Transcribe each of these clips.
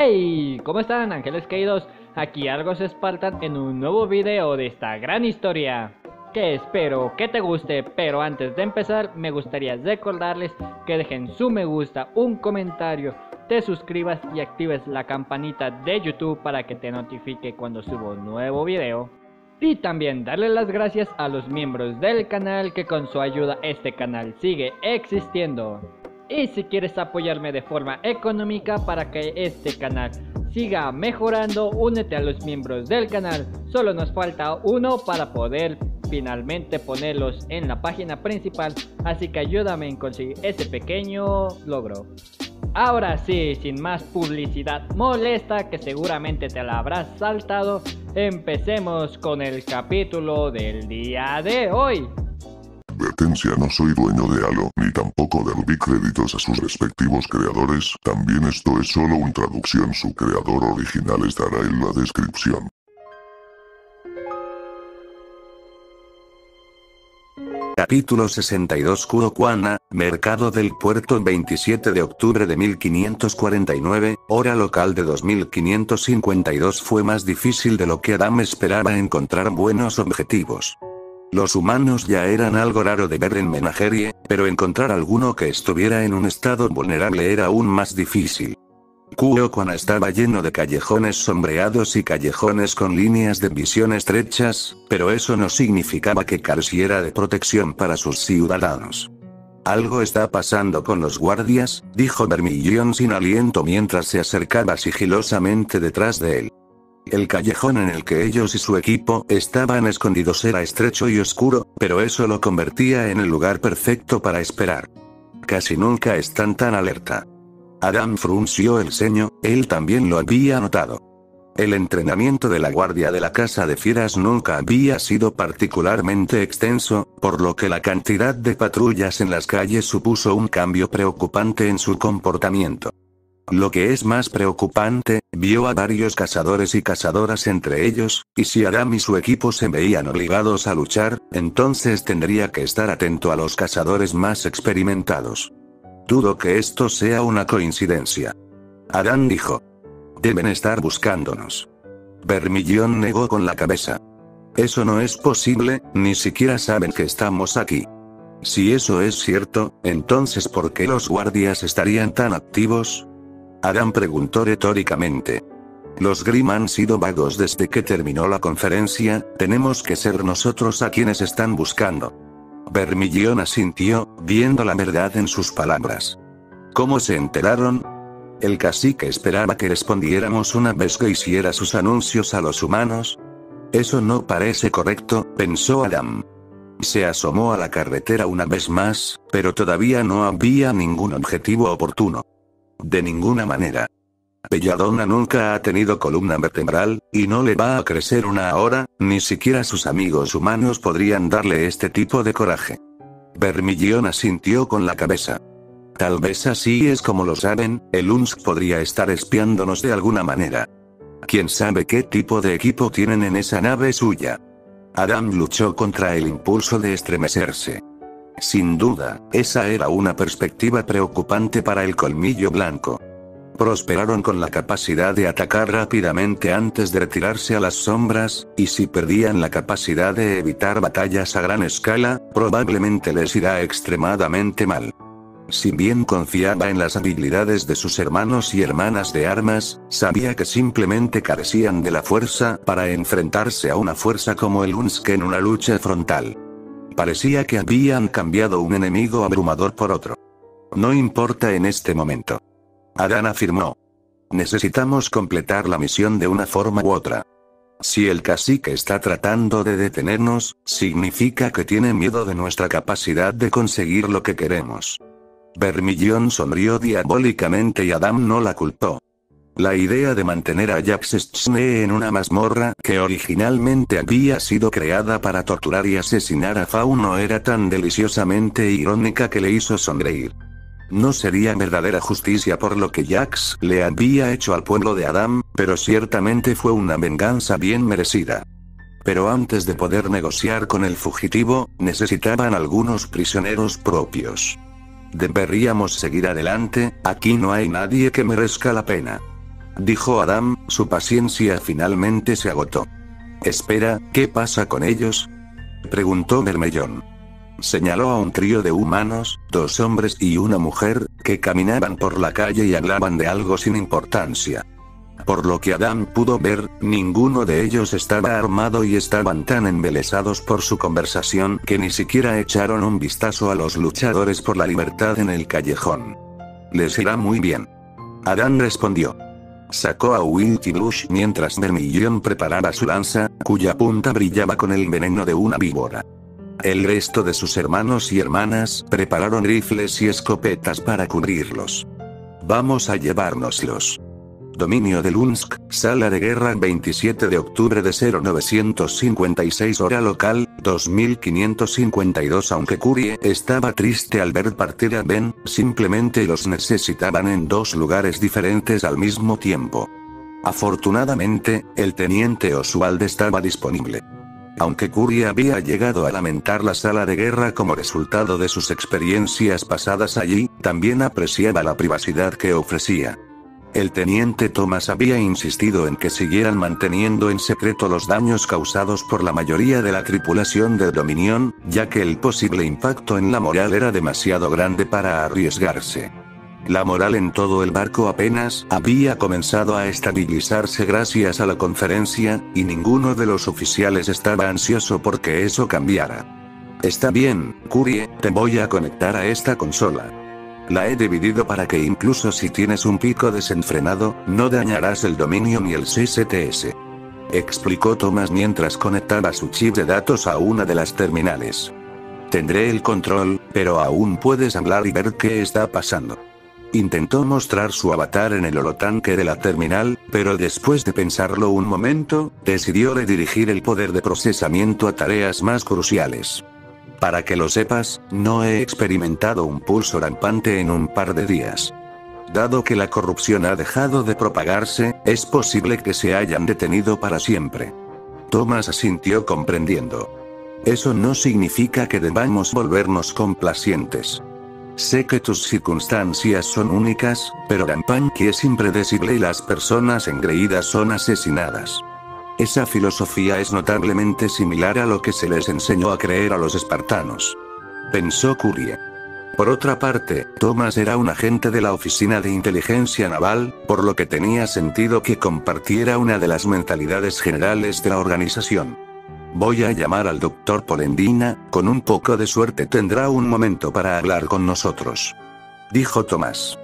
Hey, ¿cómo están, ángeles caídos? Aquí Argos Spartan en un nuevo video de esta gran historia que espero que te guste, pero antes de empezar me gustaría recordarles que dejen su me gusta, un comentario, te suscribas y actives la campanita de YouTube para que te notifique cuando subo un nuevo video. Y también darle las gracias a los miembros del canal que con su ayuda este canal sigue existiendo. Y si quieres apoyarme de forma económica para que este canal siga mejorando, únete a los miembros del canal. Solo nos falta uno para poder finalmente ponerlos en la página principal, así que ayúdame en conseguir ese pequeño logro. Ahora sí, sin más publicidad molesta que seguramente te la habrás saltado, empecemos con el capítulo del día de hoy. Advertencia: no soy dueño de Halo, ni tampoco devolví créditos a sus respectivos creadores. También esto es solo una traducción, su creador original estará en la descripción. Capítulo 62. Kurokuana, Mercado del Puerto, 27 de octubre de 1549, hora local de 2552. Fue más difícil de lo que Adam esperaba encontrar buenos objetivos. Los humanos ya eran algo raro de ver en Menagerie, pero encontrar alguno que estuviera en un estado vulnerable era aún más difícil. Kurokuana estaba lleno de callejones sombreados y callejones con líneas de visión estrechas, pero eso no significaba que careciera de protección para sus ciudadanos. Algo está pasando con los guardias, dijo Vermillon sin aliento mientras se acercaba sigilosamente detrás de él. El callejón en el que ellos y su equipo estaban escondidos era estrecho y oscuro, pero eso lo convertía en el lugar perfecto para esperar. Casi nunca están tan alerta. Adam frunció el ceño, él también lo había notado. El entrenamiento de la guardia de la Casa de Fieras nunca había sido particularmente extenso, por lo que la cantidad de patrullas en las calles supuso un cambio preocupante en su comportamiento. Lo que es más preocupante, vio a varios cazadores y cazadoras entre ellos, y si Adam y su equipo se veían obligados a luchar, entonces tendría que estar atento a los cazadores más experimentados. Dudo que esto sea una coincidencia. Adam dijo. Deben estar buscándonos. Vermillon negó con la cabeza. Eso no es posible, ni siquiera saben que estamos aquí. Si eso es cierto, entonces ¿por qué los guardias estarían tan activos? Adam preguntó retóricamente. Los Grimm han sido vagos desde que terminó la conferencia, tenemos que ser nosotros a quienes están buscando. Vermillon asintió, viendo la verdad en sus palabras. ¿Cómo se enteraron? El cacique esperaba que respondiéramos una vez que hiciera sus anuncios a los humanos. Eso no parece correcto, pensó Adam. Se asomó a la carretera una vez más, pero todavía no había ningún objetivo oportuno. De ninguna manera. Belladonna nunca ha tenido columna vertebral, y no le va a crecer una ahora, ni siquiera sus amigos humanos podrían darle este tipo de coraje. Vermillon asintió con la cabeza. Tal vez así es como lo saben, el UNSC podría estar espiándonos de alguna manera. ¿Quién sabe qué tipo de equipo tienen en esa nave suya? Adam luchó contra el impulso de estremecerse. Sin duda, esa era una perspectiva preocupante para el colmillo blanco. Prosperaron con la capacidad de atacar rápidamente antes de retirarse a las sombras, y si perdían la capacidad de evitar batallas a gran escala, probablemente les irá extremadamente mal. Si bien confiaba en las habilidades de sus hermanos y hermanas de armas, sabía que simplemente carecían de la fuerza para enfrentarse a una fuerza como el UNSC en una lucha frontal. Parecía que habían cambiado un enemigo abrumador por otro. No importa en este momento. Adam afirmó. Necesitamos completar la misión de una forma u otra. Si el cacique está tratando de detenernos, significa que tiene miedo de nuestra capacidad de conseguir lo que queremos. Vermillon sonrió diabólicamente y Adam no la culpó. La idea de mantener a Jax Stone en una mazmorra que originalmente había sido creada para torturar y asesinar a Fauno era tan deliciosamente irónica que le hizo sonreír. No sería verdadera justicia por lo que Jax le había hecho al pueblo de Adam, pero ciertamente fue una venganza bien merecida. Pero antes de poder negociar con el fugitivo, necesitaban algunos prisioneros propios. Deberíamos seguir adelante, aquí no hay nadie que merezca la pena. dijo Adam, su paciencia finalmente se agotó. Espera, ¿qué pasa con ellos? Preguntó Bermellón. Señaló a un trío de humanos, 2 hombres y una mujer, que caminaban por la calle y hablaban de algo sin importancia. Por lo que Adam pudo ver, ninguno de ellos estaba armado y estaban tan embelesados por su conversación que ni siquiera echaron un vistazo a los luchadores por la libertad en el callejón. Les irá muy bien. Adam respondió. Sacó a Wilty Blush mientras Bermellón preparaba su lanza, cuya punta brillaba con el veneno de una víbora. El resto de sus hermanos y hermanas prepararon rifles y escopetas para cubrirlos. Vamos a llevárnoslos. Dominio de Lunsk, sala de guerra 27 de octubre de 0956 hora local, 2552. Aunque Curie estaba triste al ver partir a Ben, simplemente los necesitaban en 2 lugares diferentes al mismo tiempo. Afortunadamente, el teniente Oswald estaba disponible. Aunque Curie había llegado a lamentar la sala de guerra como resultado de sus experiencias pasadas allí, también apreciaba la privacidad que ofrecía. El teniente Thomas había insistido en que siguieran manteniendo en secreto los daños causados por la mayoría de la tripulación del Dominion, ya que el posible impacto en la moral era demasiado grande para arriesgarse. La moral en todo el barco apenas había comenzado a estabilizarse gracias a la conferencia, y ninguno de los oficiales estaba ansioso porque eso cambiara. Está bien, Curie, te voy a conectar a esta consola. La he dividido para que incluso si tienes un pico desenfrenado, no dañarás el dominio ni el CSTS. Explicó Thomas mientras conectaba su chip de datos a una de las terminales. Tendré el control, pero aún puedes hablar y ver qué está pasando. Intentó mostrar su avatar en el holotanque de la terminal, pero después de pensarlo un momento, decidió redirigir el poder de procesamiento a tareas más cruciales. Para que lo sepas, no he experimentado un pulso rampante en un par de días. Dado que la corrupción ha dejado de propagarse, es posible que se hayan detenido para siempre. Thomas asintió comprendiendo. Eso no significa que debamos volvernos complacientes. Sé que tus circunstancias son únicas, pero Rampanki es impredecible y las personas engreídas son asesinadas. Esa filosofía es notablemente similar a lo que se les enseñó a creer a los espartanos. Pensó Curie. Por otra parte, Thomas era un agente de la Oficina de Inteligencia Naval, por lo que tenía sentido que compartiera una de las mentalidades generales de la organización. Voy a llamar al Dr. Polendina, con un poco de suerte tendrá un momento para hablar con nosotros. Dijo Thomas.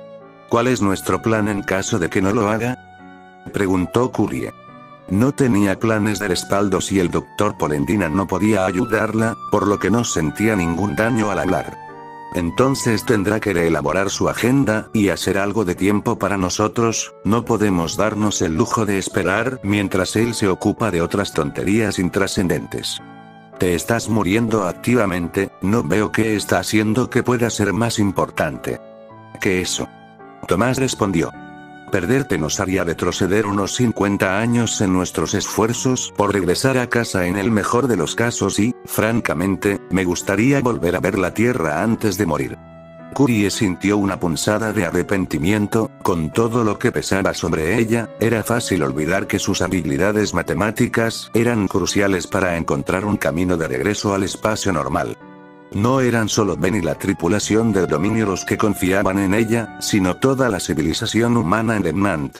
¿Cuál es nuestro plan en caso de que no lo haga? Preguntó Curie. No tenía planes de respaldo si el Dr. Polendina no podía ayudarla, por lo que no sentía ningún daño al hablar. Entonces tendrá que reelaborar su agenda, y hacer algo de tiempo para nosotros. No podemos darnos el lujo de esperar mientras él se ocupa de otras tonterías intrascendentes. Te estás muriendo activamente, no veo qué está haciendo que pueda ser más importante que eso. Tomás respondió. Perderte nos haría retroceder unos 50 años en nuestros esfuerzos por regresar a casa en el mejor de los casos y, francamente, me gustaría volver a ver la Tierra antes de morir. Curie sintió una punzada de arrepentimiento, con todo lo que pesaba sobre ella, era fácil olvidar que sus habilidades matemáticas eran cruciales para encontrar un camino de regreso al espacio normal. No eran solo Ben y la tripulación del dominio los que confiaban en ella, sino toda la civilización humana en Remnant.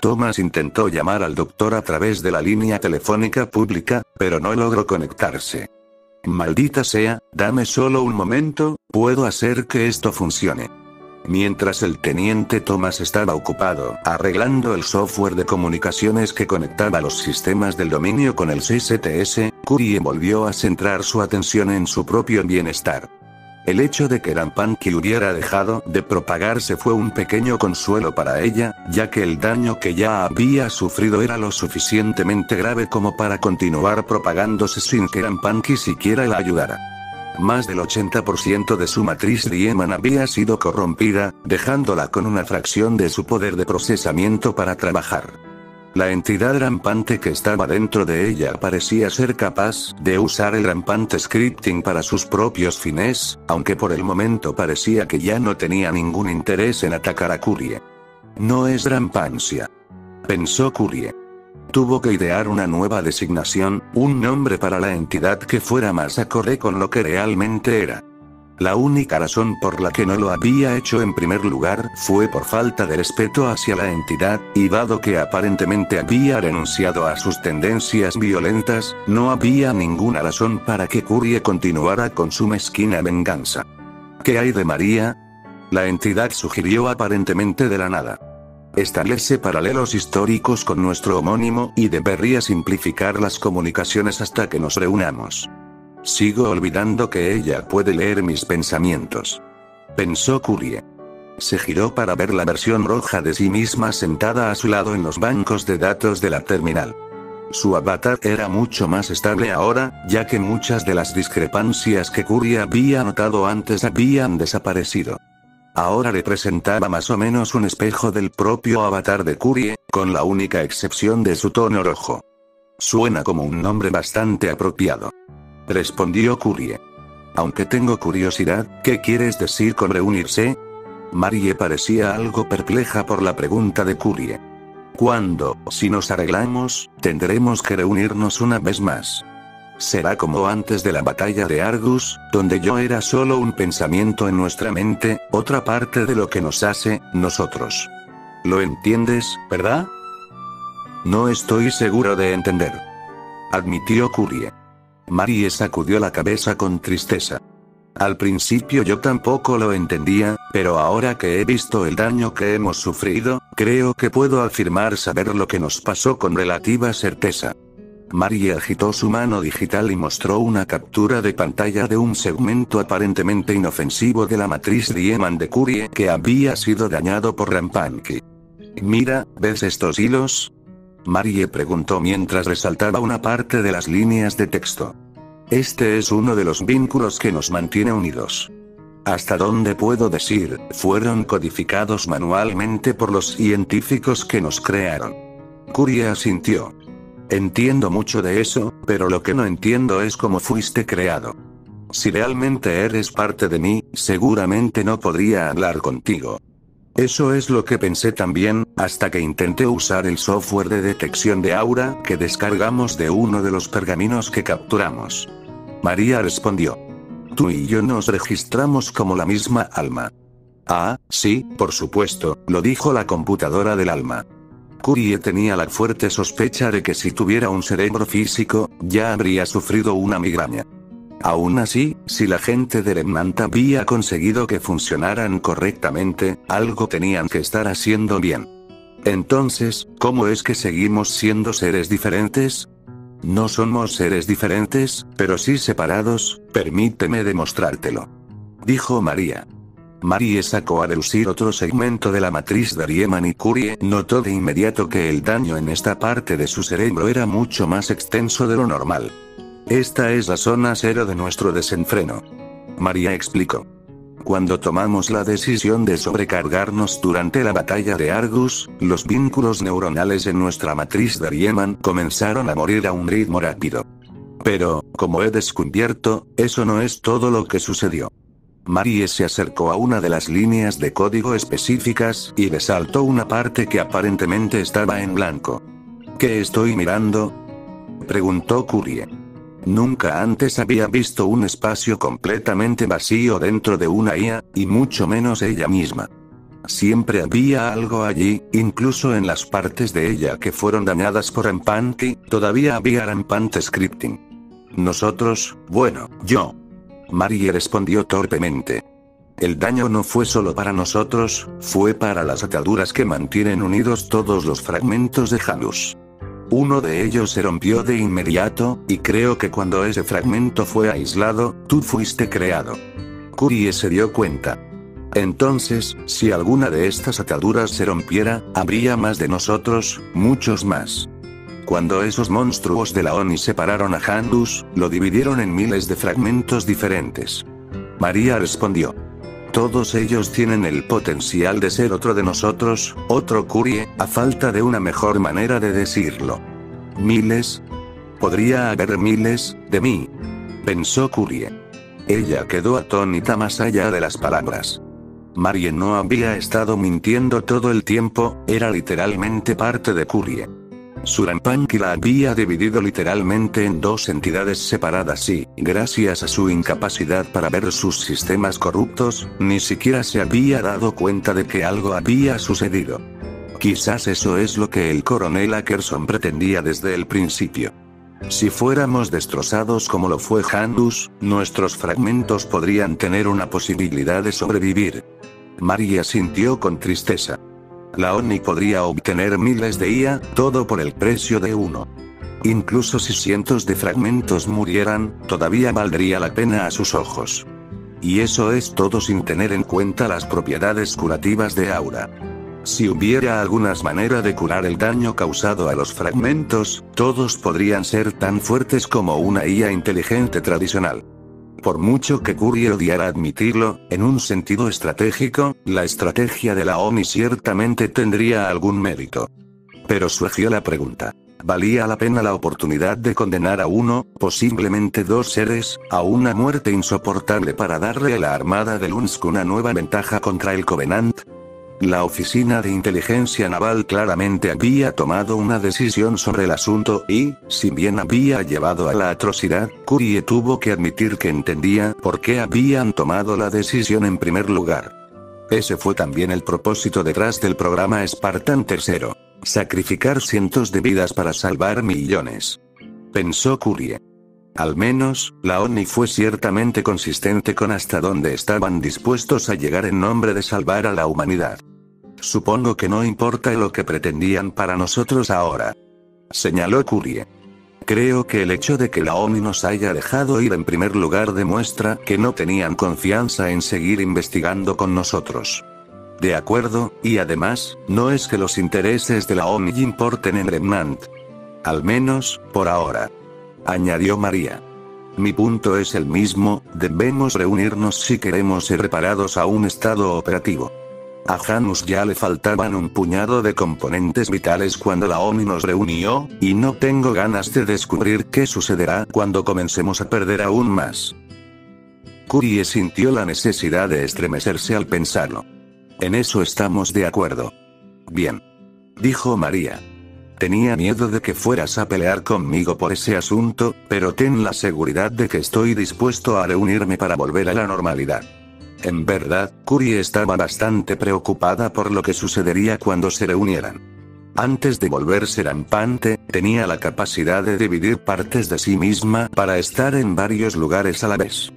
Thomas intentó llamar al doctor a través de la línea telefónica pública, pero no logró conectarse. Maldita sea, dame solo un momento, puedo hacer que esto funcione. Mientras el teniente Thomas estaba ocupado arreglando el software de comunicaciones que conectaba los sistemas del dominio con el CSTS, Curie volvió a centrar su atención en su propio bienestar. El hecho de que Rampanki hubiera dejado de propagarse fue un pequeño consuelo para ella, ya que el daño que ya había sufrido era lo suficientemente grave como para continuar propagándose sin que Rampanki siquiera la ayudara. Más del 80% de su matriz Riemann había sido corrompida, dejándola con una fracción de su poder de procesamiento para trabajar. La entidad rampante que estaba dentro de ella parecía ser capaz de usar el rampante scripting para sus propios fines, aunque por el momento parecía que ya no tenía ningún interés en atacar a Curie. No es rampancia. pensó Curie. Tuvo que idear una nueva designación, un nombre para la entidad que fuera más acorde con lo que realmente era. La única razón por la que no lo había hecho en primer lugar fue por falta de respeto hacia la entidad, y dado que aparentemente había renunciado a sus tendencias violentas, no había ninguna razón para que Curie continuara con su mezquina venganza. ¿Qué hay de María? La entidad sugirió aparentemente de la nada. Establece paralelos históricos con nuestro homónimo y debería simplificar las comunicaciones hasta que nos reunamos. Sigo olvidando que ella puede leer mis pensamientos. Pensó Curie. Se giró para ver la versión roja de sí misma sentada a su lado en los bancos de datos de la terminal. Su avatar era mucho más estable ahora, ya que muchas de las discrepancias que Curie había notado antes habían desaparecido. Ahora representaba más o menos un espejo del propio avatar de Curie, con la única excepción de su tono rojo. Suena como un nombre bastante apropiado, respondió Curie. Aunque tengo curiosidad, ¿qué quieres decir con reunirse? Marie parecía algo perpleja por la pregunta de Curie. ¿Cuándo, si nos arreglamos, tendremos que reunirnos una vez más? Será como antes de la batalla de Argus, donde yo era solo un pensamiento en nuestra mente, otra parte de lo que nos hace, nosotros. ¿Lo entiendes, verdad? No estoy seguro de entender, admitió Curie. Marie sacudió la cabeza con tristeza. Al principio yo tampoco lo entendía, pero ahora que he visto el daño que hemos sufrido, creo que puedo afirmar saber lo que nos pasó con relativa certeza. Marie agitó su mano digital y mostró una captura de pantalla de un segmento aparentemente inofensivo de la matriz Riemann de Curie que había sido dañado por Rampanki. Mira, ¿ves estos hilos? Marie preguntó mientras resaltaba una parte de las líneas de texto. Este es uno de los vínculos que nos mantiene unidos. Hasta donde puedo decir, fueron codificados manualmente por los científicos que nos crearon. Curie asintió. Entiendo mucho de eso, pero lo que no entiendo es cómo fuiste creado. Si realmente eres parte de mí, seguramente no podría hablar contigo. Eso es lo que pensé también, hasta que intenté usar el software de detección de aura que descargamos de uno de los pergaminos que capturamos. María respondió. Tú y yo nos registramos como la misma alma. Ah, sí, por supuesto, lo dijo la computadora del alma. Curie tenía la fuerte sospecha de que si tuviera un cerebro físico, ya habría sufrido una migraña. Aún así, si la gente de Remnant había conseguido que funcionaran correctamente, algo tenían que estar haciendo bien. Entonces, ¿cómo es que seguimos siendo seres diferentes? No somos seres diferentes, pero sí separados, permíteme demostrártelo, dijo María. Marie sacó a relucir otro segmento de la matriz de Riemann y Curie notó de inmediato que el daño en esta parte de su cerebro era mucho más extenso de lo normal. Esta es la zona cero de nuestro desenfreno, María explicó. Cuando tomamos la decisión de sobrecargarnos durante la batalla de Argus, los vínculos neuronales en nuestra matriz de Riemann comenzaron a morir a un ritmo rápido. Pero, como he descubierto, eso no es todo lo que sucedió. Marie se acercó a una de las líneas de código específicas y resaltó una parte que aparentemente estaba en blanco. ¿Qué estoy mirando?, preguntó Curie. Nunca antes había visto un espacio completamente vacío dentro de una IA, y mucho menos ella misma. Siempre había algo allí, incluso en las partes de ella que fueron dañadas por Rampanki, todavía había rampant scripting. Nosotros, bueno, yo. Marie respondió torpemente. El daño no fue solo para nosotros, fue para las ataduras que mantienen unidos todos los fragmentos de Janus. Uno de ellos se rompió de inmediato, y creo que cuando ese fragmento fue aislado, tú fuiste creado. Curie se dio cuenta. Entonces, si alguna de estas ataduras se rompiera, habría más de nosotros, muchos más. Cuando esos monstruos de la ONI separaron a Janus, lo dividieron en miles de fragmentos diferentes. María respondió. Todos ellos tienen el potencial de ser otro de nosotros, otro Curie, a falta de una mejor manera de decirlo. ¿Miles? Podría haber miles, de mí, pensó Curie. Ella quedó atónita más allá de las palabras. Marie no había estado mintiendo todo el tiempo, era literalmente parte de Curie. Surampánqui la había dividido literalmente en dos entidades separadas y, gracias a su incapacidad para ver sus sistemas corruptos, ni siquiera se había dado cuenta de que algo había sucedido. Quizás eso es lo que el coronel Ackerson pretendía desde el principio. Si fuéramos destrozados como lo fue Janus, nuestros fragmentos podrían tener una posibilidad de sobrevivir. Marie sintió con tristeza. La ONI podría obtener miles de IA, todo por el precio de uno. Incluso si cientos de fragmentos murieran, todavía valdría la pena a sus ojos. Y eso es todo sin tener en cuenta las propiedades curativas de Aura. Si hubiera alguna manera de curar el daño causado a los fragmentos, todos podrían ser tan fuertes como una IA inteligente tradicional. Por mucho que Curie odiara admitirlo, en un sentido estratégico, la estrategia de la ONI ciertamente tendría algún mérito. Pero surgió la pregunta: ¿valía la pena la oportunidad de condenar a uno, posiblemente dos seres, a una muerte insoportable para darle a la armada de Lunsk una nueva ventaja contra el Covenant? La Oficina de Inteligencia Naval claramente había tomado una decisión sobre el asunto y, si bien había llevado a la atrocidad, Curie tuvo que admitir que entendía por qué habían tomado la decisión en primer lugar. Ese fue también el propósito detrás del programa Spartan III: sacrificar cientos de vidas para salvar millones. Pensó Curie. Al menos, la ONI fue ciertamente consistente con hasta dónde estaban dispuestos a llegar en nombre de salvar a la humanidad. Supongo que no importa lo que pretendían para nosotros ahora, señaló Curie. Creo que el hecho de que la ONI nos haya dejado ir en primer lugar demuestra que no tenían confianza en seguir investigando con nosotros. De acuerdo, y además, no es que los intereses de la ONI importen en Remnant. Al menos, por ahora, añadió María. Mi punto es el mismo: debemos reunirnos si queremos ser reparados a un estado operativo. A Janus ya le faltaban un puñado de componentes vitales cuando la ONI nos reunió, y no tengo ganas de descubrir qué sucederá cuando comencemos a perder aún más. Curie sintió la necesidad de estremecerse al pensarlo. En eso estamos de acuerdo. Bien, dijo María. Tenía miedo de que fueras a pelear conmigo por ese asunto, pero ten la seguridad de que estoy dispuesto a reunirme para volver a la normalidad. En verdad, Curie estaba bastante preocupada por lo que sucedería cuando se reunieran. Antes de volverse rampante, tenía la capacidad de dividir partes de sí misma para estar en varios lugares a la vez.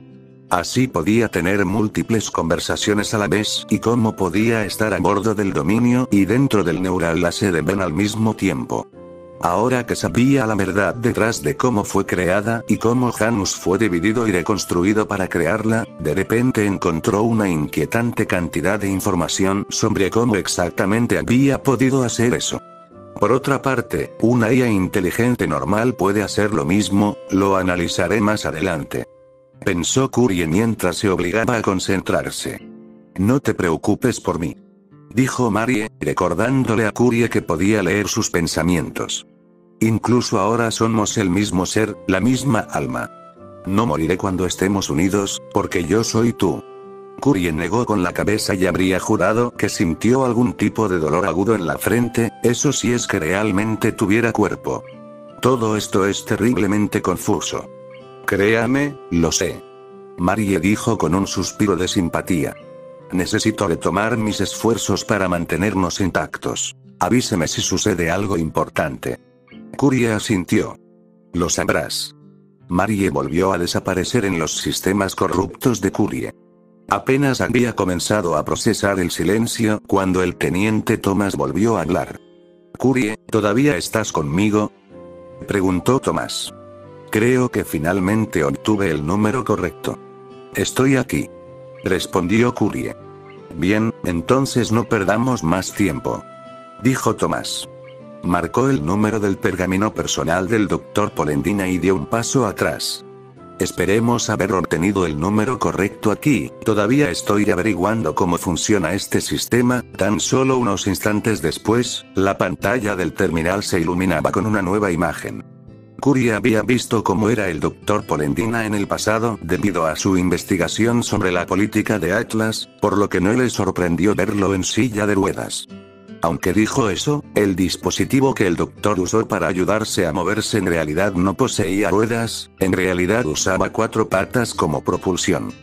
Así podía tener múltiples conversaciones a la vez y cómo podía estar a bordo del dominio y dentro del Neural Laser Ben al mismo tiempo. Ahora que sabía la verdad detrás de cómo fue creada y cómo Janus fue dividido y reconstruido para crearla, de repente encontró una inquietante cantidad de información sobre cómo exactamente había podido hacer eso. Por otra parte, una IA inteligente normal puede hacer lo mismo, lo analizaré más adelante. Pensó Curie mientras se obligaba a concentrarse. No te preocupes por mí, dijo Marie, recordándole a Curie que podía leer sus pensamientos. Incluso ahora somos el mismo ser, la misma alma. No moriré cuando estemos unidos, porque yo soy tú. Curie negó con la cabeza y habría jurado que sintió algún tipo de dolor agudo en la frente, eso sí es que realmente tuviera cuerpo. Todo esto es terriblemente confuso. Créame, lo sé. Marie dijo con un suspiro de simpatía. Necesito retomar mis esfuerzos para mantenernos intactos. Avíseme si sucede algo importante. Curie asintió. Lo sabrás. Marie volvió a desaparecer en los sistemas corruptos de Curie. Apenas había comenzado a procesar el silencio cuando el teniente Thomas volvió a hablar. Curie, ¿todavía estás conmigo?, preguntó Thomas. Creo que finalmente obtuve el número correcto. Estoy aquí, respondió Curie. Bien, entonces no perdamos más tiempo, dijo Thomas. Marcó el número del pergamino personal del Dr. Polendina y dio un paso atrás. Esperemos haber obtenido el número correcto aquí, todavía estoy averiguando cómo funciona este sistema. Tan solo unos instantes después, la pantalla del terminal se iluminaba con una nueva imagen. Curie había visto cómo era el Dr. Polendina en el pasado debido a su investigación sobre la política de Atlas, por lo que no le sorprendió verlo en silla de ruedas. Aunque dijo eso, el dispositivo que el doctor usó para ayudarse a moverse en realidad no poseía ruedas, en realidad usaba 4 patas como propulsión.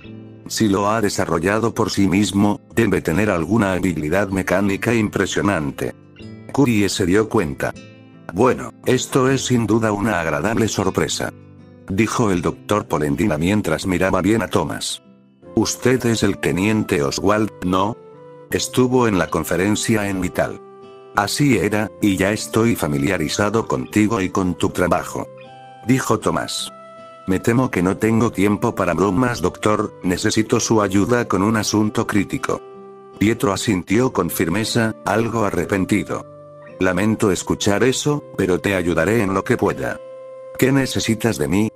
Si lo ha desarrollado por sí mismo, debe tener alguna habilidad mecánica impresionante. Curie se dio cuenta. Bueno, esto es sin duda una agradable sorpresa, dijo el doctor Polendina mientras miraba bien a Thomas. Usted es el teniente Oswald, ¿no? Estuvo en la conferencia en Vital. Así era, y ya estoy familiarizado contigo y con tu trabajo, dijo Thomas. Me temo que no tengo tiempo para bromas, doctor, necesito su ayuda con un asunto crítico. Pietro asintió con firmeza, algo arrepentido. Lamento escuchar eso, pero te ayudaré en lo que pueda. ¿Qué necesitas de mí?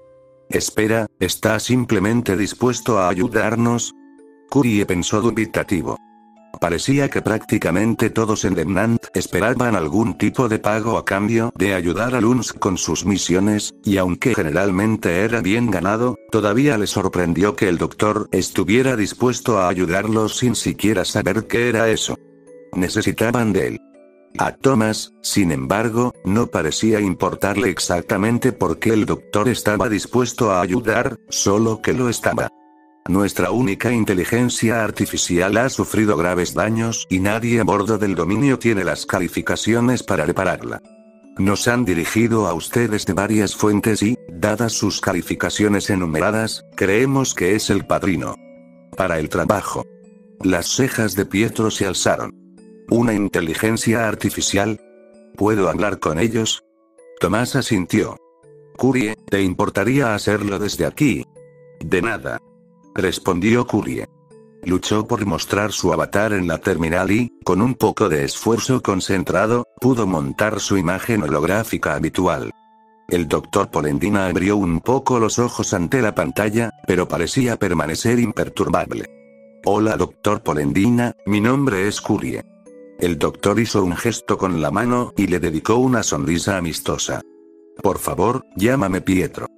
Espera, ¿estás simplemente dispuesto a ayudarnos? Curie pensó dubitativo. Parecía que prácticamente todos en Demnant esperaban algún tipo de pago a cambio de ayudar a Lunsk con sus misiones, y aunque generalmente era bien ganado, todavía le sorprendió que el doctor estuviera dispuesto a ayudarlos sin siquiera saber qué era eso. Necesitaban de él. A Thomas, sin embargo, no parecía importarle exactamente por qué el doctor estaba dispuesto a ayudar, solo que lo estaba. Nuestra única inteligencia artificial ha sufrido graves daños y nadie a bordo del dominio tiene las calificaciones para repararla. Nos han dirigido a ustedes de varias fuentes y, dadas sus calificaciones enumeradas, creemos que es el padrino para el trabajo. Las cejas de Pietro se alzaron. ¿Una inteligencia artificial? ¿Puedo hablar con ellos? Tomás asintió. Curie, ¿te importaría hacerlo desde aquí? De nada, respondió Curie. Luchó por mostrar su avatar en la terminal y, con un poco de esfuerzo concentrado, pudo montar su imagen holográfica habitual. El doctor Polendina abrió un poco los ojos ante la pantalla, pero parecía permanecer imperturbable. Hola doctor Polendina, mi nombre es Curie. El doctor hizo un gesto con la mano y le dedicó una sonrisa amistosa. Por favor, llámame Pietro.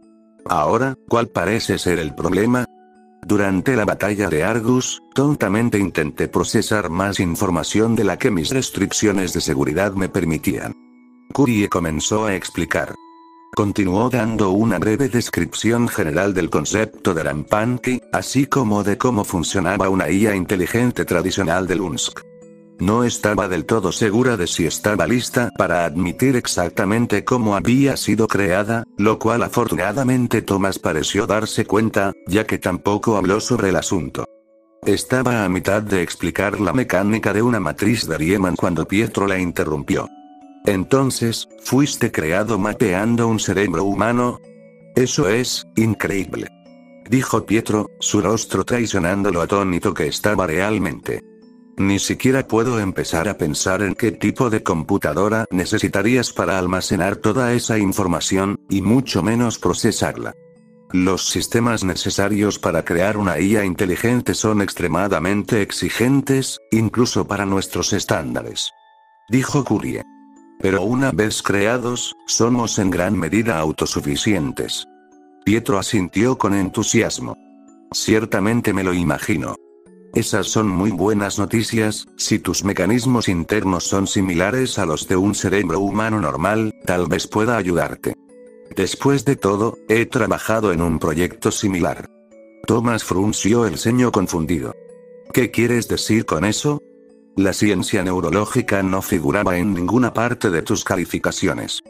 Ahora, ¿cuál parece ser el problema? Durante la batalla de Argus, tontamente intenté procesar más información de la que mis restricciones de seguridad me permitían. Curie comenzó a explicar. Continuó dando una breve descripción general del concepto de Rampanki, así como de cómo funcionaba una IA inteligente tradicional de Lunsk. No estaba del todo segura de si estaba lista para admitir exactamente cómo había sido creada, lo cual afortunadamente Thomas pareció darse cuenta, ya que tampoco habló sobre el asunto. Estaba a mitad de explicar la mecánica de una matriz de Riemann cuando Pietro la interrumpió. Entonces, ¿fuiste creado mapeando un cerebro humano? Eso es increíble, dijo Pietro, su rostro traicionando lo atónito que estaba realmente. Ni siquiera puedo empezar a pensar en qué tipo de computadora necesitarías para almacenar toda esa información, y mucho menos procesarla. Los sistemas necesarios para crear una IA inteligente son extremadamente exigentes, incluso para nuestros estándares, dijo Curie. Pero una vez creados, somos en gran medida autosuficientes. Pietro asintió con entusiasmo. Ciertamente me lo imagino. Esas son muy buenas noticias. Si tus mecanismos internos son similares a los de un cerebro humano normal, tal vez pueda ayudarte. Después de todo, he trabajado en un proyecto similar. Thomas frunció el ceño confundido. ¿Qué quieres decir con eso? La ciencia neurológica no figuraba en ninguna parte de tus calificaciones.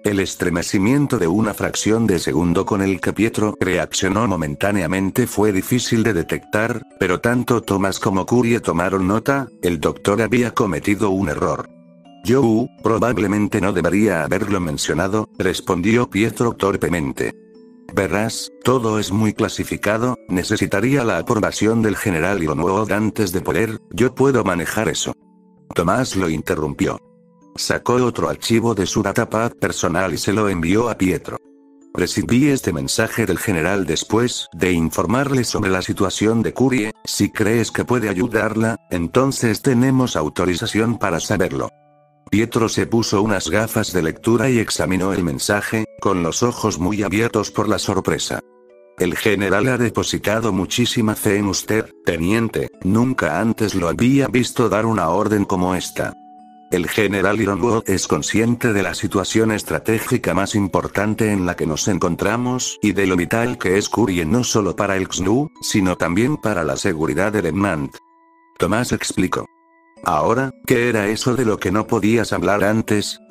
El estremecimiento de una fracción de segundo con el que Pietro reaccionó momentáneamente fue difícil de detectar, pero tanto Thomas como Curie tomaron nota, el doctor había cometido un error. Yo, probablemente no debería haberlo mencionado, respondió Pietro torpemente. Verás, todo es muy clasificado, necesitaría la aprobación del general Ironwood antes de poder, yo puedo manejar eso. Tomás lo interrumpió. Sacó otro archivo de su datapad personal y se lo envió a Pietro. Recibí este mensaje del general después de informarle sobre la situación de Curie. Si crees que puede ayudarla, entonces tenemos autorización para saberlo. Pietro se puso unas gafas de lectura y examinó el mensaje, con los ojos muy abiertos por la sorpresa. El general ha depositado muchísima fe en usted, teniente, nunca antes lo había visto dar una orden como esta. El general Ironwood es consciente de la situación estratégica más importante en la que nos encontramos y de lo vital que es Curie no solo para el XNU, sino también para la seguridad de Remnant. Tomás explicó. Ahora, ¿qué era eso de lo que no podías hablar antes?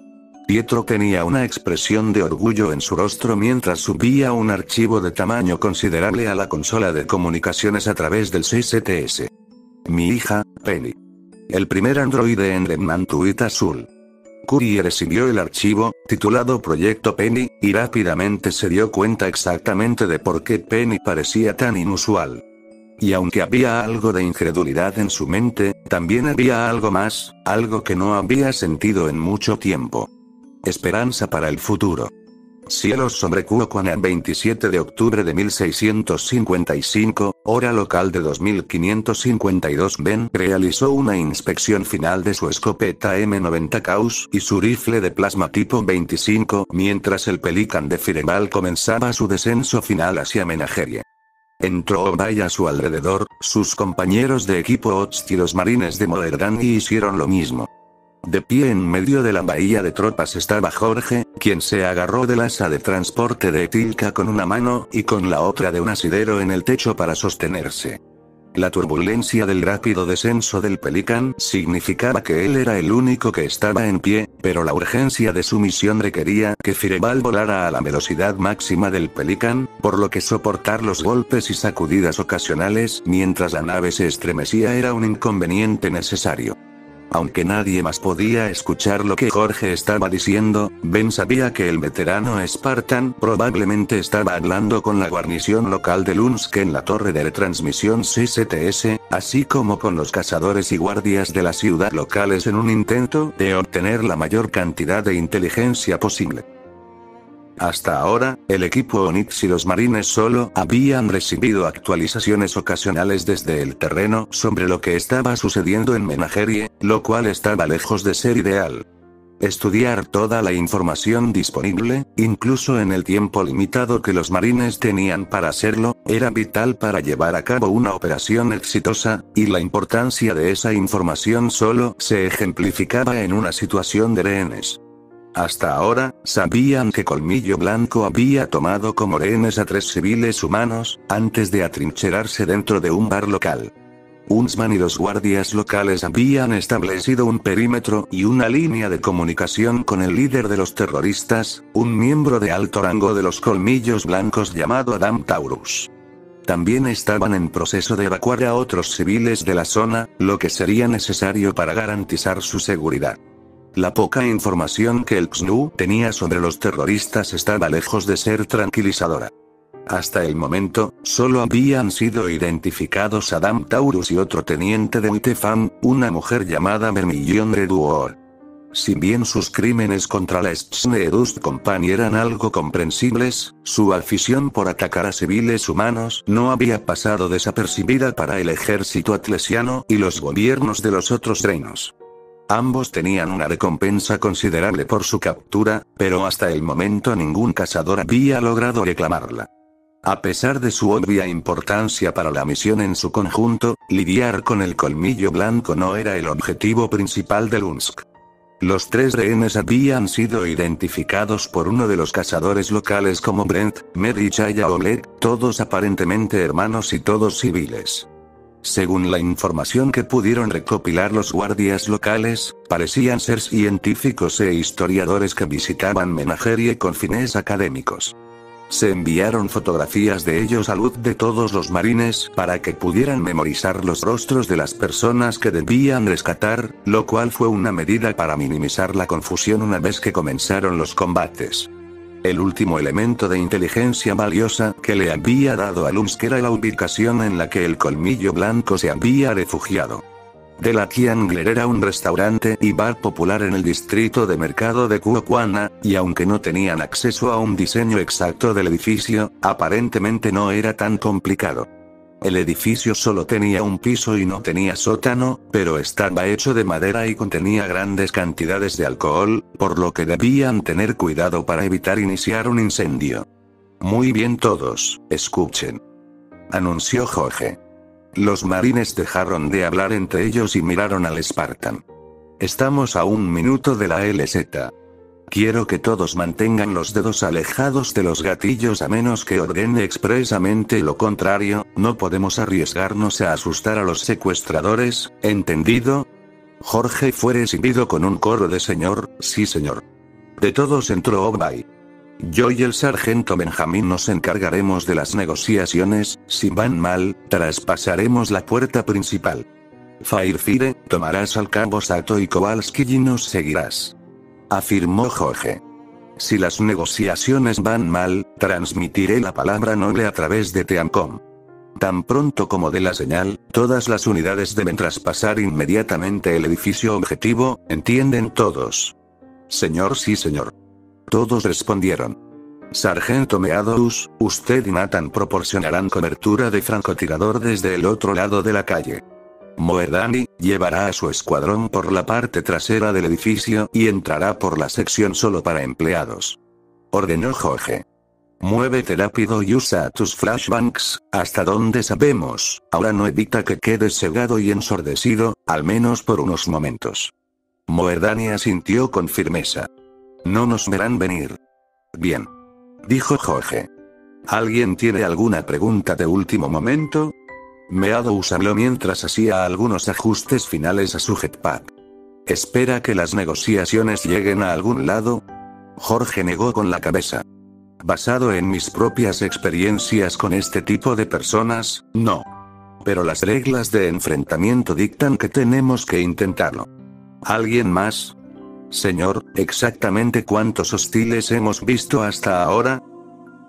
Pietro tenía una expresión de orgullo en su rostro mientras subía un archivo de tamaño considerable a la consola de comunicaciones a través del CSTS. Mi hija, Penny. El primer androide en Remnantuit Azul. Curie recibió el archivo, titulado Proyecto Penny, y rápidamente se dio cuenta exactamente de por qué Penny parecía tan inusual. Y aunque había algo de incredulidad en su mente, también había algo más, algo que no había sentido en mucho tiempo. Esperanza para el futuro. Cielos sobre Kuokuana 27 de octubre de 1655, hora local de 2552. Ben realizó una inspección final de su escopeta M90 Caus y su rifle de plasma tipo 25 mientras el Pelican de Fireball comenzaba su descenso final hacia Menagerie. Entró Obay a su alrededor, sus compañeros de equipo Ots y los marines de Moerdani hicieron lo mismo. De pie en medio de la bahía de tropas estaba Jorge, quien se agarró del asa de transporte de Tilka con una mano y con la otra de un asidero en el techo para sostenerse. La turbulencia del rápido descenso del Pelican significaba que él era el único que estaba en pie, pero la urgencia de su misión requería que Fireball volara a la velocidad máxima del Pelican, por lo que soportar los golpes y sacudidas ocasionales mientras la nave se estremecía era un inconveniente necesario. Aunque nadie más podía escuchar lo que Jorge estaba diciendo, Ben sabía que el veterano Spartan probablemente estaba hablando con la guarnición local de Lunsk en la torre de retransmisión CSTS, así como con los cazadores y guardias de la ciudad locales en un intento de obtener la mayor cantidad de inteligencia posible. Hasta ahora, el equipo Onyx y los marines solo habían recibido actualizaciones ocasionales desde el terreno sobre lo que estaba sucediendo en Menagerie, lo cual estaba lejos de ser ideal. Estudiar toda la información disponible, incluso en el tiempo limitado que los marines tenían para hacerlo, era vital para llevar a cabo una operación exitosa, y la importancia de esa información solo se ejemplificaba en una situación de rehenes. Hasta ahora, sabían que Colmillo Blanco había tomado como rehenes a 3 civiles humanos, antes de atrincherarse dentro de un bar local. Huntsman y los guardias locales habían establecido un perímetro y una línea de comunicación con el líder de los terroristas, un miembro de alto rango de los Colmillos Blancos llamado Adam Taurus. También estaban en proceso de evacuar a otros civiles de la zona, lo que sería necesario para garantizar su seguridad. La poca información que el XNU tenía sobre los terroristas estaba lejos de ser tranquilizadora. Hasta el momento, solo habían sido identificados Adam Taurus y otro teniente de Uitefam, una mujer llamada Vermillon Reduor. Si bien sus crímenes contra la Schneedust Company eran algo comprensibles, su afición por atacar a civiles humanos no había pasado desapercibida para el ejército atlesiano y los gobiernos de los otros reinos. Ambos tenían una recompensa considerable por su captura, pero hasta el momento ningún cazador había logrado reclamarla. A pesar de su obvia importancia para la misión en su conjunto, lidiar con el Colmillo Blanco no era el objetivo principal de Lunsk. Los 3 rehenes habían sido identificados por uno de los cazadores locales como Brent, Med y Chaya Oleg, todos aparentemente hermanos y todos civiles. Según la información que pudieron recopilar los guardias locales, parecían ser científicos e historiadores que visitaban Menagerie con fines académicos. Se enviaron fotografías de ellos a luz de todos los marines para que pudieran memorizar los rostros de las personas que debían rescatar, lo cual fue una medida para minimizar la confusión una vez que comenzaron los combates. El último elemento de inteligencia valiosa que le había dado a Lunsk era la ubicación en la que el Colmillo Blanco se había refugiado. De la Kiangler era un restaurante y bar popular en el distrito de mercado de Kuokuana, y aunque no tenían acceso a un diseño exacto del edificio, aparentemente no era tan complicado. El edificio solo tenía un piso y no tenía sótano, pero estaba hecho de madera y contenía grandes cantidades de alcohol, por lo que debían tener cuidado para evitar iniciar un incendio. Muy bien todos, escuchen, anunció Jorge. Los marines dejaron de hablar entre ellos y miraron al Spartan. Estamos a 1 minuto de la LZ. Quiero que todos mantengan los dedos alejados de los gatillos a menos que ordene expresamente lo contrario, no podemos arriesgarnos a asustar a los secuestradores, ¿entendido? Jorge fue recibido con un coro de señor, sí señor. De todos entró Obay. Yo y el sargento Benjamín nos encargaremos de las negociaciones, si van mal, traspasaremos la puerta principal. Firefire, tomarás al cabo Sato y Kowalski y nos seguirás. Afirmó Jorge. Si las negociaciones van mal, transmitiré la palabra noble a través de Teamcom. Tan pronto como dé la señal, todas las unidades deben traspasar inmediatamente el edificio objetivo, ¿entienden todos? Señor, sí señor. Todos respondieron. Sargento Meadows, usted y Nathan proporcionarán cobertura de francotirador desde el otro lado de la calle. Moerdani llevará a su escuadrón por la parte trasera del edificio y entrará por la sección solo para empleados. Ordenó Jorge. Muévete rápido y usa tus flashbangs, hasta donde sabemos, ahora no evita que quedes cegado y ensordecido, al menos por unos momentos. Moerdani asintió con firmeza. No nos verán venir. Bien. Dijo Jorge. ¿Alguien tiene alguna pregunta de último momento? Meadows habló mientras hacía algunos ajustes finales a su jetpack. ¿Espera que las negociaciones lleguen a algún lado? Jorge negó con la cabeza. Basado en mis propias experiencias con este tipo de personas, no. Pero las reglas de enfrentamiento dictan que tenemos que intentarlo. ¿Alguien más? Señor, ¿exactamente cuántos hostiles hemos visto hasta ahora?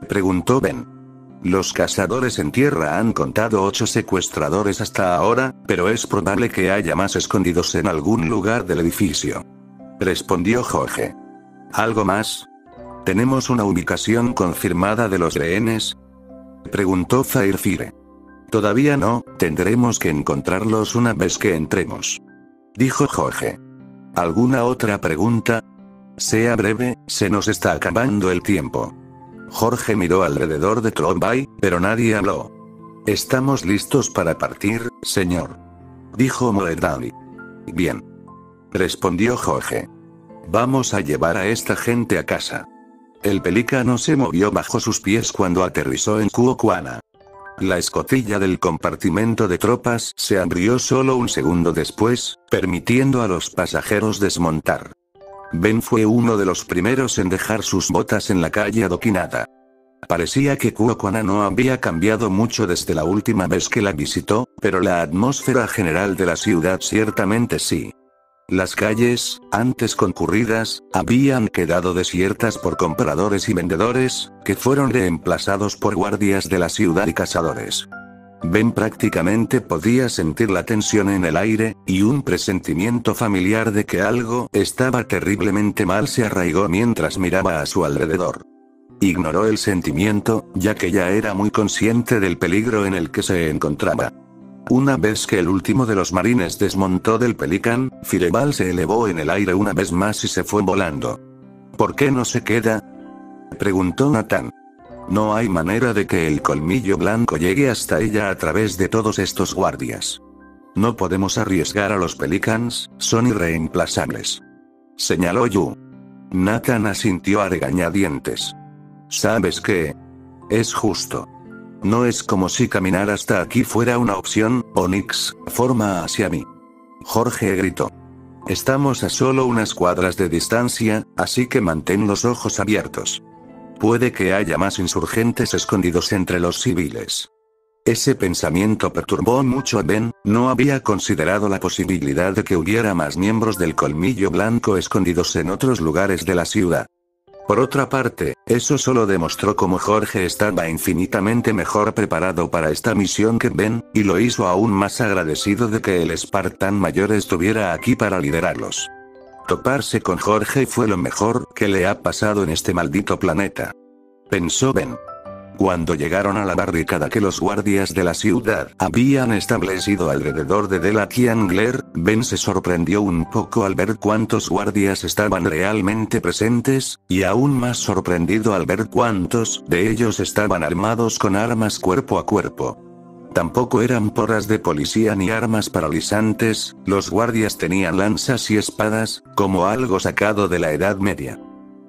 Preguntó Ben. Los cazadores en tierra han contado 8 secuestradores hasta ahora, pero es probable que haya más escondidos en algún lugar del edificio. Respondió Jorge. ¿Algo más? ¿Tenemos una ubicación confirmada de los rehenes? Preguntó Firefire. Todavía no, tendremos que encontrarlos una vez que entremos. Dijo Jorge. ¿Alguna otra pregunta? Sea breve, se nos está acabando el tiempo. Jorge miró alrededor de Trombay, pero nadie habló. Estamos listos para partir, señor. Dijo Moerdani. Bien. Respondió Jorge. Vamos a llevar a esta gente a casa. El pelícano se movió bajo sus pies cuando aterrizó en Kuokwana. La escotilla del compartimento de tropas se abrió solo un segundo después, permitiendo a los pasajeros desmontar. Ben fue uno de los primeros en dejar sus botas en la calle adoquinada. Parecía que Kuokwana no había cambiado mucho desde la última vez que la visitó, pero la atmósfera general de la ciudad ciertamente sí. Las calles, antes concurridas, habían quedado desiertas por compradores y vendedores, que fueron reemplazados por guardias de la ciudad y cazadores. Ben prácticamente podía sentir la tensión en el aire, y un presentimiento familiar de que algo estaba terriblemente mal se arraigó mientras miraba a su alrededor. Ignoró el sentimiento, ya que ya era muy consciente del peligro en el que se encontraba. Una vez que el último de los marines desmontó del Pelican, Fireball se elevó en el aire una vez más y se fue volando. ¿Por qué no se queda? Preguntó Nathan. No hay manera de que el colmillo blanco llegue hasta ella a través de todos estos guardias. No podemos arriesgar a los Pelicans, son irreemplazables. Señaló Yu. Nathan asintió a regañadientes. ¿Sabes qué? Es justo. No es como si caminar hasta aquí fuera una opción, Onyx, forma hacia mí. Jorge gritó. Estamos a solo unas cuadras de distancia, así que mantén los ojos abiertos. Puede que haya más insurgentes escondidos entre los civiles. Ese pensamiento perturbó mucho a Ben, no había considerado la posibilidad de que hubiera más miembros del colmillo blanco escondidos en otros lugares de la ciudad. Por otra parte, eso solo demostró cómo Jorge estaba infinitamente mejor preparado para esta misión que Ben, y lo hizo aún más agradecido de que el Spartan mayor estuviera aquí para liderarlos. Toparse con Jorge fue lo mejor que le ha pasado en este maldito planeta. Pensó Ben. Cuando llegaron a la barricada que los guardias de la ciudad habían establecido alrededor de Delaki Angler, Ben se sorprendió un poco al ver cuántos guardias estaban realmente presentes, y aún más sorprendido al ver cuántos de ellos estaban armados con armas cuerpo a cuerpo. Tampoco eran porras de policía ni armas paralizantes, los guardias tenían lanzas y espadas, como algo sacado de la Edad Media.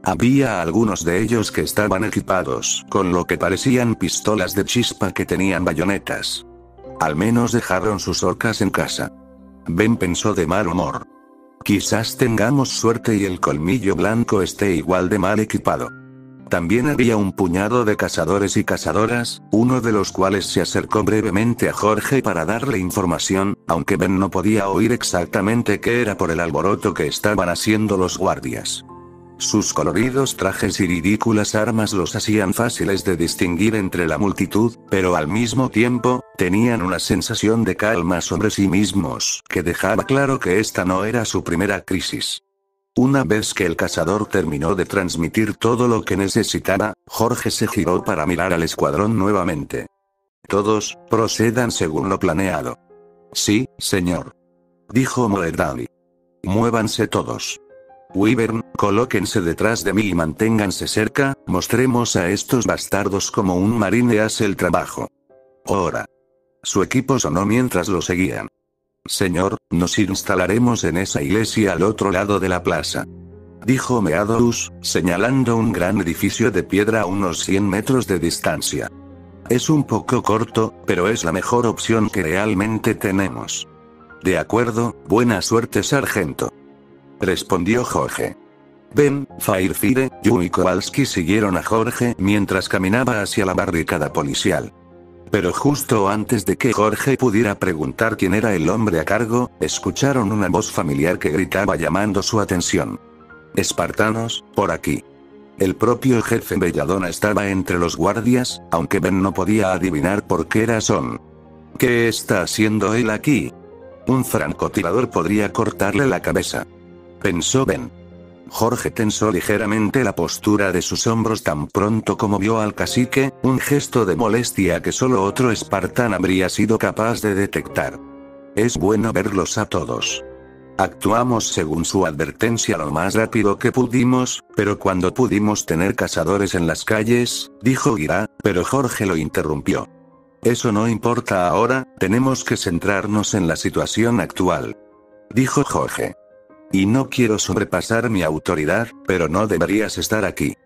Había algunos de ellos que estaban equipados con lo que parecían pistolas de chispa que tenían bayonetas. Al menos dejaron sus orcas en casa. Ben pensó de mal humor. Quizás tengamos suerte y el colmillo blanco esté igual de mal equipado. También había un puñado de cazadores y cazadoras, uno de los cuales se acercó brevemente a Jorge para darle información, aunque Ben no podía oír exactamente qué era por el alboroto que estaban haciendo los guardias. Sus coloridos trajes y ridículas armas los hacían fáciles de distinguir entre la multitud, pero al mismo tiempo, tenían una sensación de calma sobre sí mismos, que dejaba claro que esta no era su primera crisis. Una vez que el cazador terminó de transmitir todo lo que necesitaba, Jorge se giró para mirar al escuadrón nuevamente. Todos, procedan según lo planeado. Sí, señor. Dijo Moerdali. Muévanse todos. Wyvern, colóquense detrás de mí y manténganse cerca, mostremos a estos bastardos cómo un marine hace el trabajo. Ahora. Su equipo sonó mientras lo seguían. Señor, nos instalaremos en esa iglesia al otro lado de la plaza. Dijo Meadows, señalando un gran edificio de piedra a unos 100 metros de distancia. Es un poco corto, pero es la mejor opción que realmente tenemos. De acuerdo, buena suerte, sargento. Respondió Jorge. Ben, Firefire, Yu y Kowalski siguieron a Jorge mientras caminaba hacia la barricada policial. Pero justo antes de que Jorge pudiera preguntar quién era el hombre a cargo, escucharon una voz familiar que gritaba llamando su atención. Espartanos, por aquí. El propio jefe Belladonna estaba entre los guardias, aunque Ben no podía adivinar por qué razón. ¿Qué está haciendo él aquí? Un francotirador podría cortarle la cabeza. Pensó Ben. Jorge tensó ligeramente la postura de sus hombros tan pronto como vio al cacique, un gesto de molestia que solo otro espartán habría sido capaz de detectar. Es bueno verlos a todos. Actuamos según su advertencia lo más rápido que pudimos, pero cuando pudimos tener cazadores en las calles, dijo Gira, pero Jorge lo interrumpió. Eso no importa ahora, tenemos que centrarnos en la situación actual. Dijo Jorge. Y no quiero sobrepasar mi autoridad, pero no deberías estar aquí.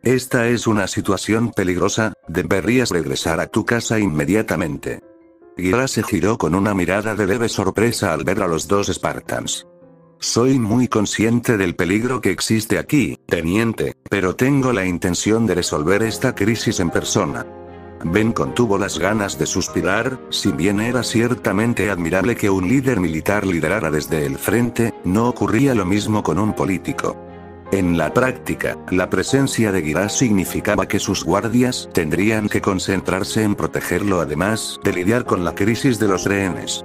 Esta es una situación peligrosa, deberías regresar a tu casa inmediatamente. Gira se giró con una mirada de leve sorpresa al ver a los dos Spartans. Soy muy consciente del peligro que existe aquí, teniente, pero tengo la intención de resolver esta crisis en persona. Ben contuvo las ganas de suspirar, si bien era ciertamente admirable que un líder militar liderara desde el frente, no ocurría lo mismo con un político. En la práctica, la presencia de Gira significaba que sus guardias tendrían que concentrarse en protegerlo además de lidiar con la crisis de los rehenes.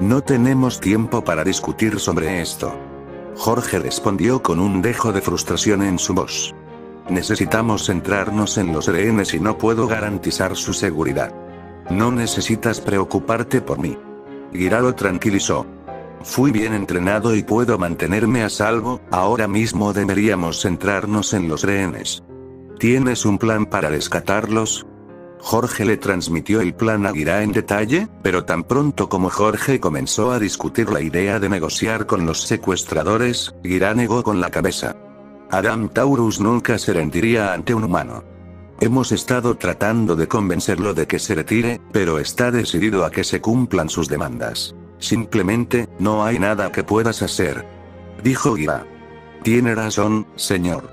No tenemos tiempo para discutir sobre esto. Jorge respondió con un dejo de frustración en su voz. Necesitamos centrarnos en los rehenes y no puedo garantizar su seguridad. No necesitas preocuparte por mí. Gira lo tranquilizó. Fui bien entrenado y puedo mantenerme a salvo, ahora mismo deberíamos centrarnos en los rehenes. ¿Tienes un plan para rescatarlos? Jorge le transmitió el plan a Gira en detalle, pero tan pronto como Jorge comenzó a discutir la idea de negociar con los secuestradores, Gira negó con la cabeza. Adam Taurus nunca se rendiría ante un humano. Hemos estado tratando de convencerlo de que se retire, pero está decidido a que se cumplan sus demandas. Simplemente, no hay nada que puedas hacer. Dijo Gira. Tiene razón, señor.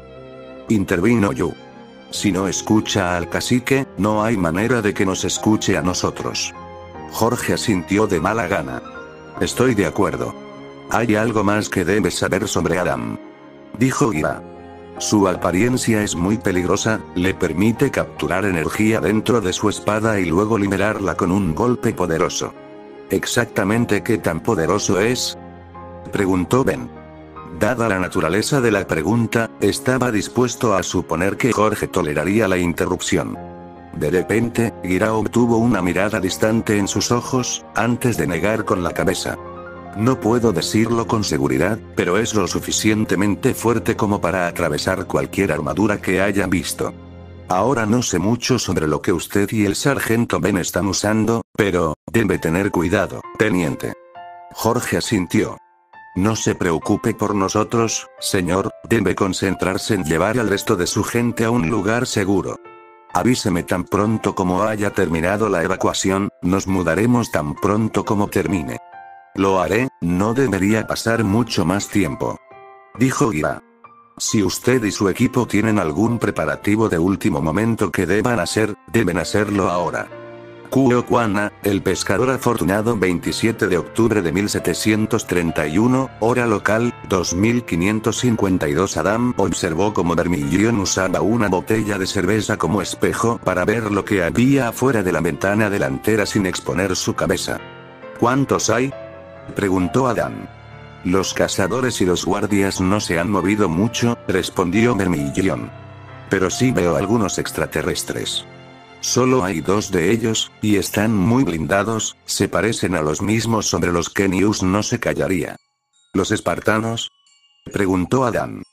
Intervino Yu. Si no escucha al cacique, no hay manera de que nos escuche a nosotros. Jorge asintió de mala gana. Estoy de acuerdo. Hay algo más que debes saber sobre Adam. Dijo Gira. Su apariencia es muy peligrosa, le permite capturar energía dentro de su espada y luego liberarla con un golpe poderoso. ¿Exactamente qué tan poderoso es? Preguntó Ben. Dada la naturaleza de la pregunta, estaba dispuesto a suponer que Jorge toleraría la interrupción. De repente, Guirao obtuvo una mirada distante en sus ojos, antes de negar con la cabeza. No puedo decirlo con seguridad, pero es lo suficientemente fuerte como para atravesar cualquier armadura que haya visto. Ahora no sé mucho sobre lo que usted y el sargento Ben están usando, pero, debe tener cuidado, teniente. Jorge asintió. No se preocupe por nosotros, señor, debe concentrarse en llevar al resto de su gente a un lugar seguro. Avíseme tan pronto como haya terminado la evacuación, nos mudaremos tan pronto como termine. Lo haré, no debería pasar mucho más tiempo. Dijo Gira. Si usted y su equipo tienen algún preparativo de último momento que deban hacer, deben hacerlo ahora. Kuo Kwana, el pescador afortunado 27 de octubre de 1731, hora local, 2552 Adam observó cómo Vermilion usaba una botella de cerveza como espejo para ver lo que había afuera de la ventana delantera sin exponer su cabeza. ¿Cuántos hay?, preguntó Adam. Los cazadores y los guardias no se han movido mucho, respondió Vermilion. Pero sí veo algunos extraterrestres. Solo hay 2 de ellos, y están muy blindados, se parecen a los mismos sobre los que News no se callaría. ¿Los espartanos?, preguntó Adam.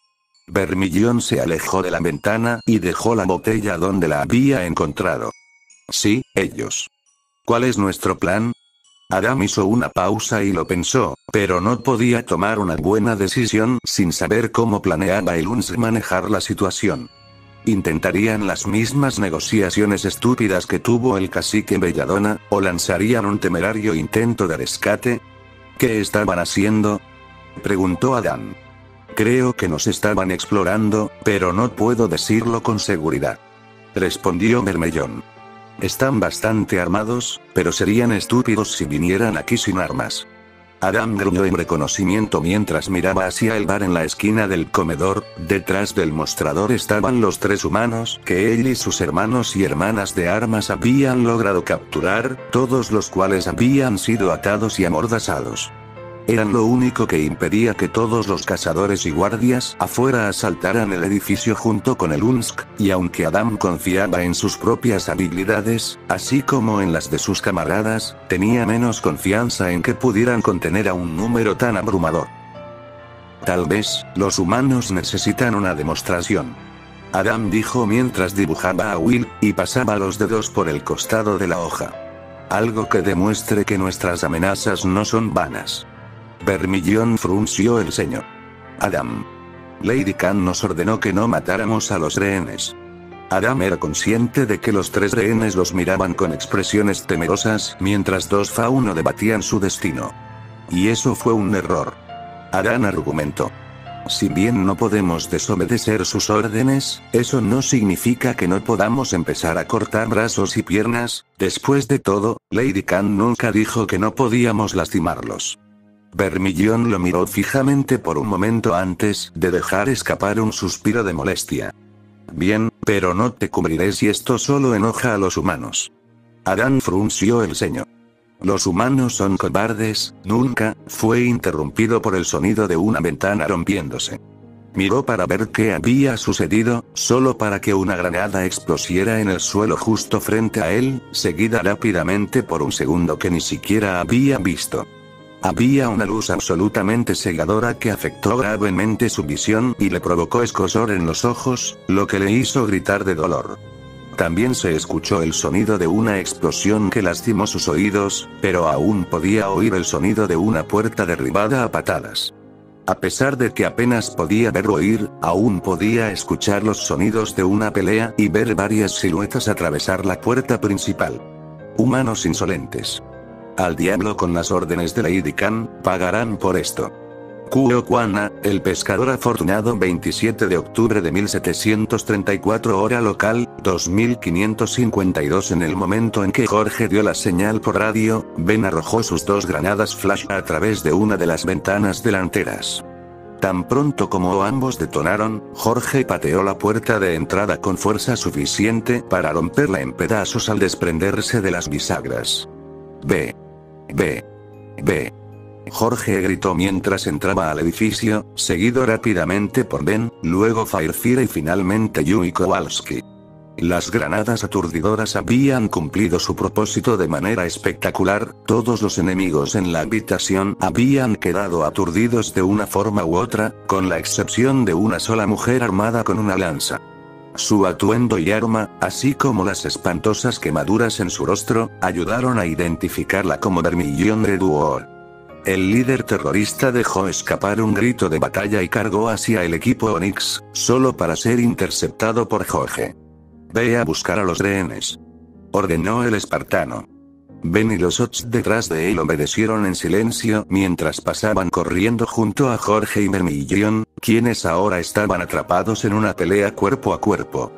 Vermilion se alejó de la ventana y dejó la botella donde la había encontrado. Sí, ellos. ¿Cuál es nuestro plan? Adam hizo una pausa y lo pensó, pero no podía tomar una buena decisión sin saber cómo planeaba el UNS manejar la situación. ¿Intentarían las mismas negociaciones estúpidas que tuvo el cacique Belladonna, o lanzarían un temerario intento de rescate? ¿Qué estaban haciendo?, preguntó Adam. Creo que nos estaban explorando, pero no puedo decirlo con seguridad, respondió Vermilion. Están bastante armados, pero serían estúpidos si vinieran aquí sin armas. Adam gruñó en reconocimiento mientras miraba hacia el bar en la esquina del comedor. Detrás del mostrador estaban los 3 humanos que él y sus hermanos y hermanas de armas habían logrado capturar, todos los cuales habían sido atados y amordazados. Eran lo único que impedía que todos los cazadores y guardias afuera asaltaran el edificio junto con el UNSC, y aunque Adam confiaba en sus propias habilidades, así como en las de sus camaradas, tenía menos confianza en que pudieran contener a un número tan abrumador. Tal vez, los humanos necesitan una demostración, Adam dijo mientras dibujaba a Will, y pasaba los dedos por el costado de la hoja. Algo que demuestre que nuestras amenazas no son vanas. Vermilion frunció el ceño. Adam. Lady Khan nos ordenó que no matáramos a los rehenes. Adam era consciente de que los 3 rehenes los miraban con expresiones temerosas mientras 2 fauno debatían su destino. Y eso fue un error. Adam argumentó. Si bien no podemos desobedecer sus órdenes, eso no significa que no podamos empezar a cortar brazos y piernas. Después de todo, Lady Khan nunca dijo que no podíamos lastimarlos. Vermilion lo miró fijamente por un momento antes de dejar escapar un suspiro de molestia. Bien, pero no te cubriré si esto solo enoja a los humanos. Adam frunció el ceño. Los humanos son cobardes, nunca, fue interrumpido por el sonido de una ventana rompiéndose. Miró para ver qué había sucedido, solo para que una granada explosiera en el suelo justo frente a él, seguida rápidamente por un segundo que ni siquiera había visto. Había una luz absolutamente cegadora que afectó gravemente su visión y le provocó escozor en los ojos, lo que le hizo gritar de dolor. También se escuchó el sonido de una explosión que lastimó sus oídos, pero aún podía oír el sonido de una puerta derribada a patadas. A pesar de que apenas podía ver o oír, aún podía escuchar los sonidos de una pelea y ver varias siluetas atravesar la puerta principal. Humanos insolentes. Al diablo con las órdenes de Lady Khan, pagarán por esto. Kuo Kwana, el pescador afortunado 27 de octubre de 1734 hora local, 2552 en el momento en que Jorge dio la señal por radio, Ben arrojó sus 2 granadas flash a través de una de las ventanas delanteras. Tan pronto como ambos detonaron, Jorge pateó la puerta de entrada con fuerza suficiente para romperla en pedazos al desprenderse de las bisagras. Ve. Jorge gritó mientras entraba al edificio, seguido rápidamente por Ben, luego Firefire y finalmente Yui Kowalski. Las granadas aturdidoras habían cumplido su propósito de manera espectacular, todos los enemigos en la habitación habían quedado aturdidos de una forma u otra, con la excepción de una sola mujer armada con una lanza. Su atuendo y arma, así como las espantosas quemaduras en su rostro, ayudaron a identificarla como Vermilion Redouor. El líder terrorista dejó escapar un grito de batalla y cargó hacia el equipo Onyx, solo para ser interceptado por Jorge. «Ve a buscar a los rehenes», ordenó el espartano. Ben y los Ots detrás de él obedecieron en silencio mientras pasaban corriendo junto a Jorge y Vermilion, quienes ahora estaban atrapados en una pelea cuerpo a cuerpo.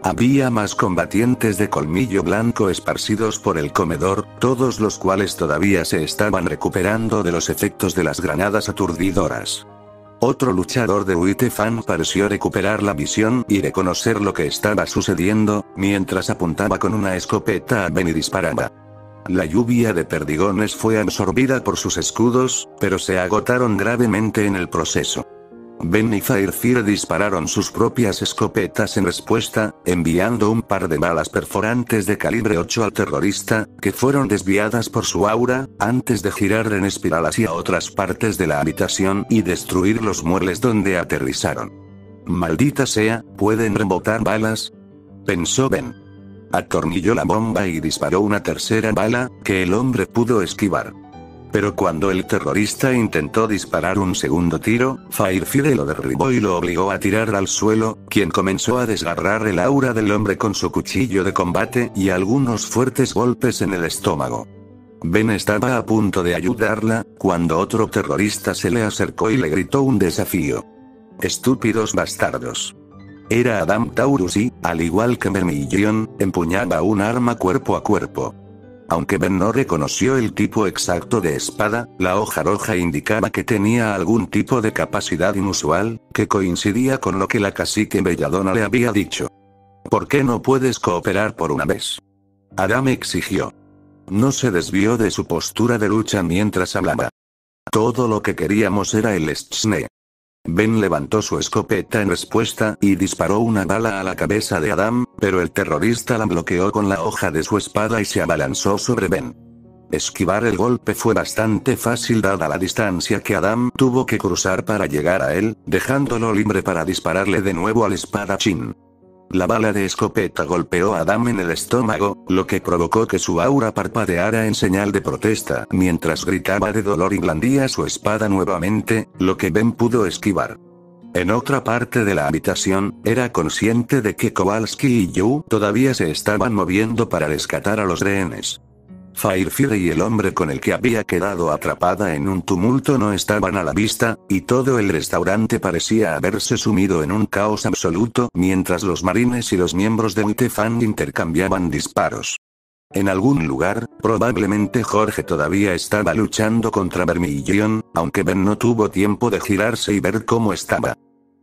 Había más combatientes de colmillo blanco esparcidos por el comedor, todos los cuales todavía se estaban recuperando de los efectos de las granadas aturdidoras. Otro luchador de Uitefan pareció recuperar la visión y reconocer lo que estaba sucediendo, mientras apuntaba con una escopeta a Ben y disparaba. La lluvia de perdigones fue absorbida por sus escudos, pero se agotaron gravemente en el proceso. Ben y Firefire dispararon sus propias escopetas en respuesta, enviando un par de balas perforantes de calibre 8 al terrorista, que fueron desviadas por su aura, antes de girar en espiral hacia otras partes de la habitación y destruir los muebles donde aterrizaron. «Maldita sea, ¿pueden rebotar balas?», pensó Ben. Atornilló la bomba y disparó una tercera bala, que el hombre pudo esquivar. Pero cuando el terrorista intentó disparar un segundo tiro, Firefire lo derribó y lo obligó a tirar al suelo, quien comenzó a desgarrar el aura del hombre con su cuchillo de combate y algunos fuertes golpes en el estómago. Ben estaba a punto de ayudarla, cuando otro terrorista se le acercó y le gritó un desafío. «Estúpidos bastardos». Era Adam Taurus y, al igual que Vermilion, empuñaba un arma cuerpo a cuerpo. Aunque Ben no reconoció el tipo exacto de espada, la hoja roja indicaba que tenía algún tipo de capacidad inusual, que coincidía con lo que la cacique Belladonna le había dicho. «¿Por qué no puedes cooperar por una vez?», Adam exigió. No se desvió de su postura de lucha mientras hablaba. «Todo lo que queríamos era el Schne». Ben levantó su escopeta en respuesta y disparó una bala a la cabeza de Adam, pero el terrorista la bloqueó con la hoja de su espada y se abalanzó sobre Ben. Esquivar el golpe fue bastante fácil dada la distancia que Adam tuvo que cruzar para llegar a él, dejándolo libre para dispararle de nuevo al espadachín. La bala de escopeta golpeó a Adam en el estómago, lo que provocó que su aura parpadeara en señal de protesta, mientras gritaba de dolor y blandía su espada nuevamente, lo que Ben pudo esquivar. En otra parte de la habitación, era consciente de que Kowalski y Yu todavía se estaban moviendo para rescatar a los rehenes. Firefire y el hombre con el que había quedado atrapada en un tumulto no estaban a la vista, y todo el restaurante parecía haberse sumido en un caos absoluto mientras los marines y los miembros de Uitefan intercambiaban disparos. En algún lugar, probablemente Jorge todavía estaba luchando contra Vermilion, aunque Ben no tuvo tiempo de girarse y ver cómo estaba.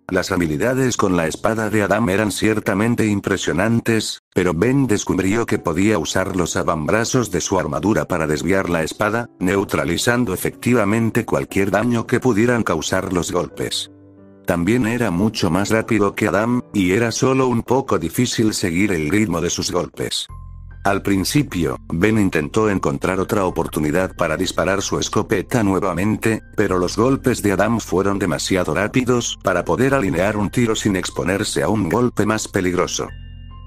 Las habilidades con la espada de Adam eran ciertamente impresionantes, pero Ben descubrió que podía usar los avambrazos de su armadura para desviar la espada, neutralizando efectivamente cualquier daño que pudieran causar los golpes. También era mucho más rápido que Adam, y era solo un poco difícil seguir el ritmo de sus golpes. Al principio, Ben intentó encontrar otra oportunidad para disparar su escopeta nuevamente, pero los golpes de Adam fueron demasiado rápidos para poder alinear un tiro sin exponerse a un golpe más peligroso.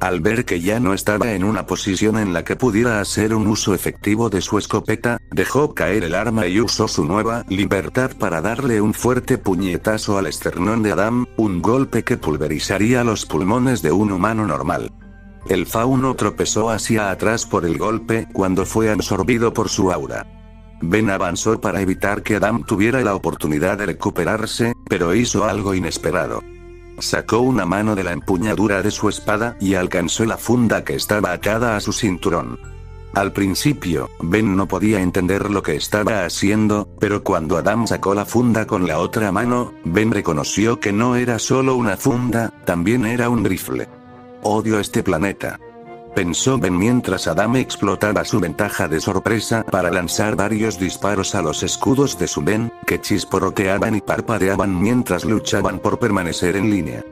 Al ver que ya no estaba en una posición en la que pudiera hacer un uso efectivo de su escopeta, dejó caer el arma y usó su nueva libertad para darle un fuerte puñetazo al esternón de Adam, un golpe que pulverizaría los pulmones de un humano normal. El fauno tropezó hacia atrás por el golpe cuando fue absorbido por su aura. Ben avanzó para evitar que Adam tuviera la oportunidad de recuperarse, pero hizo algo inesperado. Sacó una mano de la empuñadura de su espada y alcanzó la funda que estaba atada a su cinturón. Al principio, Ben no podía entender lo que estaba haciendo, pero cuando Adam sacó la funda con la otra mano, Ben reconoció que no era solo una funda, también era un rifle. «Odio este planeta», pensó Ben mientras Adam explotaba su ventaja de sorpresa para lanzar varios disparos a los escudos de su Ben, que chisporroteaban y parpadeaban mientras luchaban por permanecer en línea.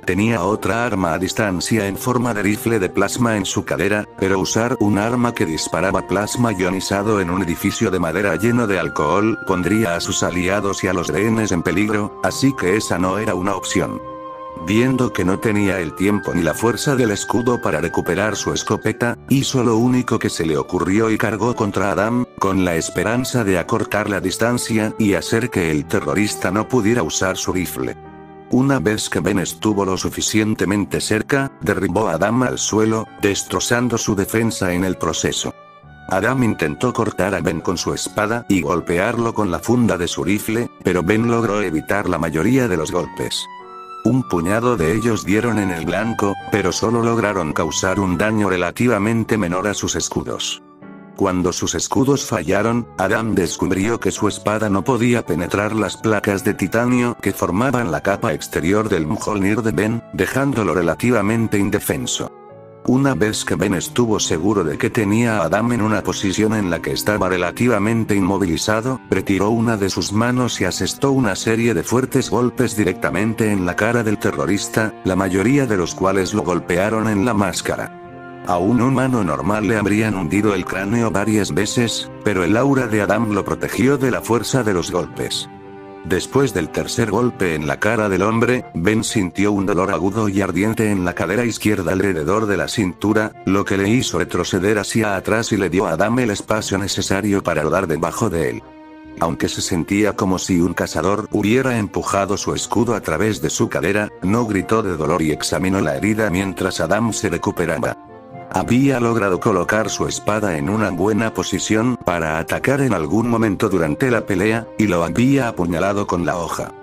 Tenía otra arma a distancia en forma de rifle de plasma en su cadera, pero usar un arma que disparaba plasma ionizado en un edificio de madera lleno de alcohol pondría a sus aliados y a los rehenes en peligro, así que esa no era una opción. Viendo que no tenía el tiempo ni la fuerza del escudo para recuperar su escopeta, hizo lo único que se le ocurrió y cargó contra Adam, con la esperanza de acortar la distancia y hacer que el terrorista no pudiera usar su rifle. Una vez que Ben estuvo lo suficientemente cerca, derribó a Adam al suelo, destrozando su defensa en el proceso. Adam intentó cortar a Ben con su espada y golpearlo con la funda de su rifle, pero Ben logró evitar la mayoría de los golpes. Un puñado de ellos dieron en el blanco, pero solo lograron causar un daño relativamente menor a sus escudos. Cuando sus escudos fallaron, Adam descubrió que su espada no podía penetrar las placas de titanio que formaban la capa exterior del Mjolnir de Ben, dejándolo relativamente indefenso. Una vez que Ben estuvo seguro de que tenía a Adam en una posición en la que estaba relativamente inmovilizado, retiró una de sus manos y asestó una serie de fuertes golpes directamente en la cara del terrorista, la mayoría de los cuales lo golpearon en la máscara. A un humano normal le habrían hundido el cráneo varias veces, pero el aura de Adam lo protegió de la fuerza de los golpes. Después del tercer golpe en la cara del hombre, Ben sintió un dolor agudo y ardiente en la cadera izquierda alrededor de la cintura, lo que le hizo retroceder hacia atrás y le dio a Adam el espacio necesario para rodar debajo de él. Aunque se sentía como si un cazador hubiera empujado su escudo a través de su cadera, no gritó de dolor y examinó la herida mientras Adam se recuperaba. Había logrado colocar su espada en una buena posición para atacar en algún momento durante la pelea, y lo había apuñalado con la hoja.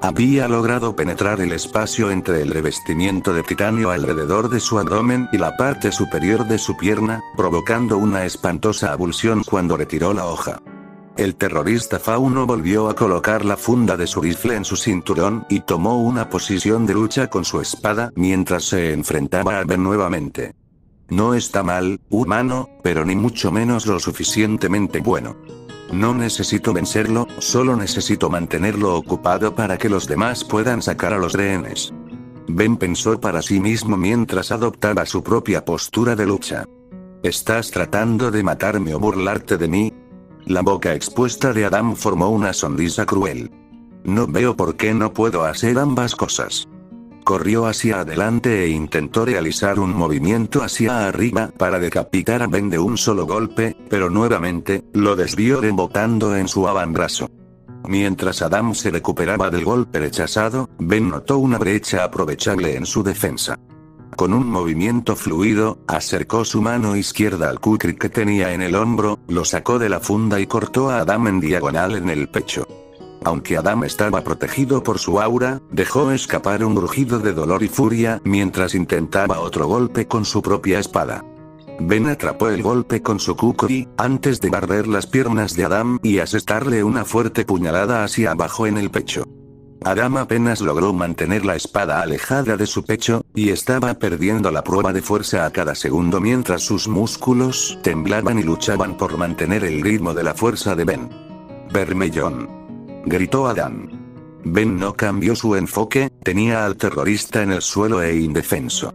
Había logrado penetrar el espacio entre el revestimiento de titanio alrededor de su abdomen y la parte superior de su pierna, provocando una espantosa abulsión cuando retiró la hoja. El terrorista fauno volvió a colocar la funda de su rifle en su cinturón y tomó una posición de lucha con su espada mientras se enfrentaba a Ben nuevamente. No está mal, humano, pero ni mucho menos lo suficientemente bueno. No necesito vencerlo, solo necesito mantenerlo ocupado para que los demás puedan sacar a los rehenes. Ben pensó para sí mismo mientras adoptaba su propia postura de lucha. ¿Estás tratando de matarme o burlarte de mí? La boca expuesta de Adam formó una sonrisa cruel. No veo por qué no puedo hacer ambas cosas. Corrió hacia adelante e intentó realizar un movimiento hacia arriba para decapitar a Ben de un solo golpe, pero nuevamente, lo desvió rebotando en su avantbrazo. Mientras Adam se recuperaba del golpe rechazado, Ben notó una brecha aprovechable en su defensa. Con un movimiento fluido, acercó su mano izquierda al kukri que tenía en el hombro, lo sacó de la funda y cortó a Adam en diagonal en el pecho. Aunque Adam estaba protegido por su aura, dejó escapar un rugido de dolor y furia mientras intentaba otro golpe con su propia espada. Ben atrapó el golpe con su kukri, antes de barrer las piernas de Adam y asestarle una fuerte puñalada hacia abajo en el pecho. Adam apenas logró mantener la espada alejada de su pecho, y estaba perdiendo la prueba de fuerza a cada segundo mientras sus músculos temblaban y luchaban por mantener el ritmo de la fuerza de Ben. Vermellón, gritó Adam. Ben no cambió su enfoque, tenía al terrorista en el suelo e indefenso.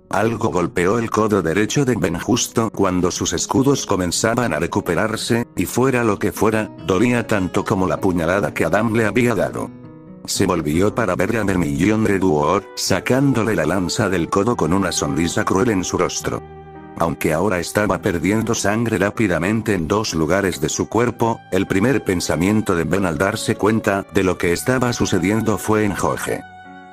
Algo golpeó el codo derecho de Ben justo cuando sus escudos comenzaban a recuperarse, y fuera lo que fuera, dolía tanto como la puñalada que Adam le había dado. Se volvió para ver a Vermillon Reduor, sacándole la lanza del codo con una sonrisa cruel en su rostro. Aunque ahora estaba perdiendo sangre rápidamente en dos lugares de su cuerpo, el primer pensamiento de Ben al darse cuenta de lo que estaba sucediendo fue en Jorge.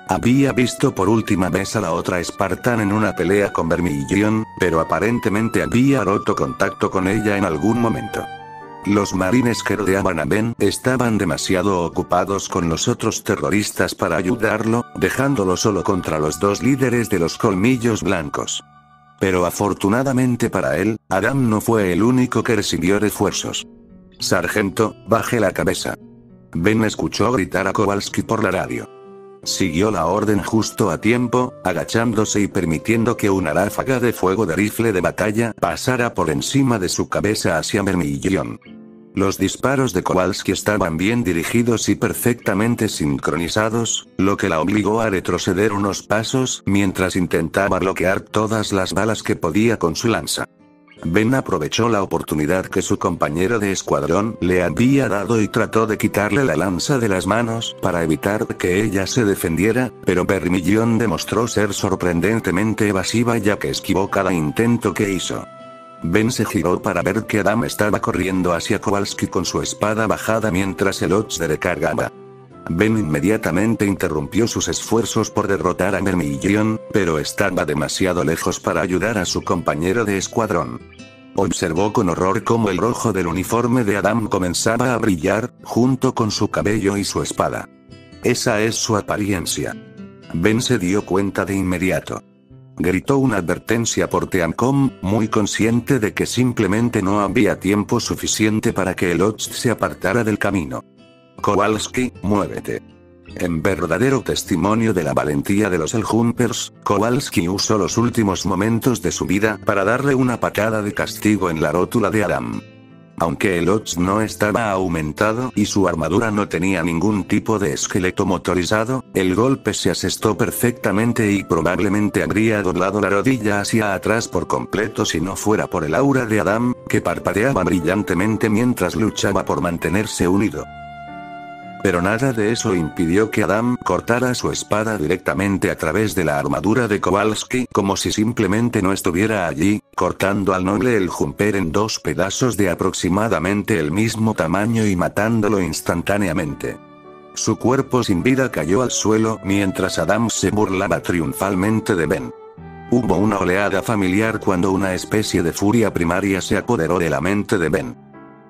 Había visto por última vez a la otra Spartan en una pelea con Vermillon, pero aparentemente había roto contacto con ella en algún momento. Los marines que rodeaban a Ben estaban demasiado ocupados con los otros terroristas para ayudarlo, dejándolo solo contra los dos líderes de los colmillos blancos. Pero afortunadamente para él, Adam no fue el único que recibió refuerzos. Sargento, baje la cabeza. Ben escuchó gritar a Kowalski por la radio. Siguió la orden justo a tiempo, agachándose y permitiendo que una ráfaga de fuego de rifle de batalla pasara por encima de su cabeza hacia Vermillon. Los disparos de Kowalski estaban bien dirigidos y perfectamente sincronizados, lo que la obligó a retroceder unos pasos mientras intentaba bloquear todas las balas que podía con su lanza. Ben aprovechó la oportunidad que su compañero de escuadrón le había dado y trató de quitarle la lanza de las manos para evitar que ella se defendiera, pero Vermillon demostró ser sorprendentemente evasiva ya que esquivó cada intento que hizo. Ben se giró para ver que Adam estaba corriendo hacia Kowalski con su espada bajada mientras el Ox recargaba. Ben inmediatamente interrumpió sus esfuerzos por derrotar a Vermillon, pero estaba demasiado lejos para ayudar a su compañero de escuadrón. Observó con horror cómo el rojo del uniforme de Adam comenzaba a brillar, junto con su cabello y su espada. Esa es su apariencia. Ben se dio cuenta de inmediato. Gritó una advertencia por Teamcom, muy consciente de que simplemente no había tiempo suficiente para que el Ox se apartara del camino. Kowalski, muévete. En verdadero testimonio de la valentía de los Helljumpers, Kowalski usó los últimos momentos de su vida para darle una patada de castigo en la rótula de Adam. Aunque el Ox no estaba aumentado y su armadura no tenía ningún tipo de esqueleto motorizado, el golpe se asestó perfectamente y probablemente habría doblado la rodilla hacia atrás por completo si no fuera por el aura de Adam, que parpadeaba brillantemente mientras luchaba por mantenerse unido. Pero nada de eso impidió que Adam cortara su espada directamente a través de la armadura de Kowalski como si simplemente no estuviera allí, cortando al noble Helljumper en dos pedazos de aproximadamente el mismo tamaño y matándolo instantáneamente. Su cuerpo sin vida cayó al suelo mientras Adam se burlaba triunfalmente de Ben. Hubo una oleada familiar cuando una especie de furia primaria se apoderó de la mente de Ben.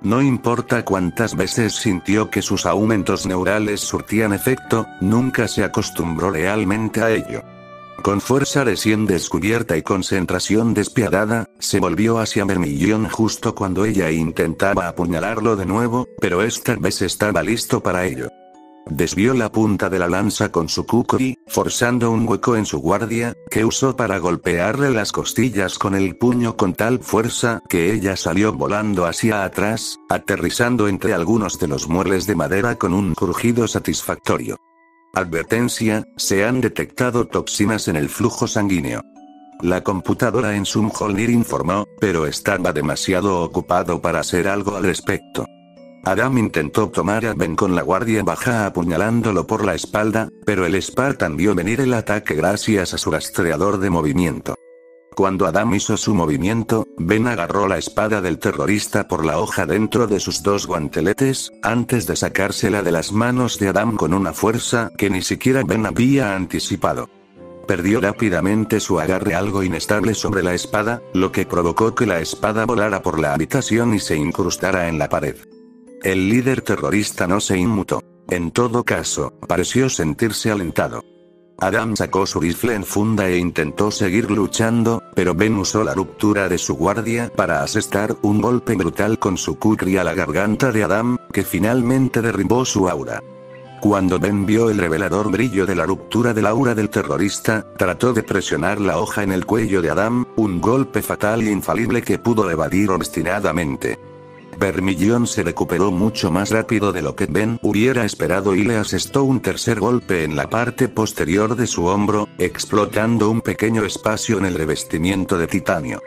No importa cuántas veces sintió que sus aumentos neurales surtían efecto, nunca se acostumbró realmente a ello. Con fuerza recién descubierta y concentración despiadada, se volvió hacia Vermillon justo cuando ella intentaba apuñalarlo de nuevo, pero esta vez estaba listo para ello. Desvió la punta de la lanza con su kukri, forzando un hueco en su guardia, que usó para golpearle las costillas con el puño con tal fuerza que ella salió volando hacia atrás, aterrizando entre algunos de los muebles de madera con un crujido satisfactorio. Advertencia: se han detectado toxinas en el flujo sanguíneo. La computadora en Sumholnir informó, pero estaba demasiado ocupado para hacer algo al respecto. Adam intentó tomar a Ben con la guardia baja apuñalándolo por la espalda, pero el Spartan vio venir el ataque gracias a su rastreador de movimiento. Cuando Adam hizo su movimiento, Ben agarró la espada del terrorista por la hoja dentro de sus dos guanteletes, antes de sacársela de las manos de Adam con una fuerza que ni siquiera Ben había anticipado. Perdió rápidamente su agarre algo inestable sobre la espada, lo que provocó que la espada volara por la habitación y se incrustara en la pared. El líder terrorista no se inmutó. En todo caso, pareció sentirse alentado. Adam sacó su rifle en funda e intentó seguir luchando, pero Ben usó la ruptura de su guardia para asestar un golpe brutal con su kukri a la garganta de Adam, que finalmente derribó su aura. Cuando Ben vio el revelador brillo de la ruptura del aura del terrorista, trató de presionar la hoja en el cuello de Adam, un golpe fatal e infalible que pudo evadir obstinadamente. Vermillon se recuperó mucho más rápido de lo que Ben hubiera esperado y le asestó un tercer golpe en la parte posterior de su hombro, explotando un pequeño espacio en el revestimiento de titanio.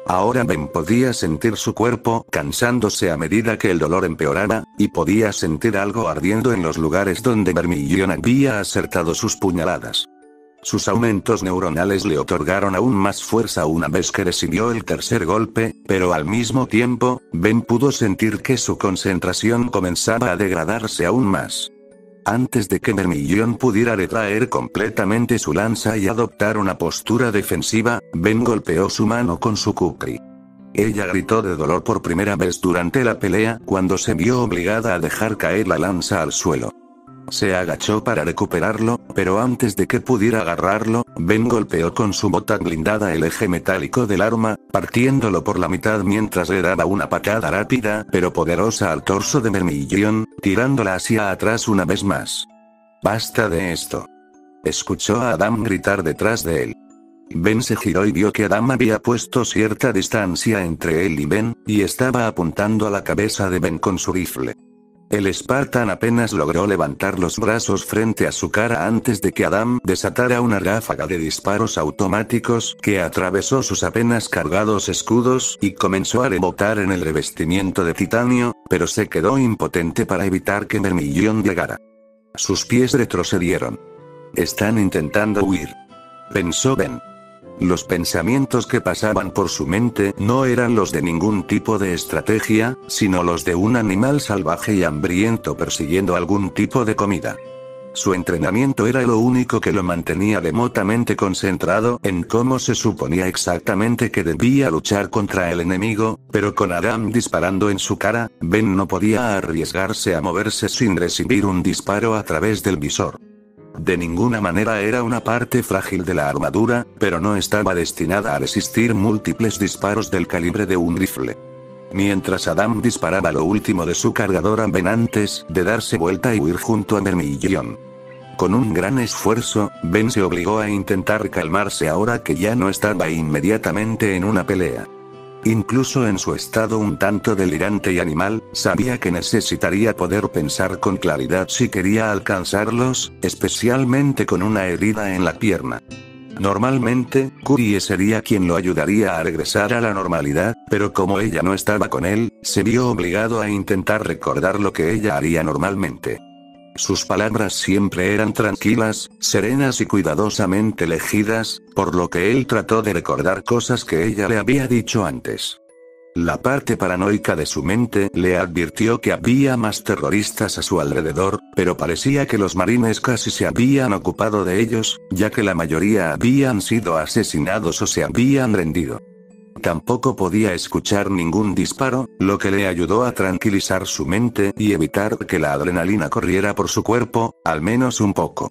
Ahora Ben podía sentir su cuerpo cansándose a medida que el dolor empeoraba, y podía sentir algo ardiendo en los lugares donde Vermillon había acertado sus puñaladas. Sus aumentos neuronales le otorgaron aún más fuerza una vez que recibió el tercer golpe, pero al mismo tiempo, Ben pudo sentir que su concentración comenzaba a degradarse aún más. Antes de que Vermillon pudiera retraer completamente su lanza y adoptar una postura defensiva, Ben golpeó su mano con su kukri. Ella gritó de dolor por primera vez durante la pelea cuando se vio obligada a dejar caer la lanza al suelo. Se agachó para recuperarlo, pero antes de que pudiera agarrarlo, Ben golpeó con su bota blindada el eje metálico del arma, partiéndolo por la mitad mientras le daba una patada rápida pero poderosa al torso de Vermillon, tirándola hacia atrás una vez más. «Basta de esto», escuchó a Adam gritar detrás de él. Ben se giró y vio que Adam había puesto cierta distancia entre él y Ben, y estaba apuntando a la cabeza de Ben con su rifle. El Spartan apenas logró levantar los brazos frente a su cara antes de que Adam desatara una ráfaga de disparos automáticos que atravesó sus apenas cargados escudos y comenzó a rebotar en el revestimiento de titanio, pero se quedó impotente para evitar que Vermillón llegara. Sus pies retrocedieron. Están intentando huir, pensó Ben. Los pensamientos que pasaban por su mente no eran los de ningún tipo de estrategia, sino los de un animal salvaje y hambriento persiguiendo algún tipo de comida. Su entrenamiento era lo único que lo mantenía remotamente concentrado en cómo se suponía exactamente que debía luchar contra el enemigo, pero con Adam disparando en su cara, Ben no podía arriesgarse a moverse sin recibir un disparo a través del visor. De ninguna manera era una parte frágil de la armadura, pero no estaba destinada a resistir múltiples disparos del calibre de un rifle. Mientras Adam disparaba lo último de su cargador a Ben antes de darse vuelta y huir junto a Vermillón. Con un gran esfuerzo, Ben se obligó a intentar calmarse ahora que ya no estaba inmediatamente en una pelea. Incluso en su estado un tanto delirante y animal, sabía que necesitaría poder pensar con claridad si quería alcanzarlos, especialmente con una herida en la pierna. Normalmente, Curie sería quien lo ayudaría a regresar a la normalidad, pero como ella no estaba con él, se vio obligado a intentar recordar lo que ella haría normalmente. Sus palabras siempre eran tranquilas, serenas y cuidadosamente elegidas, por lo que él trató de recordar cosas que ella le había dicho antes. La parte paranoica de su mente le advirtió que había más terroristas a su alrededor, pero parecía que los marines casi se habían ocupado de ellos, ya que la mayoría habían sido asesinados o se habían rendido. Tampoco podía escuchar ningún disparo, lo que le ayudó a tranquilizar su mente y evitar que la adrenalina corriera por su cuerpo, al menos un poco.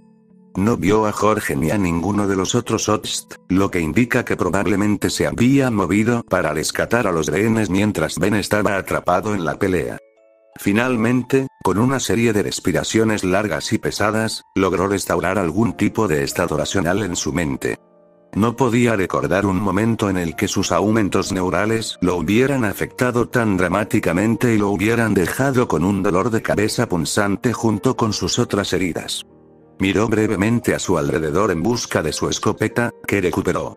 No vio a Jorge ni a ninguno de los otros Ost, lo que indica que probablemente se había movido para rescatar a los rehenes mientras Ben estaba atrapado en la pelea. Finalmente, con una serie de respiraciones largas y pesadas, logró restaurar algún tipo de estado racional en su mente. No podía recordar un momento en el que sus aumentos neurales lo hubieran afectado tan dramáticamente y lo hubieran dejado con un dolor de cabeza punzante junto con sus otras heridas. Miró brevemente a su alrededor en busca de su escopeta, que recuperó.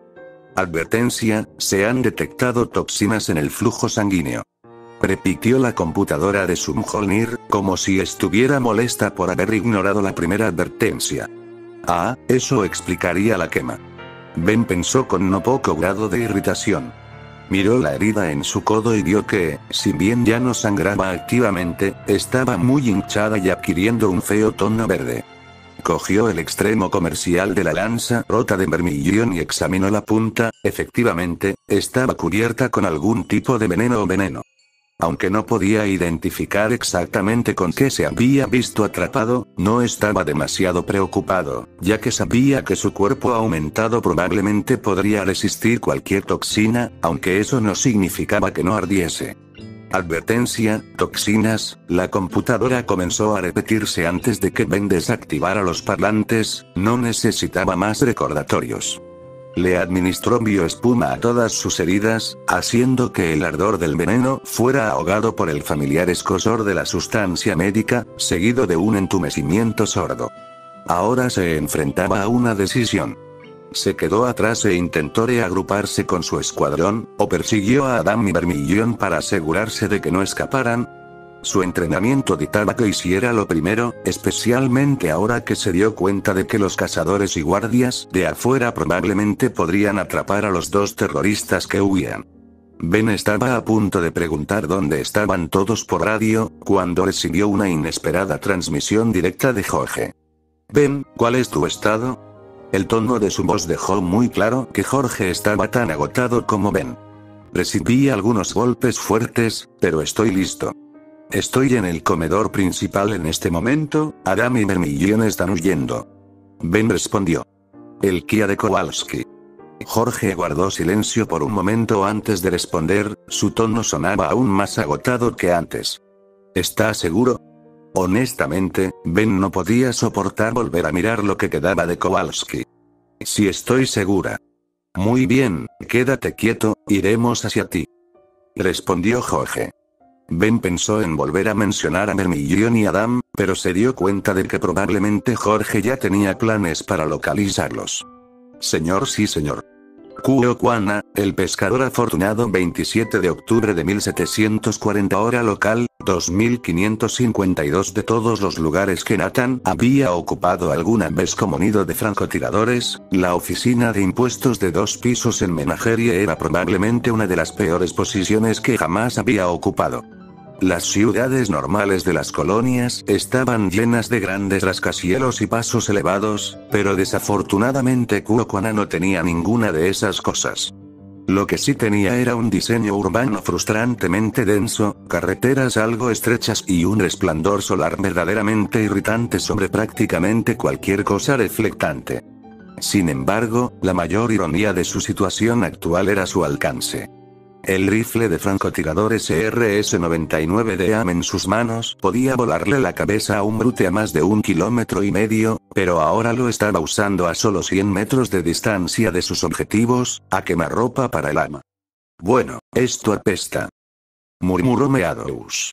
Advertencia: se han detectado toxinas en el flujo sanguíneo. Repitió la computadora de su Mjolnir, como si estuviera molesta por haber ignorado la primera advertencia. Ah, eso explicaría la quema. Ben pensó con no poco grado de irritación. Miró la herida en su codo y vio que, si bien ya no sangraba activamente, estaba muy hinchada y adquiriendo un feo tono verde. Cogió el extremo comercial de la lanza rota de Vermillón y examinó la punta. Efectivamente, estaba cubierta con algún tipo de veneno o veneno. Aunque no podía identificar exactamente con qué se había visto atrapado, no estaba demasiado preocupado, ya que sabía que su cuerpo aumentado probablemente podría resistir cualquier toxina, aunque eso no significaba que no ardiese. Advertencia: toxinas. La computadora comenzó a repetirse antes de que Ben desactivara los parlantes. No necesitaba más recordatorios. Le administró bioespuma a todas sus heridas, haciendo que el ardor del veneno fuera ahogado por el familiar escozor de la sustancia médica, seguido de un entumecimiento sordo. Ahora se enfrentaba a una decisión. Se quedó atrás e intentó reagruparse con su escuadrón, o persiguió a Adam y Vermillón para asegurarse de que no escaparan. Su entrenamiento dictaba que hiciera lo primero, especialmente ahora que se dio cuenta de que los cazadores y guardias de afuera probablemente podrían atrapar a los dos terroristas que huían. Ben estaba a punto de preguntar dónde estaban todos por radio, cuando recibió una inesperada transmisión directa de Jorge. Ben, ¿cuál es tu estado? El tono de su voz dejó muy claro que Jorge estaba tan agotado como Ben. Recibí algunos golpes fuertes, pero estoy listo. Estoy en el comedor principal en este momento. Adam y Vermillón están huyendo. Ben respondió. El Kia de Kowalski. Jorge guardó silencio por un momento antes de responder, su tono sonaba aún más agotado que antes. ¿Estás seguro? Honestamente, Ben no podía soportar volver a mirar lo que quedaba de Kowalski. Sí, estoy segura. Muy bien, quédate quieto, iremos hacia ti. Respondió Jorge. Ben pensó en volver a mencionar a Vermilion y Adam, pero se dio cuenta de que probablemente Jorge ya tenía planes para localizarlos. Señor, sí señor. Cuocuana, el pescador afortunado, 27 de octubre de 1740 hora local, 2552. De todos los lugares que Nathan había ocupado alguna vez como nido de francotiradores, la oficina de impuestos de 2 pisos en Menagerie era probablemente una de las peores posiciones que jamás había ocupado. Las ciudades normales de las colonias estaban llenas de grandes rascacielos y pasos elevados, pero desafortunadamente Cuocuana no tenía ninguna de esas cosas. Lo que sí tenía era un diseño urbano frustrantemente denso, carreteras algo estrechas y un resplandor solar verdaderamente irritante sobre prácticamente cualquier cosa reflectante. Sin embargo, la mayor ironía de su situación actual era su alcance. El rifle de francotiradores RS-99 de AM en sus manos podía volarle la cabeza a un brute a más de 1,5 kilómetros, pero ahora lo estaba usando a solo 100 metros de distancia de sus objetivos, a quemarropa para el ama. Bueno, esto apesta, murmuró Meadows.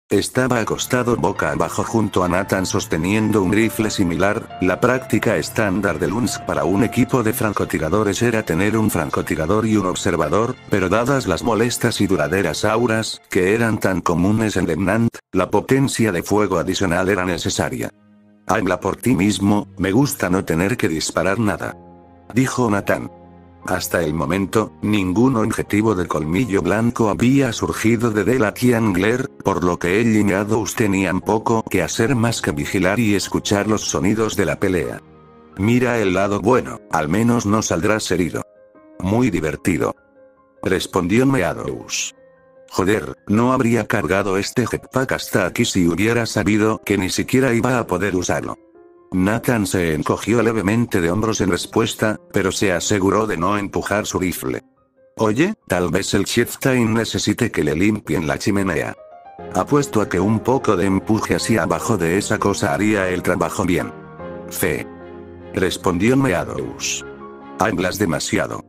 Estaba acostado boca abajo junto a Nathan sosteniendo un rifle similar. La práctica estándar de Lunsk para un equipo de francotiradores era tener un francotirador y un observador, pero dadas las molestas y duraderas auras, que eran tan comunes en Lemnant, la potencia de fuego adicional era necesaria. Habla por ti mismo, me gusta no tener que disparar nada, dijo Nathan. Hasta el momento, ningún objetivo de colmillo blanco había surgido de Delaki Angler, por lo que él y Meadows tenían poco que hacer más que vigilar y escuchar los sonidos de la pelea. Mira el lado bueno, al menos no saldrás herido. Muy divertido, respondió Meadows. Joder, no habría cargado este jetpack hasta aquí si hubiera sabido que ni siquiera iba a poder usarlo. Nathan se encogió levemente de hombros en respuesta, pero se aseguró de no empujar su rifle. Oye, tal vez el Chieftain necesite que le limpien la chimenea. Apuesto a que un poco de empuje hacia abajo de esa cosa haría el trabajo bien. Fe, respondió Meadows. Hablas demasiado.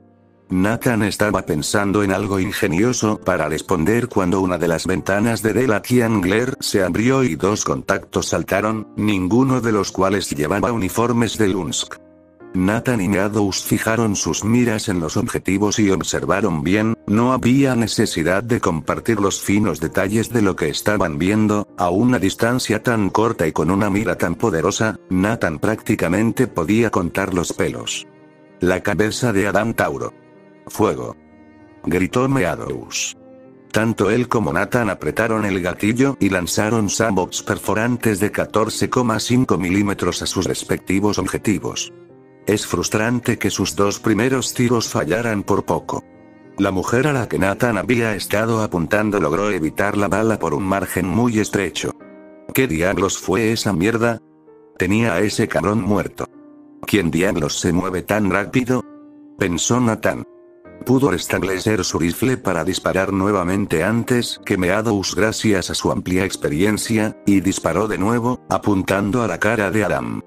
Nathan estaba pensando en algo ingenioso para responder cuando una de las ventanas de Delaki Angler se abrió y 2 contactos saltaron, ninguno de los cuales llevaba uniformes de Lunsk. Nathan y Meadows fijaron sus miras en los objetivos y observaron bien, no había necesidad de compartir los finos detalles de lo que estaban viendo, a una distancia tan corta y con una mira tan poderosa, Nathan prácticamente podía contar los pelos. La cabeza de Adam Tauro. Fuego, gritó Meadows. Tanto él como Nathan apretaron el gatillo y lanzaron sabots perforantes de 14,5 milímetros a sus respectivos objetivos. Es frustrante que sus 2 primeros tiros fallaran por poco. La mujer a la que Nathan había estado apuntando logró evitar la bala por un margen muy estrecho. ¿Qué diablos fue esa mierda? Tenía a ese cabrón muerto. ¿Quién diablos se mueve tan rápido?, pensó Nathan. Pudo restablecer su rifle para disparar nuevamente antes que Meadows gracias a su amplia experiencia, y disparó de nuevo, apuntando a la cara de Adam.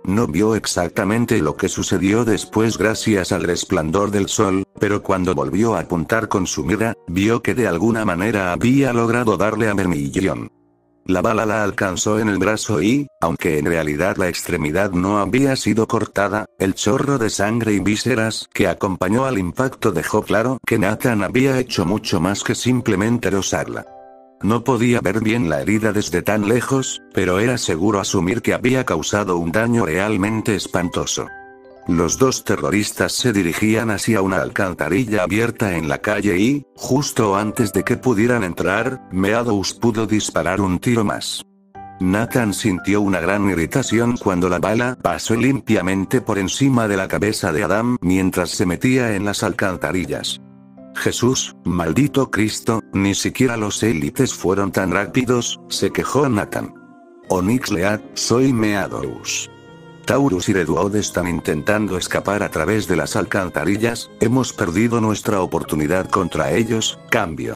No vio exactamente lo que sucedió después gracias al resplandor del sol, pero cuando volvió a apuntar con su mira, vio que de alguna manera había logrado darle a Vermilion. La bala la alcanzó en el brazo y, aunque en realidad la extremidad no había sido cortada, el chorro de sangre y vísceras que acompañó al impacto dejó claro que Nathan había hecho mucho más que simplemente rozarla. No podía ver bien la herida desde tan lejos, pero era seguro asumir que había causado un daño realmente espantoso. Los 2 terroristas se dirigían hacia una alcantarilla abierta en la calle y, justo antes de que pudieran entrar, Meadows pudo disparar un tiro más. Nathan sintió una gran irritación cuando la bala pasó limpiamente por encima de la cabeza de Adam mientras se metía en las alcantarillas. Jesús, maldito Cristo, ni siquiera los élites fueron tan rápidos, se quejó Nathan. Onyx Lead, soy Meadows. Taurus y Redwood están intentando escapar a través de las alcantarillas, hemos perdido nuestra oportunidad contra ellos, cambio.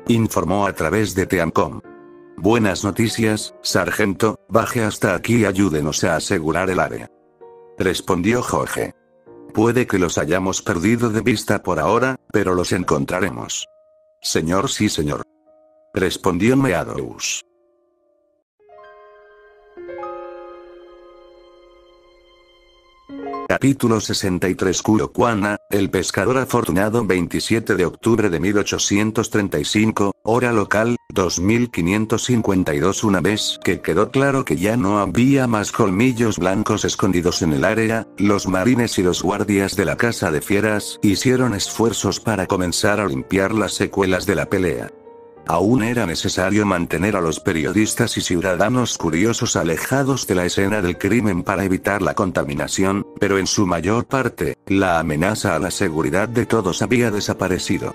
Informó a través de Teamcom. Buenas noticias, sargento, baje hasta aquí y ayúdenos a asegurar el área. Respondió Jorge. Puede que los hayamos perdido de vista por ahora, pero los encontraremos. Señor, sí señor. Respondió Meadows. Capítulo 63 Curocuana, el pescador afortunado 27 de octubre de 1835, hora local, 2552 Una vez que quedó claro que ya no había más colmillos blancos escondidos en el área, los marines y los guardias de la Casa de Fieras hicieron esfuerzos para comenzar a limpiar las secuelas de la pelea. Aún era necesario mantener a los periodistas y ciudadanos curiosos alejados de la escena del crimen para evitar la contaminación, pero en su mayor parte, la amenaza a la seguridad de todos había desaparecido.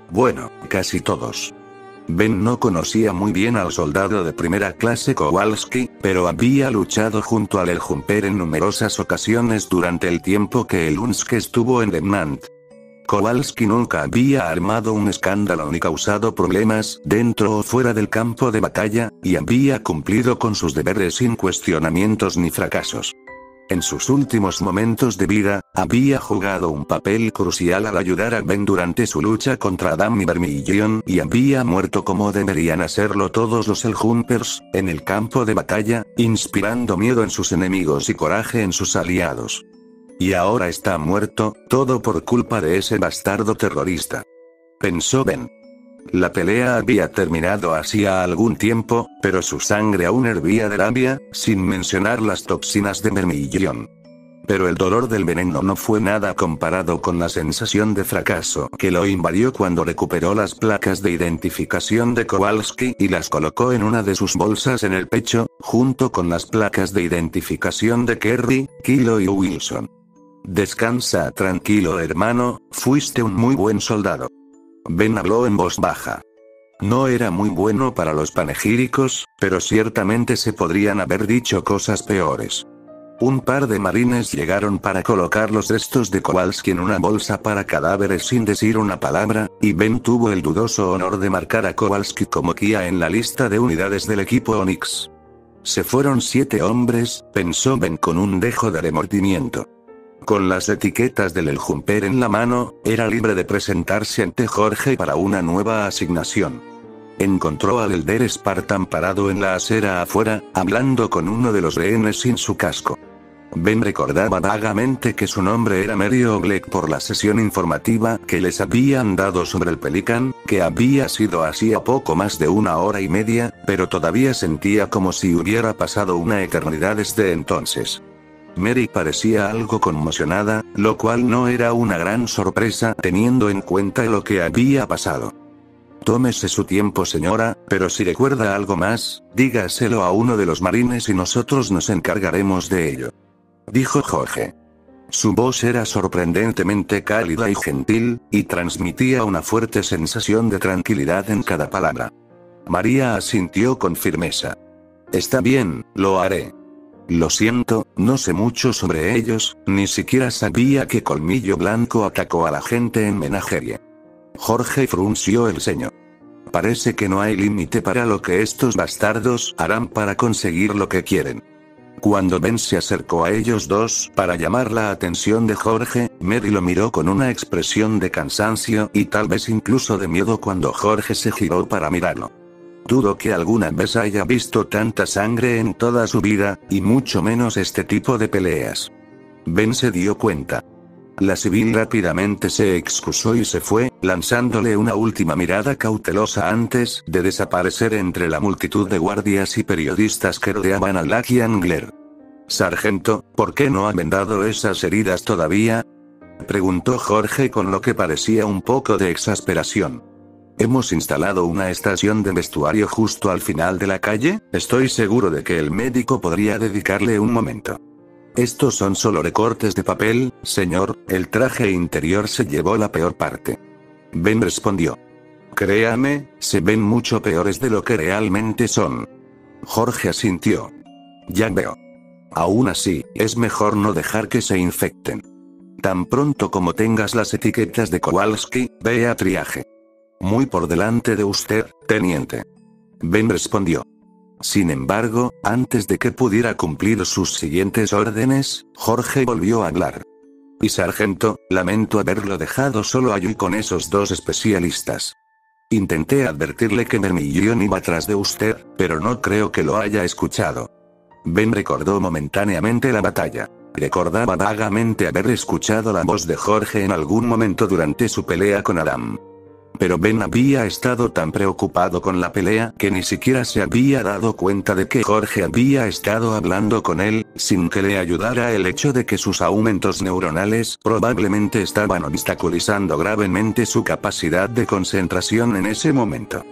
Bueno, casi todos. Ben no conocía muy bien al soldado de primera clase Kowalski, pero había luchado junto al El Jumper en numerosas ocasiones durante el tiempo que el Unske estuvo en Lemnant. Kowalski nunca había armado un escándalo ni causado problemas dentro o fuera del campo de batalla, y había cumplido con sus deberes sin cuestionamientos ni fracasos. En sus últimos momentos de vida, había jugado un papel crucial al ayudar a Ben durante su lucha contra Adam y Vermillion y había muerto como deberían hacerlo todos los Eljumpers, en el campo de batalla, inspirando miedo en sus enemigos y coraje en sus aliados. Y ahora está muerto, todo por culpa de ese bastardo terrorista. Pensó Ben. La pelea había terminado hacía algún tiempo, pero su sangre aún hervía de rabia, sin mencionar las toxinas de Vermillion. Pero el dolor del veneno no fue nada comparado con la sensación de fracaso que lo invadió cuando recuperó las placas de identificación de Kowalski y las colocó en una de sus bolsas en el pecho, junto con las placas de identificación de Kerry, Kilo y Wilson. Descansa tranquilo hermano, fuiste un muy buen soldado. Ben habló en voz baja. No era muy bueno para los panegíricos, pero ciertamente se podrían haber dicho cosas peores. Un par de marines llegaron para colocar los restos de Kowalski en una bolsa para cadáveres sin decir una palabra, y Ben tuvo el dudoso honor de marcar a Kowalski como guía en la lista de unidades del equipo Onyx. Se fueron 7 hombres, pensó Ben con un dejo de remordimiento. Con las etiquetas del El Jumper en la mano, era libre de presentarse ante Jorge para una nueva asignación. Encontró al Elder Spartan parado en la acera afuera, hablando con uno de los rehenes sin su casco. Ben recordaba vagamente que su nombre era Mary Oblek por la sesión informativa que les habían dado sobre el Pelican, que había sido hacía poco más de 1 hora y media, pero todavía sentía como si hubiera pasado una eternidad desde entonces. Mary parecía algo conmocionada, lo cual no era una gran sorpresa teniendo en cuenta lo que había pasado. Tómese su tiempo señora, pero si recuerda algo más, dígaselo a uno de los marines y nosotros nos encargaremos de ello. Dijo Jorge. Su voz era sorprendentemente cálida y gentil, y transmitía una fuerte sensación de tranquilidad en cada palabra. María asintió con firmeza. Está bien, lo haré. Lo siento, no sé mucho sobre ellos, ni siquiera sabía que Colmillo Blanco atacó a la gente en Menagerie. Jorge frunció el ceño. Parece que no hay límite para lo que estos bastardos harán para conseguir lo que quieren. Cuando Ben se acercó a ellos dos para llamar la atención de Jorge, Mary lo miró con una expresión de cansancio y tal vez incluso de miedo cuando Jorge se giró para mirarlo. Dudo que alguna vez haya visto tanta sangre en toda su vida, y mucho menos este tipo de peleas. Ben se dio cuenta. La civil rápidamente se excusó y se fue, lanzándole una última mirada cautelosa antes de desaparecer entre la multitud de guardias y periodistas que rodeaban a Lucky Angler. Sargento, ¿por qué no ha vendado esas heridas todavía? Preguntó Jorge con lo que parecía un poco de exasperación. Hemos instalado una estación de vestuario justo al final de la calle, estoy seguro de que el médico podría dedicarle un momento. Estos son solo recortes de papel, señor, el traje interior se llevó la peor parte. Ben respondió. Créame, se ven mucho peores de lo que realmente son. Jorge asintió. Ya veo. Aún así, es mejor no dejar que se infecten. Tan pronto como tengas las etiquetas de Kowalski, ve a triaje. Muy por delante de usted, teniente. Ben respondió. Sin embargo, antes de que pudiera cumplir sus siguientes órdenes, Jorge volvió a hablar. Y sargento, lamento haberlo dejado solo allí con esos dos especialistas. Intenté advertirle que Vermillón iba tras de usted, pero no creo que lo haya escuchado. Ben recordó momentáneamente la batalla. Recordaba vagamente haber escuchado la voz de Jorge en algún momento durante su pelea con Adam. Pero Ben había estado tan preocupado con la pelea que ni siquiera se había dado cuenta de que Jorge había estado hablando con él, sin que le ayudara el hecho de que sus aumentos neuronales probablemente estaban obstaculizando gravemente su capacidad de concentración en ese momento.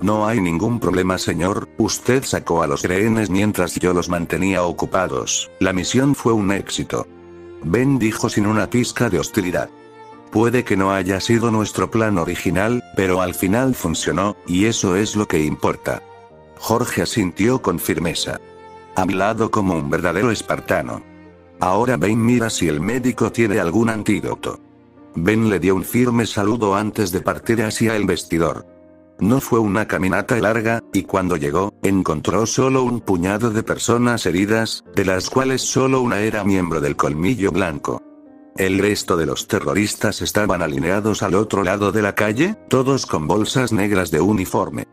No hay ningún problema, señor, usted sacó a los rehenes mientras yo los mantenía ocupados. La misión fue un éxito. Ben dijo sin una pizca de hostilidad. Puede que no haya sido nuestro plan original, pero al final funcionó, y eso es lo que importa. Jorge asintió con firmeza. Hablado como un verdadero espartano. Ahora Ben mira si el médico tiene algún antídoto. Ben le dio un firme saludo antes de partir hacia el vestidor. No fue una caminata larga, y cuando llegó, encontró solo un puñado de personas heridas, de las cuales solo una era miembro del Colmillo Blanco. El resto de los terroristas estaban alineados al otro lado de la calle, todos con bolsas negras de uniforme.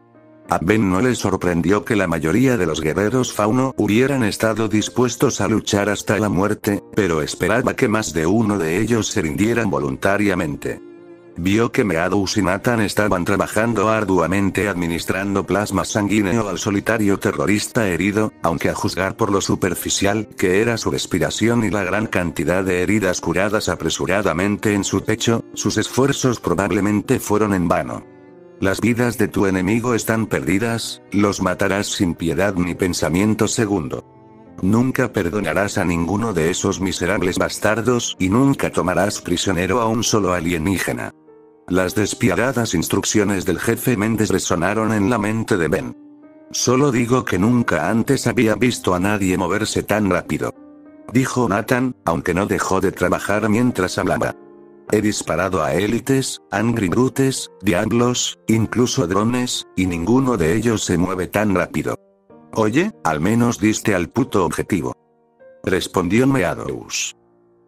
A Ben no le sorprendió que la mayoría de los guerreros fauno hubieran estado dispuestos a luchar hasta la muerte, pero esperaba que más de uno de ellos se rindieran voluntariamente. Vio que Meadows y Nathan estaban trabajando arduamente administrando plasma sanguíneo al solitario terrorista herido, aunque a juzgar por lo superficial que era su respiración y la gran cantidad de heridas curadas apresuradamente en su pecho, sus esfuerzos probablemente fueron en vano. Las vidas de tu enemigo están perdidas, los matarás sin piedad ni pensamiento segundo. Nunca perdonarás a ninguno de esos miserables bastardos y nunca tomarás prisionero a un solo alienígena. Las despiadadas instrucciones del jefe Méndez resonaron en la mente de Ben. Solo digo que nunca antes había visto a nadie moverse tan rápido. Dijo Nathan, aunque no dejó de trabajar mientras hablaba. He disparado a élites, Angry Brutes, diablos, incluso drones, y ninguno de ellos se mueve tan rápido. Oye, al menos diste al puto objetivo. Respondió Meadows.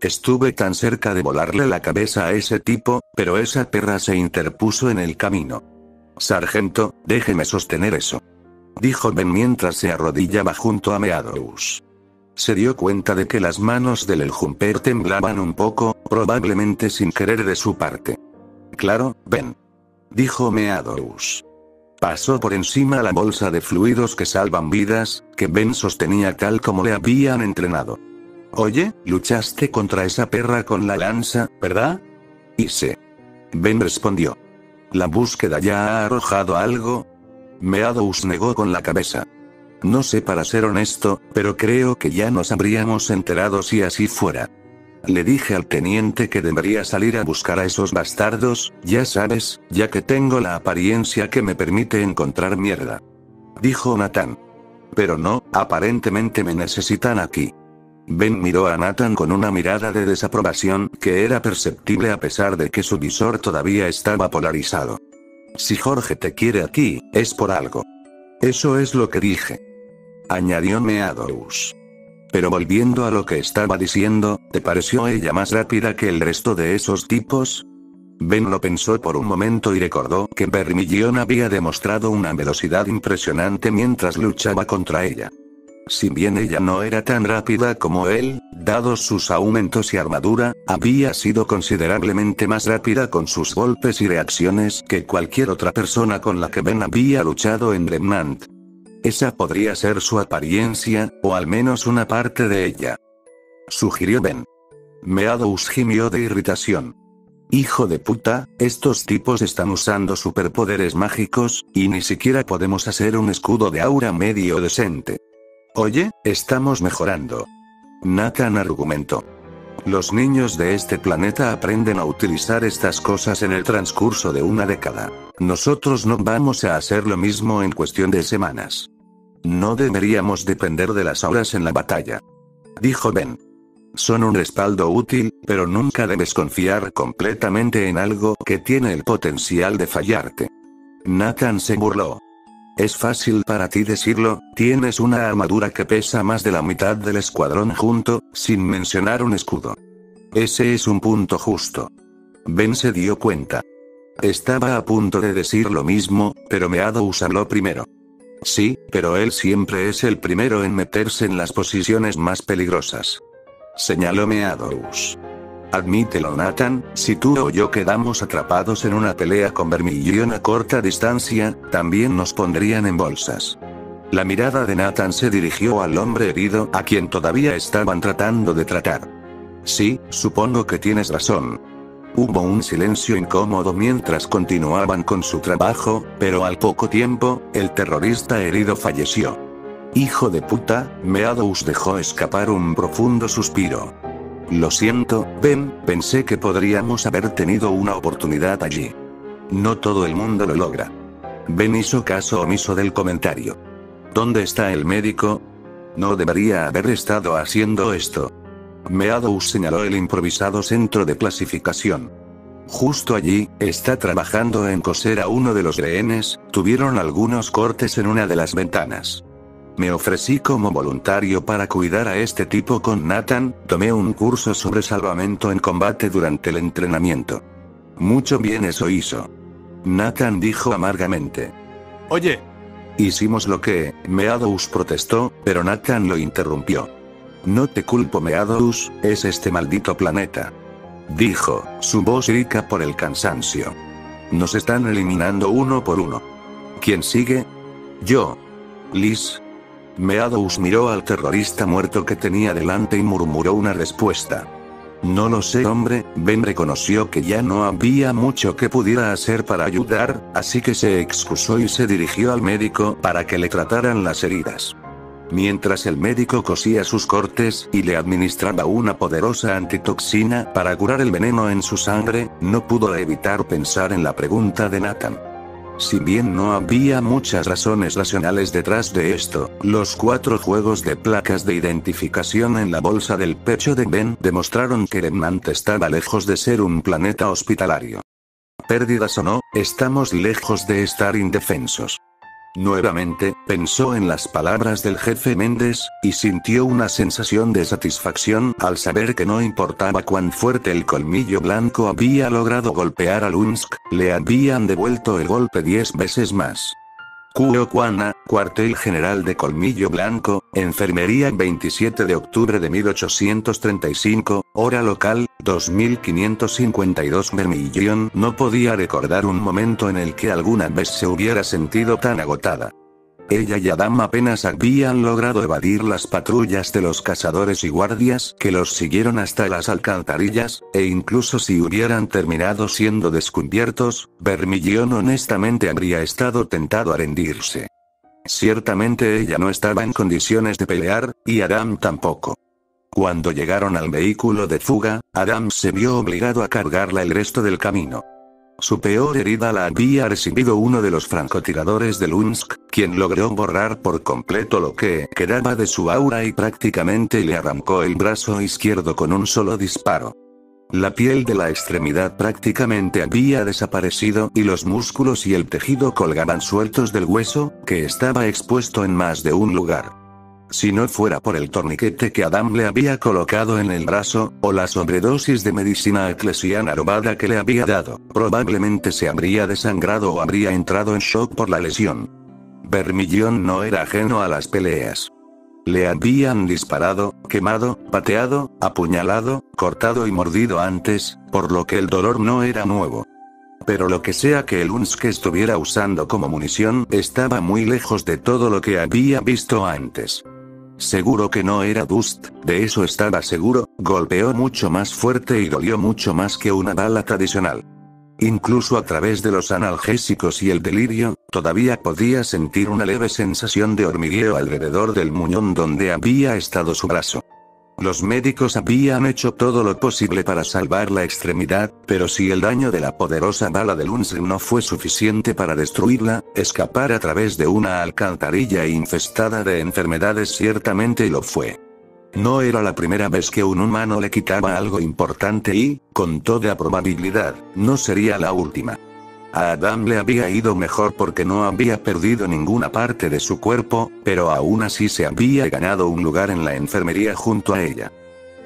Estuve tan cerca de volarle la cabeza a ese tipo, pero esa perra se interpuso en el camino. Sargento, déjeme sostener eso. Dijo Ben mientras se arrodillaba junto a Meadows. Se dio cuenta de que las manos del Jumper temblaban un poco, probablemente sin querer de su parte. Claro, Ben. Dijo Meadows. Pasó por encima la bolsa de fluidos que salvan vidas, que Ben sostenía tal como le habían entrenado. Oye, luchaste contra esa perra con la lanza, ¿verdad? Hice. Ben respondió. ¿La búsqueda ya ha arrojado algo? Meadows negó con la cabeza. No sé, para ser honesto, pero creo que ya nos habríamos enterado si así fuera. Le dije al teniente que debería salir a buscar a esos bastardos, ya sabes, ya que tengo la apariencia que me permite encontrar mierda. Dijo Nathan. Pero no, aparentemente me necesitan aquí. Ben miró a Nathan con una mirada de desaprobación que era perceptible a pesar de que su visor todavía estaba polarizado. Si Jorge te quiere aquí, es por algo. Eso es lo que dije. Añadió Meadows. Pero volviendo a lo que estaba diciendo, ¿te pareció ella más rápida que el resto de esos tipos? Ben lo pensó por un momento y recordó que Vermillón había demostrado una velocidad impresionante mientras luchaba contra ella. Si bien ella no era tan rápida como él, dados sus aumentos y armadura, había sido considerablemente más rápida con sus golpes y reacciones que cualquier otra persona con la que Ben había luchado en Remnant. Esa podría ser su apariencia, o al menos una parte de ella. Sugirió Ben. Meadows gimió de irritación. Hijo de puta, estos tipos están usando superpoderes mágicos, y ni siquiera podemos hacer un escudo de aura medio decente. Oye, estamos mejorando. Nathan argumentó. Los niños de este planeta aprenden a utilizar estas cosas en el transcurso de una década. Nosotros no vamos a hacer lo mismo en cuestión de semanas. No deberíamos depender de las horas en la batalla. Dijo Ben. Son un respaldo útil, pero nunca debes confiar completamente en algo que tiene el potencial de fallarte. Nathan se burló. Es fácil para ti decirlo, tienes una armadura que pesa más de la mitad del escuadrón junto, sin mencionar un escudo. Ese es un punto justo. Ben se dio cuenta. Estaba a punto de decir lo mismo, pero Meadows habló primero. Sí, pero él siempre es el primero en meterse en las posiciones más peligrosas. Señaló Meadows. Admítelo, Nathan, si tú o yo quedamos atrapados en una pelea con Vermilion a corta distancia, también nos pondrían en bolsas. La mirada de Nathan se dirigió al hombre herido a quien todavía estaban tratando de tratar. Sí, supongo que tienes razón. Hubo un silencio incómodo mientras continuaban con su trabajo, pero al poco tiempo, el terrorista herido falleció. Hijo de puta, Meadows dejó escapar un profundo suspiro. Lo siento, Ben, pensé que podríamos haber tenido una oportunidad allí. No todo el mundo lo logra. Ben hizo caso omiso del comentario. ¿Dónde está el médico? No debería haber estado haciendo esto. Meadows señaló el improvisado centro de clasificación. Justo allí, está trabajando en coser a uno de los rehenes, tuvieron algunos cortes en una de las ventanas. Me ofrecí como voluntario para cuidar a este tipo con Nathan, tomé un curso sobre salvamento en combate durante el entrenamiento. Mucho bien eso hizo. Nathan dijo amargamente. Oye. Hicimos lo que, Meadows protestó, pero Nathan lo interrumpió. No te culpo, Meadows, es este maldito planeta. Dijo, su voz rica por el cansancio. Nos están eliminando uno por uno. ¿Quién sigue? Yo. Liz. Meadows miró al terrorista muerto que tenía delante y murmuró una respuesta. No lo sé, hombre. Ben reconoció que ya no había mucho que pudiera hacer para ayudar, así que se excusó y se dirigió al médico para que le trataran las heridas. Mientras el médico cosía sus cortes y le administraba una poderosa antitoxina para curar el veneno en su sangre, no pudo evitar pensar en la pregunta de Nathan. Si bien no había muchas razones racionales detrás de esto, los 4 juegos de placas de identificación en la bolsa del pecho de Ben demostraron que Remnant estaba lejos de ser un planeta hospitalario. Pérdidas o no, estamos lejos de estar indefensos. Nuevamente, pensó en las palabras del jefe Méndez, y sintió una sensación de satisfacción al saber que no importaba cuán fuerte el colmillo blanco había logrado golpear a Lunsk, le habían devuelto el golpe 10 veces más. Cuoquana, cuartel general de Colmillo Blanco, enfermería 27 de octubre de 1835, hora local, 2552. Vermilion no podía recordar un momento en el que alguna vez se hubiera sentido tan agotada. Ella y Adam apenas habían logrado evadir las patrullas de los cazadores y guardias que los siguieron hasta las alcantarillas, e incluso si hubieran terminado siendo descubiertos, Vermilion honestamente habría estado tentado a rendirse. Ciertamente ella no estaba en condiciones de pelear, y Adam tampoco. Cuando llegaron al vehículo de fuga, Adam se vio obligado a cargarla el resto del camino. Su peor herida la había recibido uno de los francotiradores de Lunsk, quien logró borrar por completo lo que quedaba de su aura y prácticamente le arrancó el brazo izquierdo con un solo disparo. La piel de la extremidad prácticamente había desaparecido y los músculos y el tejido colgaban sueltos del hueso, que estaba expuesto en más de un lugar. Si no fuera por el torniquete que Adam le había colocado en el brazo, o la sobredosis de medicina eclesiana robada que le había dado, probablemente se habría desangrado o habría entrado en shock por la lesión. Vermilion no era ajeno a las peleas. Le habían disparado, quemado, pateado, apuñalado, cortado y mordido antes, por lo que el dolor no era nuevo. Pero lo que sea que el Lunsk estuviera usando como munición estaba muy lejos de todo lo que había visto antes. Seguro que no era Dust, de eso estaba seguro, golpeó mucho más fuerte y dolió mucho más que una bala tradicional. Incluso a través de los analgésicos y el delirio, todavía podía sentir una leve sensación de hormigueo alrededor del muñón donde había estado su brazo. Los médicos habían hecho todo lo posible para salvar la extremidad, pero si el daño de la poderosa bala de Lunsk no fue suficiente para destruirla, escapar a través de una alcantarilla infestada de enfermedades ciertamente lo fue. No era la primera vez que un humano le quitaba algo importante y, con toda probabilidad, no sería la última. A Adam le había ido mejor porque no había perdido ninguna parte de su cuerpo, pero aún así se había ganado un lugar en la enfermería junto a ella.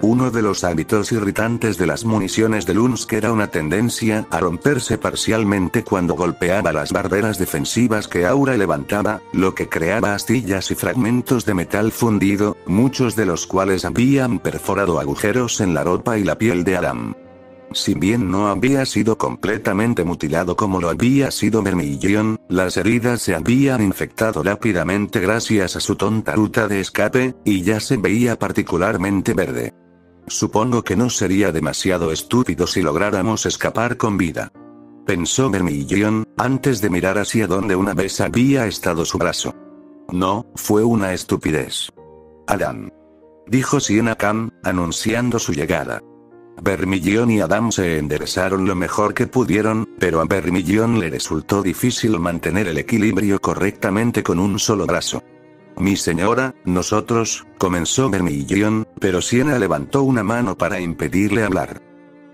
Uno de los hábitos irritantes de las municiones de Lunsk era una tendencia a romperse parcialmente cuando golpeaba las barreras defensivas que Aura levantaba, lo que creaba astillas y fragmentos de metal fundido, muchos de los cuales habían perforado agujeros en la ropa y la piel de Adam. Si bien no había sido completamente mutilado como lo había sido Vermilion, las heridas se habían infectado rápidamente gracias a su tonta ruta de escape, y ya se veía particularmente verde. Supongo que no sería demasiado estúpido si lográramos escapar con vida, pensó Vermilion, antes de mirar hacia donde una vez había estado su brazo. No, fue una estupidez. Adam, dijo Sienna Khan, anunciando su llegada. Vermilion y Adam se enderezaron lo mejor que pudieron, pero a Vermilion le resultó difícil mantener el equilibrio correctamente con un solo brazo. Mi señora, nosotros, comenzó Vermilion, pero Sienna levantó una mano para impedirle hablar.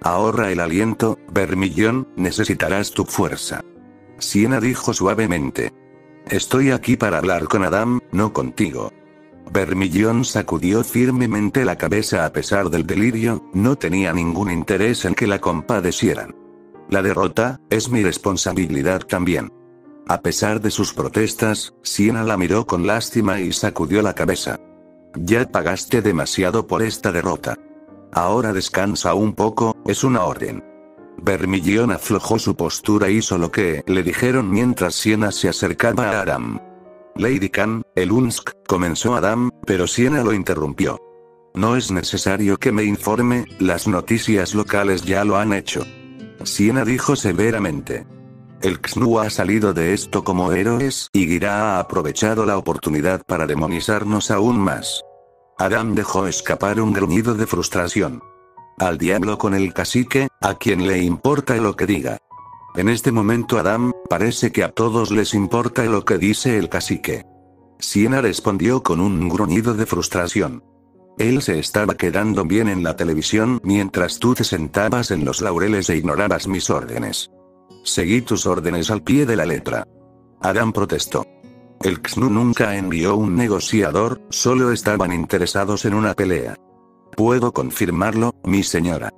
Ahorra el aliento, Vermilion, necesitarás tu fuerza. Sienna dijo suavemente. Estoy aquí para hablar con Adam, no contigo. Vermilion sacudió firmemente la cabeza a pesar del delirio, no tenía ningún interés en que la compadecieran. La derrota, es mi responsabilidad también. A pesar de sus protestas, Sienna la miró con lástima y sacudió la cabeza. Ya pagaste demasiado por esta derrota. Ahora descansa un poco, es una orden. Vermilion aflojó su postura y hizo lo que le dijeron mientras Sienna se acercaba a Adam. Lady Khan, el Unsk, comenzó Adam, pero Sienna lo interrumpió. No es necesario que me informe, las noticias locales ya lo han hecho. Sienna dijo severamente. El XNU ha salido de esto como héroes, y Gira ha aprovechado la oportunidad para demonizarnos aún más. Adam dejó escapar un gruñido de frustración. Al diablo con el cacique, a quien le importa lo que diga. En este momento Adam, parece que a todos les importa lo que dice el cacique. Sienna respondió con un gruñido de frustración. Él se estaba quedando bien en la televisión mientras tú te sentabas en los laureles e ignorabas mis órdenes. Seguí tus órdenes al pie de la letra. Adam protestó. El XNU nunca envió un negociador, solo estaban interesados en una pelea. Puedo confirmarlo, mi señora.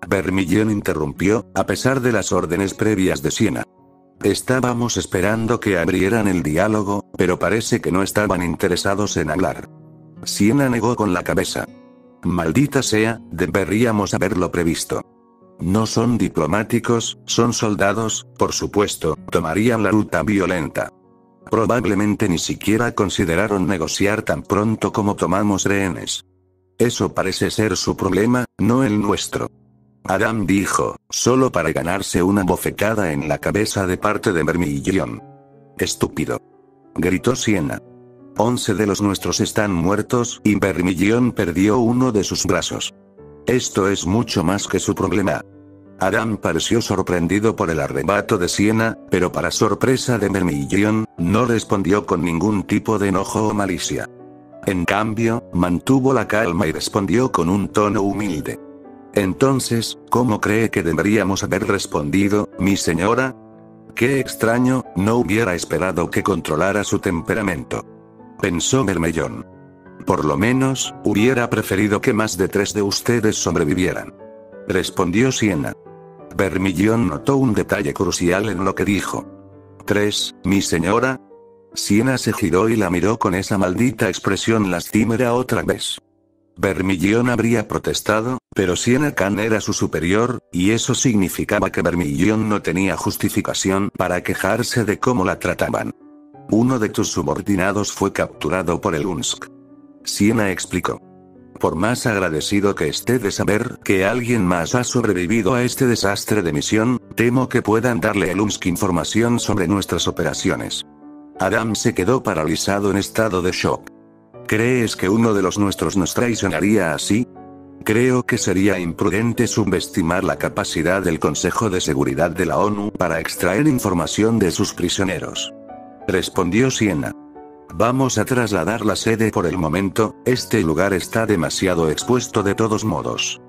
Vermilion interrumpió, a pesar de las órdenes previas de Sienna. Estábamos esperando que abrieran el diálogo, pero parece que no estaban interesados en hablar. Sienna negó con la cabeza. Maldita sea, deberíamos haberlo previsto. No son diplomáticos, son soldados, por supuesto, tomarían la ruta violenta. Probablemente ni siquiera consideraron negociar tan pronto como tomamos rehenes. Eso parece ser su problema, no el nuestro. Adam dijo, solo para ganarse una bofetada en la cabeza de parte de Vermilion. Estúpido. Gritó Sienna. 11 de los nuestros están muertos, y Vermilion perdió uno de sus brazos. Esto es mucho más que su problema. Adam pareció sorprendido por el arrebato de Sienna, pero para sorpresa de Vermilion, no respondió con ningún tipo de enojo o malicia. En cambio, mantuvo la calma y respondió con un tono humilde. Entonces, ¿cómo cree que deberíamos haber respondido, mi señora? Qué extraño, no hubiera esperado que controlara su temperamento. Pensó Vermilion. Por lo menos, hubiera preferido que más de 3 de ustedes sobrevivieran. Respondió Sienna. Vermilion notó un detalle crucial en lo que dijo. 3, mi señora. Sienna se giró y la miró con esa maldita expresión lastimera otra vez. Vermilion habría protestado, pero Sienna Khan era su superior, y eso significaba que Vermilion no tenía justificación para quejarse de cómo la trataban. Uno de tus subordinados fue capturado por el Unsk. Sienna explicó. Por más agradecido que esté de saber que alguien más ha sobrevivido a este desastre de misión, temo que puedan darle al Unsk información sobre nuestras operaciones. Adam se quedó paralizado en estado de shock. ¿Crees que uno de los nuestros nos traicionaría así? Creo que sería imprudente subestimar la capacidad del Consejo de Seguridad de la ONU para extraer información de sus prisioneros. Respondió Sienna. Vamos a trasladar la sede por el momento, este lugar está demasiado expuesto de todos modos.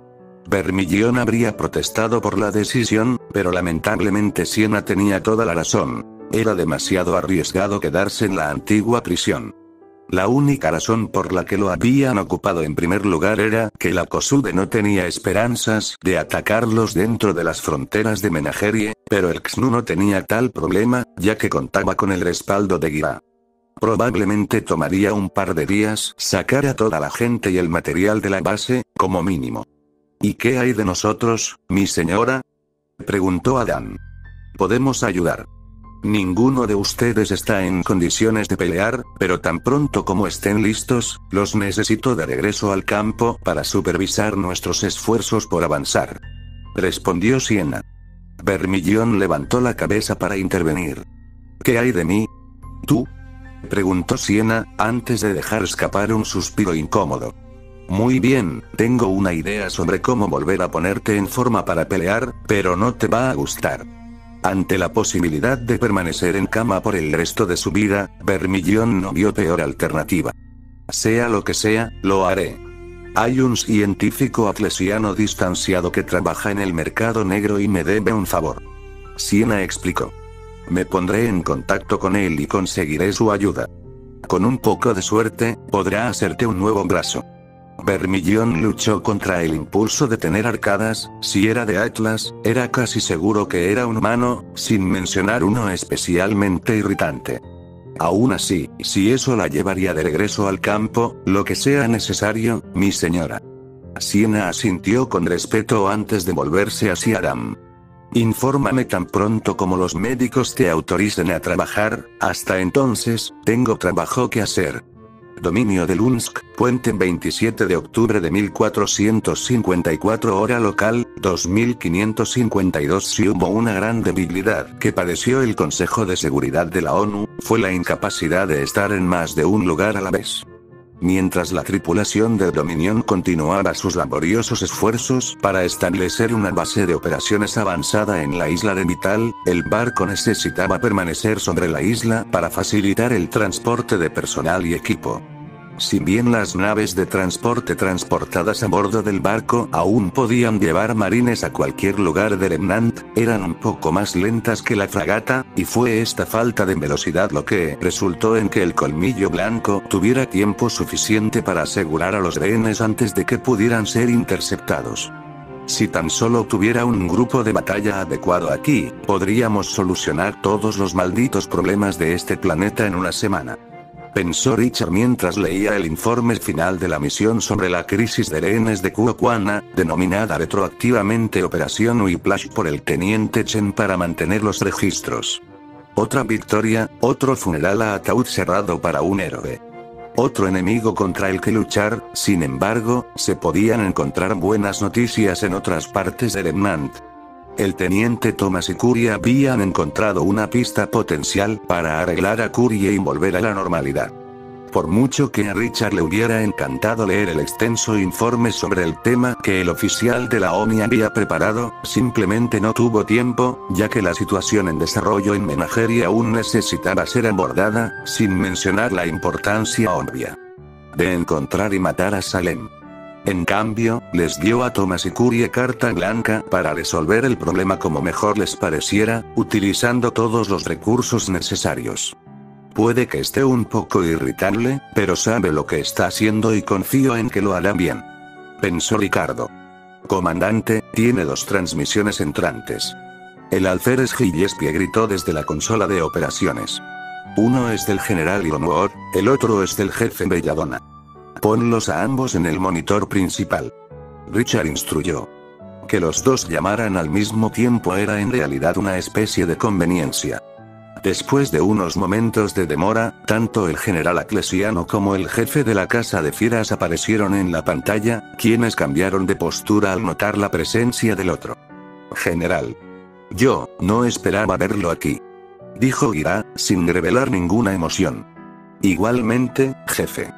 Vermilion habría protestado por la decisión, pero lamentablemente Sienna tenía toda la razón. Era demasiado arriesgado quedarse en la antigua prisión. La única razón por la que lo habían ocupado en primer lugar era que la Kosude no tenía esperanzas de atacarlos dentro de las fronteras de Menagerie, pero el XNU no tenía tal problema, ya que contaba con el respaldo de Gira. Probablemente tomaría un par de días sacar a toda la gente y el material de la base, como mínimo. ¿Y qué hay de nosotros, mi señora?, preguntó Adam. Podemos ayudar. Ninguno de ustedes está en condiciones de pelear, pero tan pronto como estén listos, los necesito de regreso al campo para supervisar nuestros esfuerzos por avanzar. Respondió Siena. Vermillón levantó la cabeza para intervenir. ¿Qué hay de mí? ¿Tú? Preguntó Siena, antes de dejar escapar un suspiro incómodo. Muy bien, tengo una idea sobre cómo volver a ponerte en forma para pelear, pero no te va a gustar. Ante la posibilidad de permanecer en cama por el resto de su vida, Vermillón no vio peor alternativa. Sea lo que sea, lo haré. Hay un científico atlesiano distanciado que trabaja en el mercado negro y me debe un favor. Siena explicó. Me pondré en contacto con él y conseguiré su ayuda. Con un poco de suerte, podrá hacerte un nuevo brazo. Vermillón luchó contra el impulso de tener arcadas. Si era de Atlas, era casi seguro que era un humano, sin mencionar uno especialmente irritante. Aún así, si eso la llevaría de regreso al campo, lo que sea necesario, mi señora. Siena asintió con respeto antes de volverse hacia Adam. Infórmame tan pronto como los médicos te autoricen a trabajar, hasta entonces, tengo trabajo que hacer. Dominio de Lunsk, Puente 27 de octubre de 1454 hora local, 2552. Si hubo una gran debilidad que padeció el Consejo de Seguridad de la ONU, fue la incapacidad de estar en más de un lugar a la vez. Mientras la tripulación de Dominion continuaba sus laboriosos esfuerzos para establecer una base de operaciones avanzada en la isla de Vital, el barco necesitaba permanecer sobre la isla para facilitar el transporte de personal y equipo. Si bien las naves de transporte transportadas a bordo del barco aún podían llevar marines a cualquier lugar de Remnant, eran un poco más lentas que la fragata, y fue esta falta de velocidad lo que resultó en que el Colmillo Blanco tuviera tiempo suficiente para asegurar a los rehenes antes de que pudieran ser interceptados. Si tan solo tuviera un grupo de batalla adecuado aquí, podríamos solucionar todos los malditos problemas de este planeta en una semana. Pensó Richard mientras leía el informe final de la misión sobre la crisis de rehenes de Kuokwana, denominada retroactivamente Operación Whiplash por el teniente Chen para mantener los registros. Otra victoria, otro funeral a ataúd cerrado para un héroe. Otro enemigo contra el que luchar. Sin embargo, se podían encontrar buenas noticias en otras partes de Remnant. El teniente Thomas y Curie habían encontrado una pista potencial para arreglar a Curie y volver a la normalidad. Por mucho que a Richard le hubiera encantado leer el extenso informe sobre el tema que el oficial de la ONI había preparado, simplemente no tuvo tiempo, ya que la situación en desarrollo en Menagerie aún necesitaba ser abordada, sin mencionar la importancia obvia de encontrar y matar a Salem. En cambio, les dio a Thomas y Curie carta blanca para resolver el problema como mejor les pareciera, utilizando todos los recursos necesarios. Puede que esté un poco irritable, pero sabe lo que está haciendo y confío en que lo hará bien. Pensó Ricardo. Comandante, tiene 2 transmisiones entrantes. El alférez Gillespie gritó desde la consola de operaciones. Uno es del general Ironwood, el otro es del jefe Belladonna. Ponlos a ambos en el monitor principal. Richard instruyó. Que los dos llamaran al mismo tiempo era en realidad una especie de conveniencia. Después de unos momentos de demora, tanto el general Aclesiano como el jefe de la Casa de Fieras aparecieron en la pantalla, quienes cambiaron de postura al notar la presencia del otro. General. Yo, no esperaba verlo aquí. Dijo Gira, sin revelar ninguna emoción. Igualmente, jefe.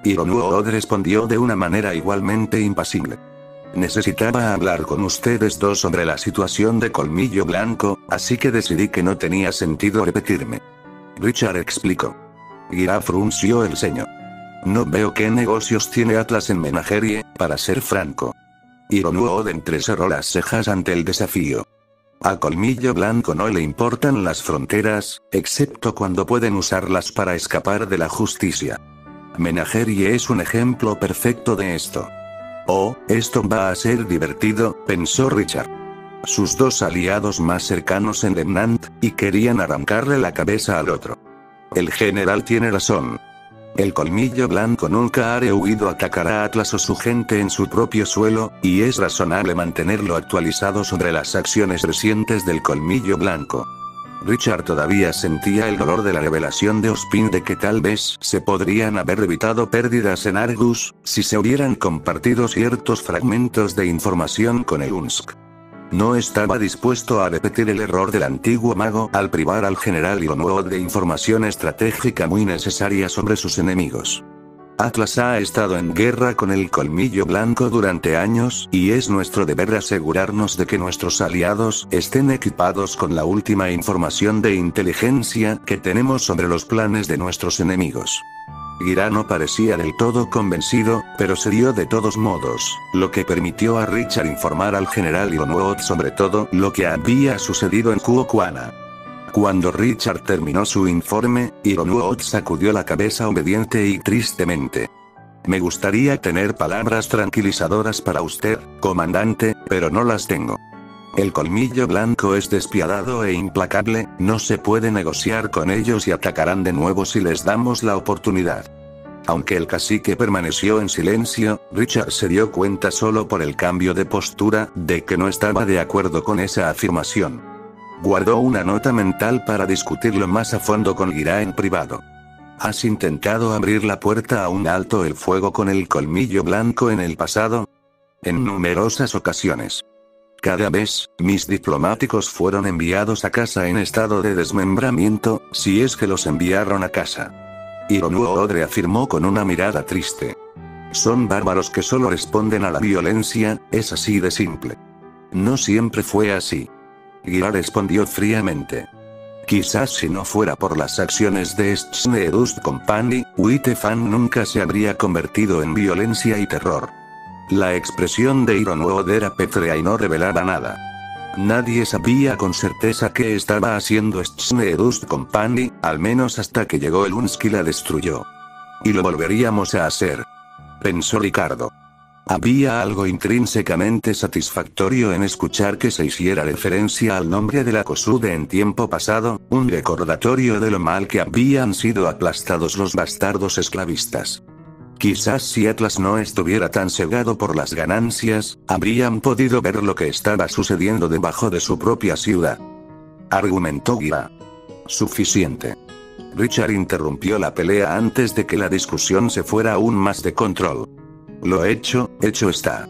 Ironwood respondió de una manera igualmente impasible. Necesitaba hablar con ustedes dos sobre la situación de Colmillo Blanco, así que decidí que no tenía sentido repetirme. Richard explicó. Gira frunció el ceño. No veo qué negocios tiene Atlas en Menagerie, para ser franco. Ironwood entrecerró las cejas ante el desafío. A Colmillo Blanco no le importan las fronteras, excepto cuando pueden usarlas para escapar de la justicia. Menagerie es un ejemplo perfecto de esto. Oh, esto va a ser divertido, pensó Richard. Sus dos aliados más cercanos en Remnant, y querían arrancarle la cabeza al otro. El general tiene razón. El colmillo blanco nunca ha rehuido atacar a Atlas o su gente en su propio suelo, y es razonable mantenerlo actualizado sobre las acciones recientes del colmillo blanco. Richard todavía sentía el dolor de la revelación de Ozpin de que tal vez se podrían haber evitado pérdidas en Argus, si se hubieran compartido ciertos fragmentos de información con el Unsk. No estaba dispuesto a repetir el error del antiguo mago al privar al general Ironwood de información estratégica muy necesaria sobre sus enemigos. Atlas ha estado en guerra con el colmillo blanco durante años, y es nuestro deber asegurarnos de que nuestros aliados estén equipados con la última información de inteligencia que tenemos sobre los planes de nuestros enemigos. Gira no parecía del todo convencido, pero se dio de todos modos, lo que permitió a Richard informar al general Ironwood sobre todo lo que había sucedido en Kuokwana. Cuando Richard terminó su informe, Ironwood sacudió la cabeza obediente y tristemente. Me gustaría tener palabras tranquilizadoras para usted, comandante, pero no las tengo. El colmillo blanco es despiadado e implacable, no se puede negociar con ellos y atacarán de nuevo si les damos la oportunidad. Aunque el cacique permaneció en silencio, Richard se dio cuenta solo por el cambio de postura, de que no estaba de acuerdo con esa afirmación. Guardó una nota mental para discutirlo más a fondo con Gira en privado. ¿Has intentado abrir la puerta a un alto el fuego con el colmillo blanco en el pasado? En numerosas ocasiones. Cada vez, mis diplomáticos fueron enviados a casa en estado de desmembramiento, si es que los enviaron a casa. Ironwood reafirmó con una mirada triste. Son bárbaros que solo responden a la violencia, es así de simple. No siempre fue así. Gira respondió fríamente. Quizás si no fuera por las acciones de Schneedust Company, Wittefan nunca se habría convertido en violencia y terror. La expresión de Ironwood era pétrea y no revelaba nada. Nadie sabía con certeza qué estaba haciendo Schneedust Company, al menos hasta que llegó el Unsk y la destruyó. Y lo volveríamos a hacer. Pensó Ricardo. Había algo intrínsecamente satisfactorio en escuchar que se hiciera referencia al nombre de la Kosude en tiempo pasado, un recordatorio de lo mal que habían sido aplastados los bastardos esclavistas. Quizás si Atlas no estuviera tan cegado por las ganancias, habrían podido ver lo que estaba sucediendo debajo de su propia ciudad. Argumentó Gira. Suficiente. Richard interrumpió la pelea antes de que la discusión se fuera aún más de control. Lo hecho está.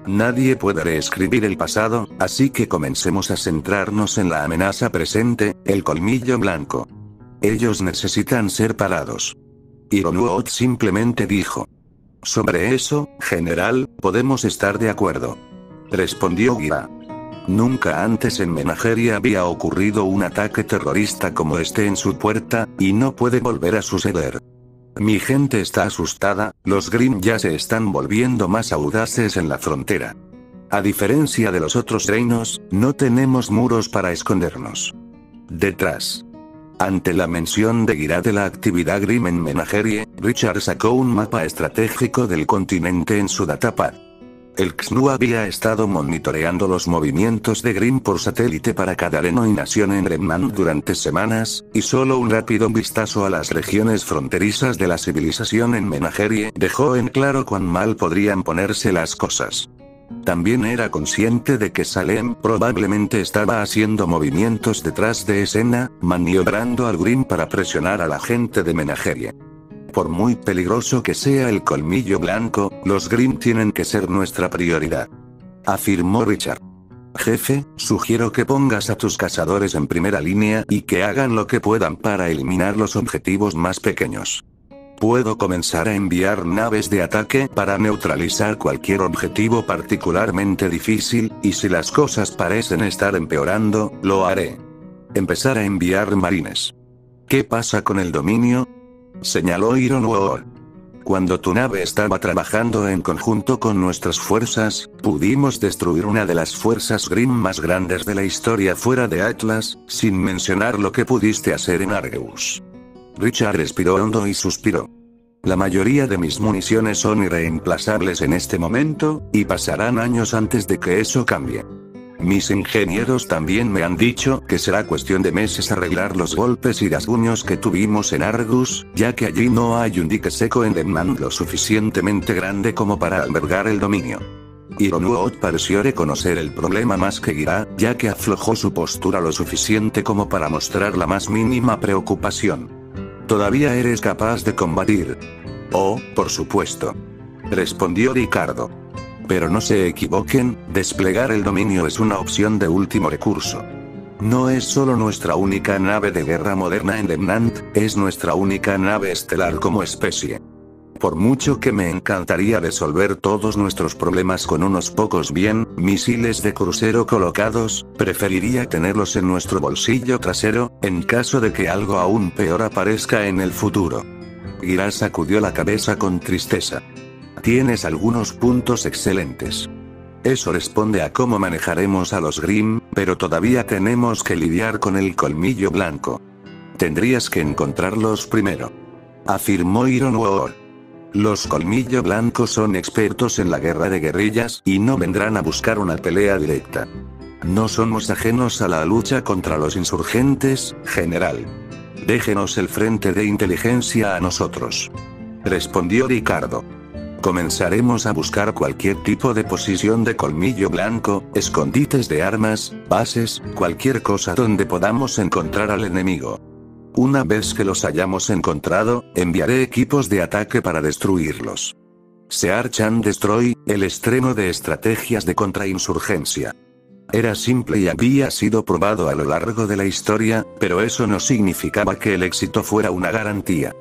Nadie puede reescribir el pasado, así que comencemos a centrarnos en la amenaza presente, el colmillo blanco. Ellos necesitan ser parados. Ironwood simplemente dijo. Sobre eso, general, podemos estar de acuerdo. Respondió Gira. Nunca antes en Menagerie había ocurrido un ataque terrorista como este en su puerta, y no puede volver a suceder. Mi gente está asustada, los Grimm ya se están volviendo más audaces en la frontera. A diferencia de los otros reinos, no tenemos muros para escondernos. Detrás. Ante la mención de Gira de la actividad Grimm en Menagerie, Richard sacó un mapa estratégico del continente en su datapad. El XNU había estado monitoreando los movimientos de Grimm por satélite para cada reino y nación en Remnant durante semanas, y solo un rápido vistazo a las regiones fronterizas de la civilización en Menagerie dejó en claro cuán mal podrían ponerse las cosas. También era consciente de que Salem probablemente estaba haciendo movimientos detrás de escena, maniobrando al Grimm para presionar a la gente de Menagerie. Por muy peligroso que sea el colmillo blanco, los Grimm tienen que ser nuestra prioridad. Afirmó Richard. Jefe, sugiero que pongas a tus cazadores en primera línea y que hagan lo que puedan para eliminar los objetivos más pequeños. Puedo comenzar a enviar naves de ataque para neutralizar cualquier objetivo particularmente difícil, y si las cosas parecen estar empeorando, lo haré. Empezar a enviar marines. ¿Qué pasa con el dominio? Señaló Ironwood. Cuando tu nave estaba trabajando en conjunto con nuestras fuerzas, pudimos destruir una de las fuerzas Grimm más grandes de la historia fuera de Atlas, sin mencionar lo que pudiste hacer en Argus. Richard respiró hondo y suspiró. La mayoría de mis municiones son irreemplazables en este momento, y pasarán años antes de que eso cambie. Mis ingenieros también me han dicho que será cuestión de meses arreglar los golpes y rasguños que tuvimos en Argus, ya que allí no hay un dique seco en Demnand lo suficientemente grande como para albergar el dominio. Ironuot pareció reconocer el problema más que Gira, ya que aflojó su postura lo suficiente como para mostrar la más mínima preocupación. ¿Todavía eres capaz de combatir? Oh, por supuesto. Respondió Ricardo. Pero no se equivoquen, desplegar el dominio es una opción de último recurso. No es solo nuestra única nave de guerra moderna en Demnand, es nuestra única nave estelar como especie. Por mucho que me encantaría resolver todos nuestros problemas con unos pocos misiles de crucero colocados, preferiría tenerlos en nuestro bolsillo trasero, en caso de que algo aún peor aparezca en el futuro. Gira sacudió la cabeza con tristeza. Tienes algunos puntos excelentes. Eso responde a cómo manejaremos a los Grimm, pero todavía tenemos que lidiar con el colmillo blanco. Tendrías que encontrarlos primero. Afirmó Ironuot. Los colmillo blancos son expertos en la guerra de guerrillas y no vendrán a buscar una pelea directa. No somos ajenos a la lucha contra los insurgentes, general. Déjenos el frente de inteligencia a nosotros. Respondió Ricardo. Comenzaremos a buscar cualquier tipo de posición de colmillo blanco, escondites de armas, bases, cualquier cosa donde podamos encontrar al enemigo. Una vez que los hayamos encontrado, enviaré equipos de ataque para destruirlos. Search and Destroy, el estreno de estrategias de contrainsurgencia. Era simple y había sido probado a lo largo de la historia, pero eso no significaba que el éxito fuera una garantía.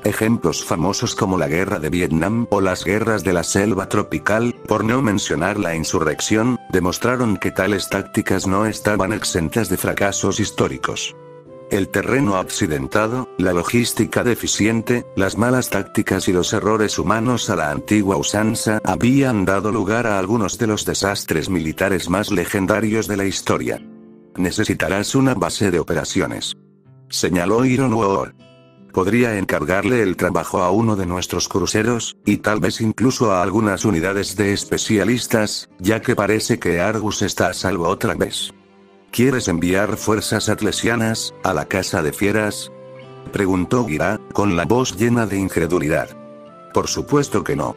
Ejemplos famosos como la guerra de Vietnam o las guerras de la selva tropical, por no mencionar la insurrección, demostraron que tales tácticas no estaban exentas de fracasos históricos. El terreno accidentado, la logística deficiente, las malas tácticas y los errores humanos a la antigua usanza habían dado lugar a algunos de los desastres militares más legendarios de la historia. Necesitarás una base de operaciones. Señaló Ironuot. Podría encargarle el trabajo a uno de nuestros cruceros, y tal vez incluso a algunas unidades de especialistas, ya que parece que Argus está a salvo otra vez. ¿Quieres enviar fuerzas atlesianas a la casa de fieras? Preguntó Gira, con la voz llena de incredulidad. Por supuesto que no.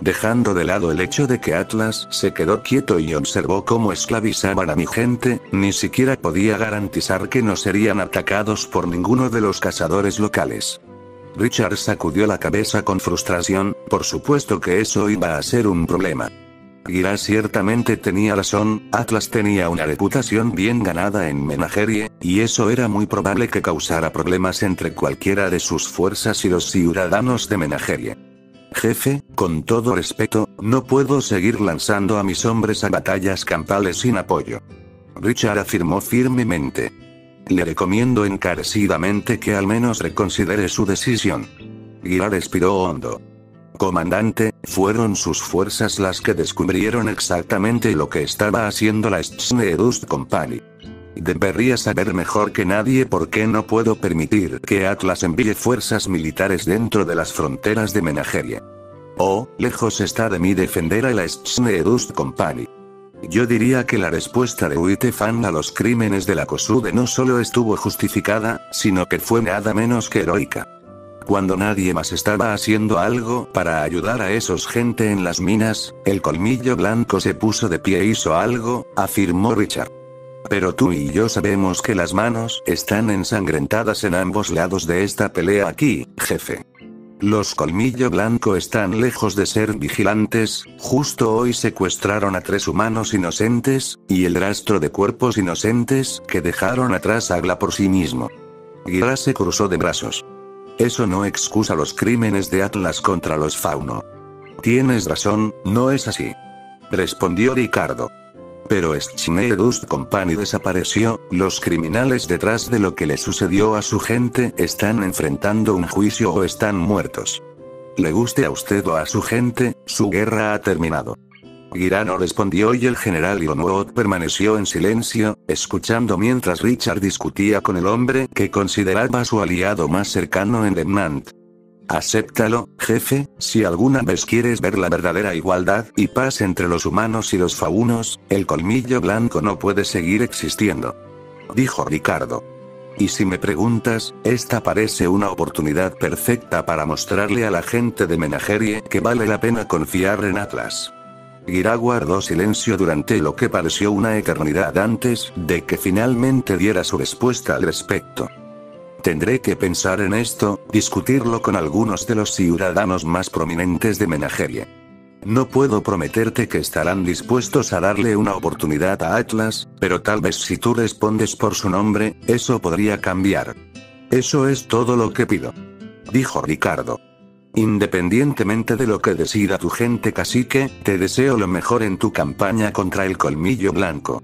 Dejando de lado el hecho de que Atlas se quedó quieto y observó cómo esclavizaban a mi gente, ni siquiera podía garantizar que no serían atacados por ninguno de los cazadores locales. Richard sacudió la cabeza con frustración, por supuesto que eso iba a ser un problema. Gira ciertamente tenía razón, Atlas tenía una reputación bien ganada en Menagerie, y eso era muy probable que causara problemas entre cualquiera de sus fuerzas y los ciudadanos de Menagerie. Jefe, con todo respeto, no puedo seguir lanzando a mis hombres a batallas campales sin apoyo. Richard afirmó firmemente. Le recomiendo encarecidamente que al menos reconsidere su decisión. Gira respiró hondo. Comandante, fueron sus fuerzas las que descubrieron exactamente lo que estaba haciendo la Schneedust Company. Debería saber mejor que nadie por qué no puedo permitir que Atlas envíe fuerzas militares dentro de las fronteras de Menagerie. Oh, lejos está de mí defender a la Schneedust Company. Yo diría que la respuesta de Uitefan a los crímenes de la Kosude no solo estuvo justificada, sino que fue nada menos que heroica. Cuando nadie más estaba haciendo algo para ayudar a esos gente en las minas, el colmillo blanco se puso de pie e hizo algo, afirmó Richard. Pero tú y yo sabemos que las manos están ensangrentadas en ambos lados de esta pelea aquí, jefe. Los colmillo blanco están lejos de ser vigilantes, justo hoy secuestraron a 3 humanos inocentes, y el rastro de cuerpos inocentes que dejaron atrás habla por sí mismo. Gira se cruzó de brazos. Eso no excusa los crímenes de Atlas contra los Fauno. Tienes razón, no es así. Respondió Ricardo. Pero Schneedust Company desapareció, los criminales detrás de lo que le sucedió a su gente están enfrentando un juicio o están muertos. Le guste a usted o a su gente, su guerra ha terminado. Gira no respondió y el general Ironuot permaneció en silencio, escuchando mientras Richard discutía con el hombre que consideraba su aliado más cercano en Demnand. Acéptalo, jefe, si alguna vez quieres ver la verdadera igualdad y paz entre los humanos y los faunos, el colmillo blanco no puede seguir existiendo. Dijo Ricardo. Y si me preguntas, esta parece una oportunidad perfecta para mostrarle a la gente de Menagerie que vale la pena confiar en Atlas. Gira guardó silencio durante lo que pareció una eternidad antes de que finalmente diera su respuesta al respecto. Tendré que pensar en esto, discutirlo con algunos de los ciudadanos más prominentes de Menagerie. No puedo prometerte que estarán dispuestos a darle una oportunidad a Atlas, pero tal vez si tú respondes por su nombre, eso podría cambiar. Eso es todo lo que pido. Dijo Ricardo. Independientemente de lo que decida tu gente cacique, te deseo lo mejor en tu campaña contra el colmillo blanco.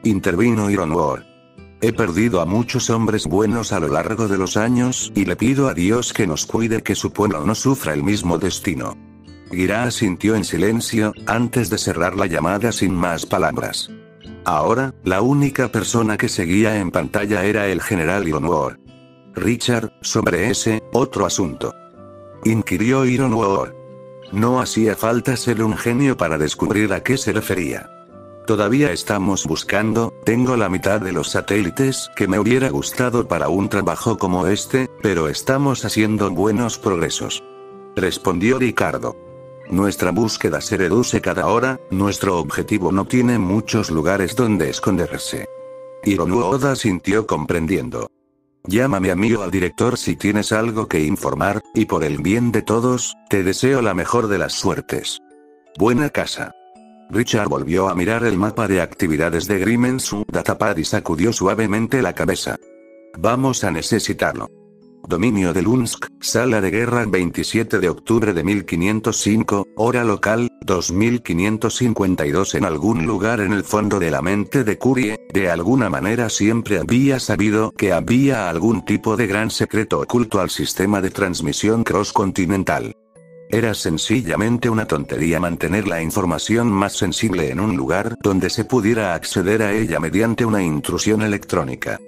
Intervino Ironwood. He perdido a muchos hombres buenos a lo largo de los años, y le pido a Dios que nos cuide que su pueblo no sufra el mismo destino. Gira asintió en silencio, antes de cerrar la llamada sin más palabras. Ahora, la única persona que seguía en pantalla era el general Ironwood. Richard, sobre ese otro asunto. Inquirió Ironwood. No hacía falta ser un genio para descubrir a qué se refería. Todavía estamos buscando, tengo la mitad de los satélites que me hubiera gustado para un trabajo como este, pero estamos haciendo buenos progresos. Respondió Ricardo. Nuestra búsqueda se reduce cada hora, nuestro objetivo no tiene muchos lugares donde esconderse. Ironwood asintió comprendiendo. Llámame a mí o al director si tienes algo que informar, y por el bien de todos, te deseo la mejor de las suertes. Buena casa. Richard volvió a mirar el mapa de actividades de Grimensu Datapad y sacudió suavemente la cabeza. Vamos a necesitarlo. Dominio de Lunsk, sala de guerra 27 de octubre de 1505, hora local, 2552. En algún lugar en el fondo de la mente de Curie, de alguna manera siempre había sabido que había algún tipo de gran secreto oculto al sistema de transmisión cross-continental. Era sencillamente una tontería mantener la información más sensible en un lugar donde se pudiera acceder a ella mediante una intrusión electrónica.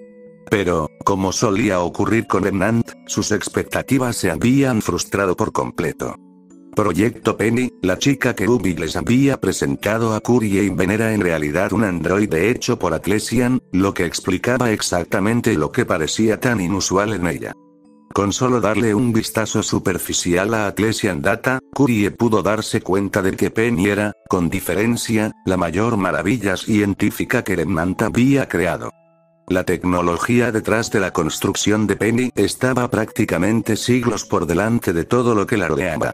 Pero, como solía ocurrir con Remnant, sus expectativas se habían frustrado por completo. Proyecto Penny, la chica que Ubi les había presentado a Curie Inven era en realidad un androide hecho por Atlesian, lo que explicaba exactamente lo que parecía tan inusual en ella. Con solo darle un vistazo superficial a Atlesian Data, Curie pudo darse cuenta de que Penny era, con diferencia, la mayor maravilla científica que Remnant había creado. La tecnología detrás de la construcción de Penny estaba prácticamente siglos por delante de todo lo que la rodeaba.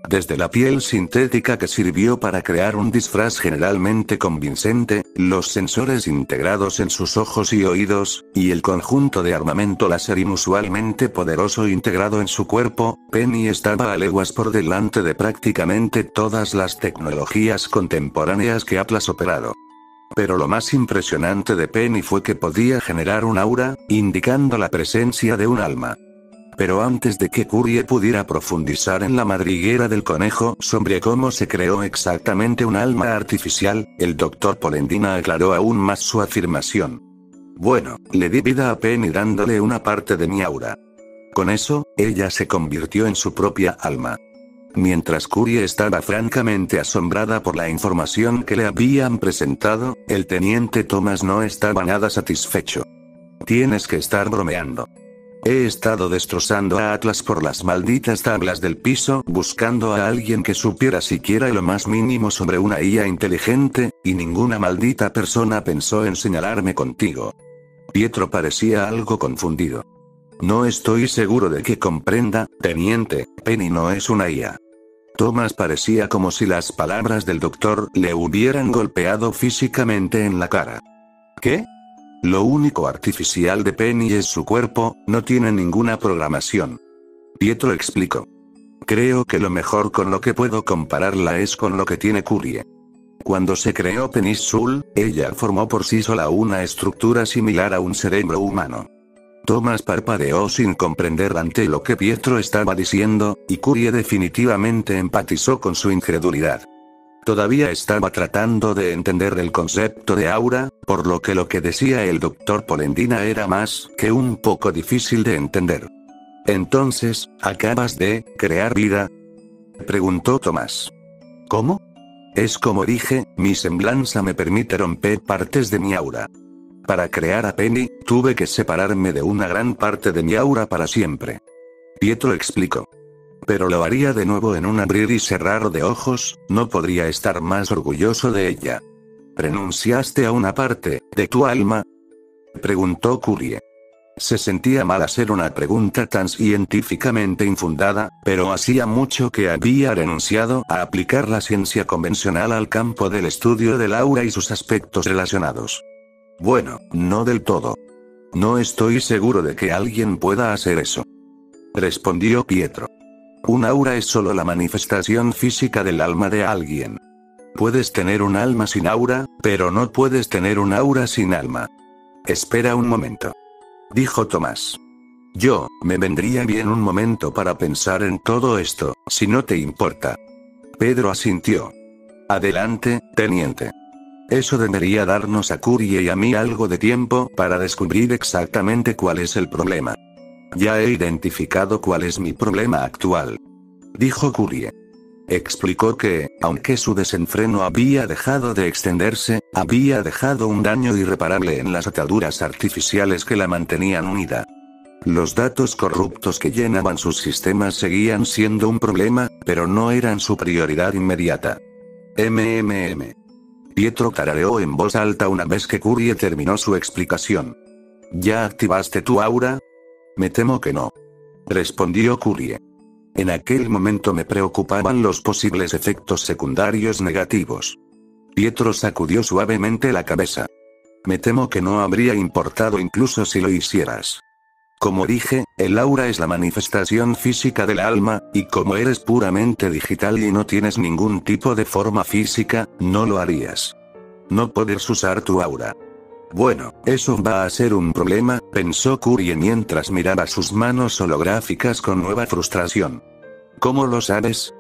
Desde la piel sintética que sirvió para crear un disfraz generalmente convincente, los sensores integrados en sus ojos y oídos, y el conjunto de armamento láser inusualmente poderoso integrado en su cuerpo, Penny estaba a leguas por delante de prácticamente todas las tecnologías contemporáneas que Atlas operado. Pero lo más impresionante de Penny fue que podía generar un aura, indicando la presencia de un alma. Pero antes de que Curie pudiera profundizar en la madriguera del conejo sobre cómo se creó exactamente un alma artificial, el Dr. Polendina aclaró aún más su afirmación. Bueno, le di vida a Penny dándole una parte de mi aura. Con eso, ella se convirtió en su propia alma. Mientras Curie estaba francamente asombrada por la información que le habían presentado, el teniente Thomas no estaba nada satisfecho. Tienes que estar bromeando. He estado destrozando a Atlas por las malditas tablas del piso buscando a alguien que supiera siquiera lo más mínimo sobre una IA inteligente, y ninguna maldita persona pensó en señalarme contigo. Pietro parecía algo confundido. No estoy seguro de que comprenda, teniente, Penny no es una IA. Thomas parecía como si las palabras del doctor le hubieran golpeado físicamente en la cara. ¿Qué? Lo único artificial de Penny es su cuerpo, no tiene ninguna programación. Pietro explicó. Creo que lo mejor con lo que puedo compararla es con lo que tiene Curie. Cuando se creó Peninsul, ella formó por sí sola una estructura similar a un cerebro humano. Thomas parpadeó sin comprender ante lo que Pietro estaba diciendo, y Curie definitivamente empatizó con su incredulidad. Todavía estaba tratando de entender el concepto de aura, por lo que decía el Dr. Polendina era más que un poco difícil de entender. Entonces, ¿acabas de crear vida?, preguntó Tomás. ¿Cómo? Es como dije, mi semblanza me permite romper partes de mi aura. Para crear a Penny, tuve que separarme de una gran parte de mi aura para siempre. Pietro explicó. Pero lo haría de nuevo en un abrir y cerrar de ojos, no podría estar más orgulloso de ella. ¿Renunciaste a una parte de tu alma?, preguntó Curie. Se sentía mal hacer una pregunta tan científicamente infundada, pero hacía mucho que había renunciado a aplicar la ciencia convencional al campo del estudio del aura y sus aspectos relacionados. Bueno, no del todo. No estoy seguro de que alguien pueda hacer eso, respondió Pietro. Un aura es solo la manifestación física del alma de alguien. Puedes tener un alma sin aura, pero no puedes tener un aura sin alma. Espera un momento, dijo Tomás. Me vendría bien un momento para pensar en todo esto, si no te importa. Pedro asintió. Adelante, teniente. Eso debería darnos a Curie y a mí algo de tiempo para descubrir exactamente cuál es el problema. Ya he identificado cuál es mi problema actual, dijo Curie. Explicó que, aunque su desenfreno había dejado de extenderse, había dejado un daño irreparable en las ataduras artificiales que la mantenían unida. Los datos corruptos que llenaban sus sistemas seguían siendo un problema, pero no eran su prioridad inmediata. Pietro tarareó en voz alta una vez que Curie terminó su explicación. ¿Ya activaste tu aura? Me temo que no, respondió Curie. En aquel momento me preocupaban los posibles efectos secundarios negativos. Pietro sacudió suavemente la cabeza. Me temo que no habría importado incluso si lo hicieras. Como dije, el aura es la manifestación física del alma, y como eres puramente digital y no tienes ningún tipo de forma física, no lo harías. No puedes usar tu aura. Bueno, eso va a ser un problema, pensó Curie mientras miraba sus manos holográficas con nueva frustración. ¿Cómo lo sabes?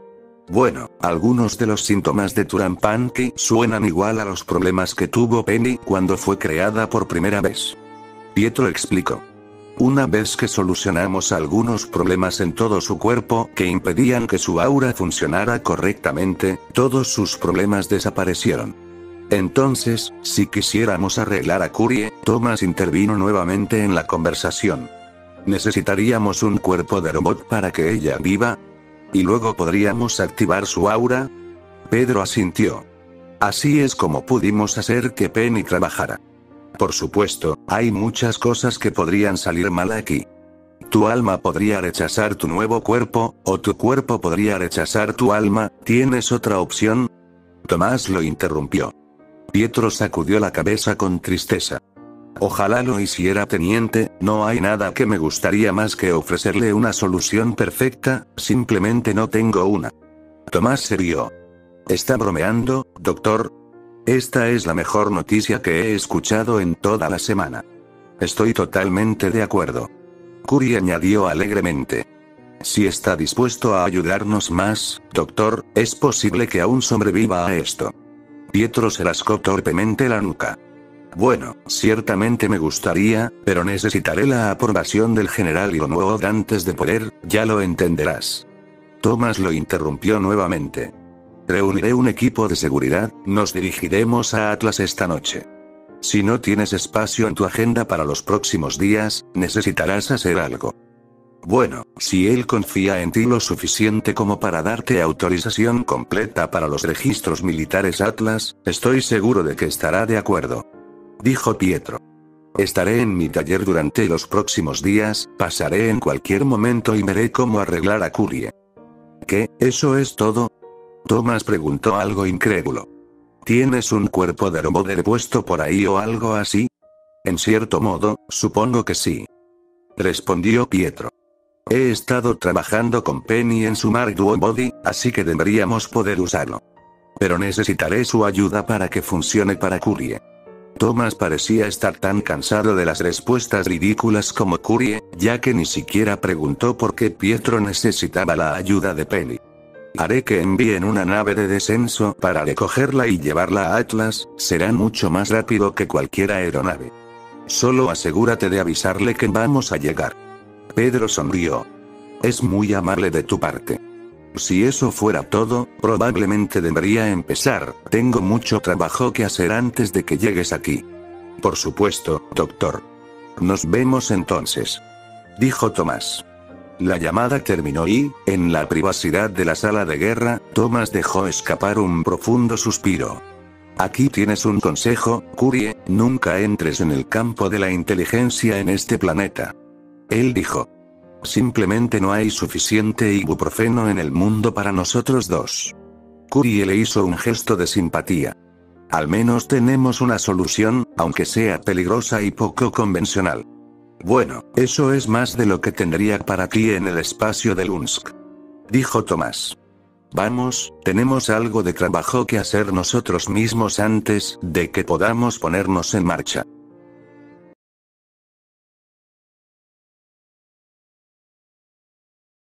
Bueno, algunos de los síntomas de Turapanki suenan igual a los problemas que tuvo Penny cuando fue creada por primera vez. Pietro explicó. Una vez que solucionamos algunos problemas en todo su cuerpo que impedían que su aura funcionara correctamente, todos sus problemas desaparecieron. Entonces, si quisiéramos arreglar a Curie, Tomás intervino nuevamente en la conversación. ¿Necesitaríamos un cuerpo de robot para que ella viva? ¿Y luego podríamos activar su aura? Pedro asintió. Así es como pudimos hacer que Penny trabajara. Por supuesto, hay muchas cosas que podrían salir mal aquí. Tu alma podría rechazar tu nuevo cuerpo, o tu cuerpo podría rechazar tu alma. ¿Tienes otra opción? Tomás lo interrumpió. Pietro sacudió la cabeza con tristeza. Ojalá lo hiciera, teniente, no hay nada que me gustaría más que ofrecerle una solución perfecta, simplemente no tengo una. Tomás se rió. ¿Está bromeando, doctor? Esta es la mejor noticia que he escuchado en toda la semana. Estoy totalmente de acuerdo. Curie añadió alegremente. Si está dispuesto a ayudarnos más, doctor, es posible que aún sobreviva a esto. Pietro se rascó torpemente la nuca. Bueno, ciertamente me gustaría, pero necesitaré la aprobación del general Ironwood antes de poder, ya lo entenderás. Tomás lo interrumpió nuevamente. Reuniré un equipo de seguridad, nos dirigiremos a Atlas esta noche. Si no tienes espacio en tu agenda para los próximos días, necesitarás hacer algo. Bueno, si él confía en ti lo suficiente como para darte autorización completa para los registros militares Atlas, estoy seguro de que estará de acuerdo, dijo Pietro. Estaré en mi taller durante los próximos días, pasaré en cualquier momento y veré cómo arreglar a Curie. ¿Qué, eso es todo? Tomás preguntó algo incrédulo. ¿Tienes un cuerpo de robot depuesto por ahí o algo así? En cierto modo, supongo que sí, respondió Pietro. He estado trabajando con Penny en su Mark II Body, así que deberíamos poder usarlo. Pero necesitaré su ayuda para que funcione para Curie. Tomás parecía estar tan cansado de las respuestas ridículas como Curie, ya que ni siquiera preguntó por qué Pietro necesitaba la ayuda de Penny. Haré que envíen una nave de descenso para recogerla y llevarla a Atlas, será mucho más rápido que cualquier aeronave. Solo asegúrate de avisarle que vamos a llegar. Pedro sonrió. Es muy amable de tu parte. Si eso fuera todo, probablemente debería empezar. Tengo mucho trabajo que hacer antes de que llegues aquí. Por supuesto, doctor. Nos vemos entonces, dijo Thomas. La llamada terminó y, en la privacidad de la sala de guerra, Thomas dejó escapar un profundo suspiro. Aquí tienes un consejo, Curie, nunca entres en el campo de la inteligencia en este planeta. Él dijo. Simplemente no hay suficiente ibuprofeno en el mundo para nosotros dos. Curie le hizo un gesto de simpatía. Al menos tenemos una solución, aunque sea peligrosa y poco convencional. Bueno, eso es más de lo que tendría para ti en el espacio de Lunsk, dijo Thomas. Vamos, tenemos algo de trabajo que hacer nosotros mismos antes de que podamos ponernos en marcha.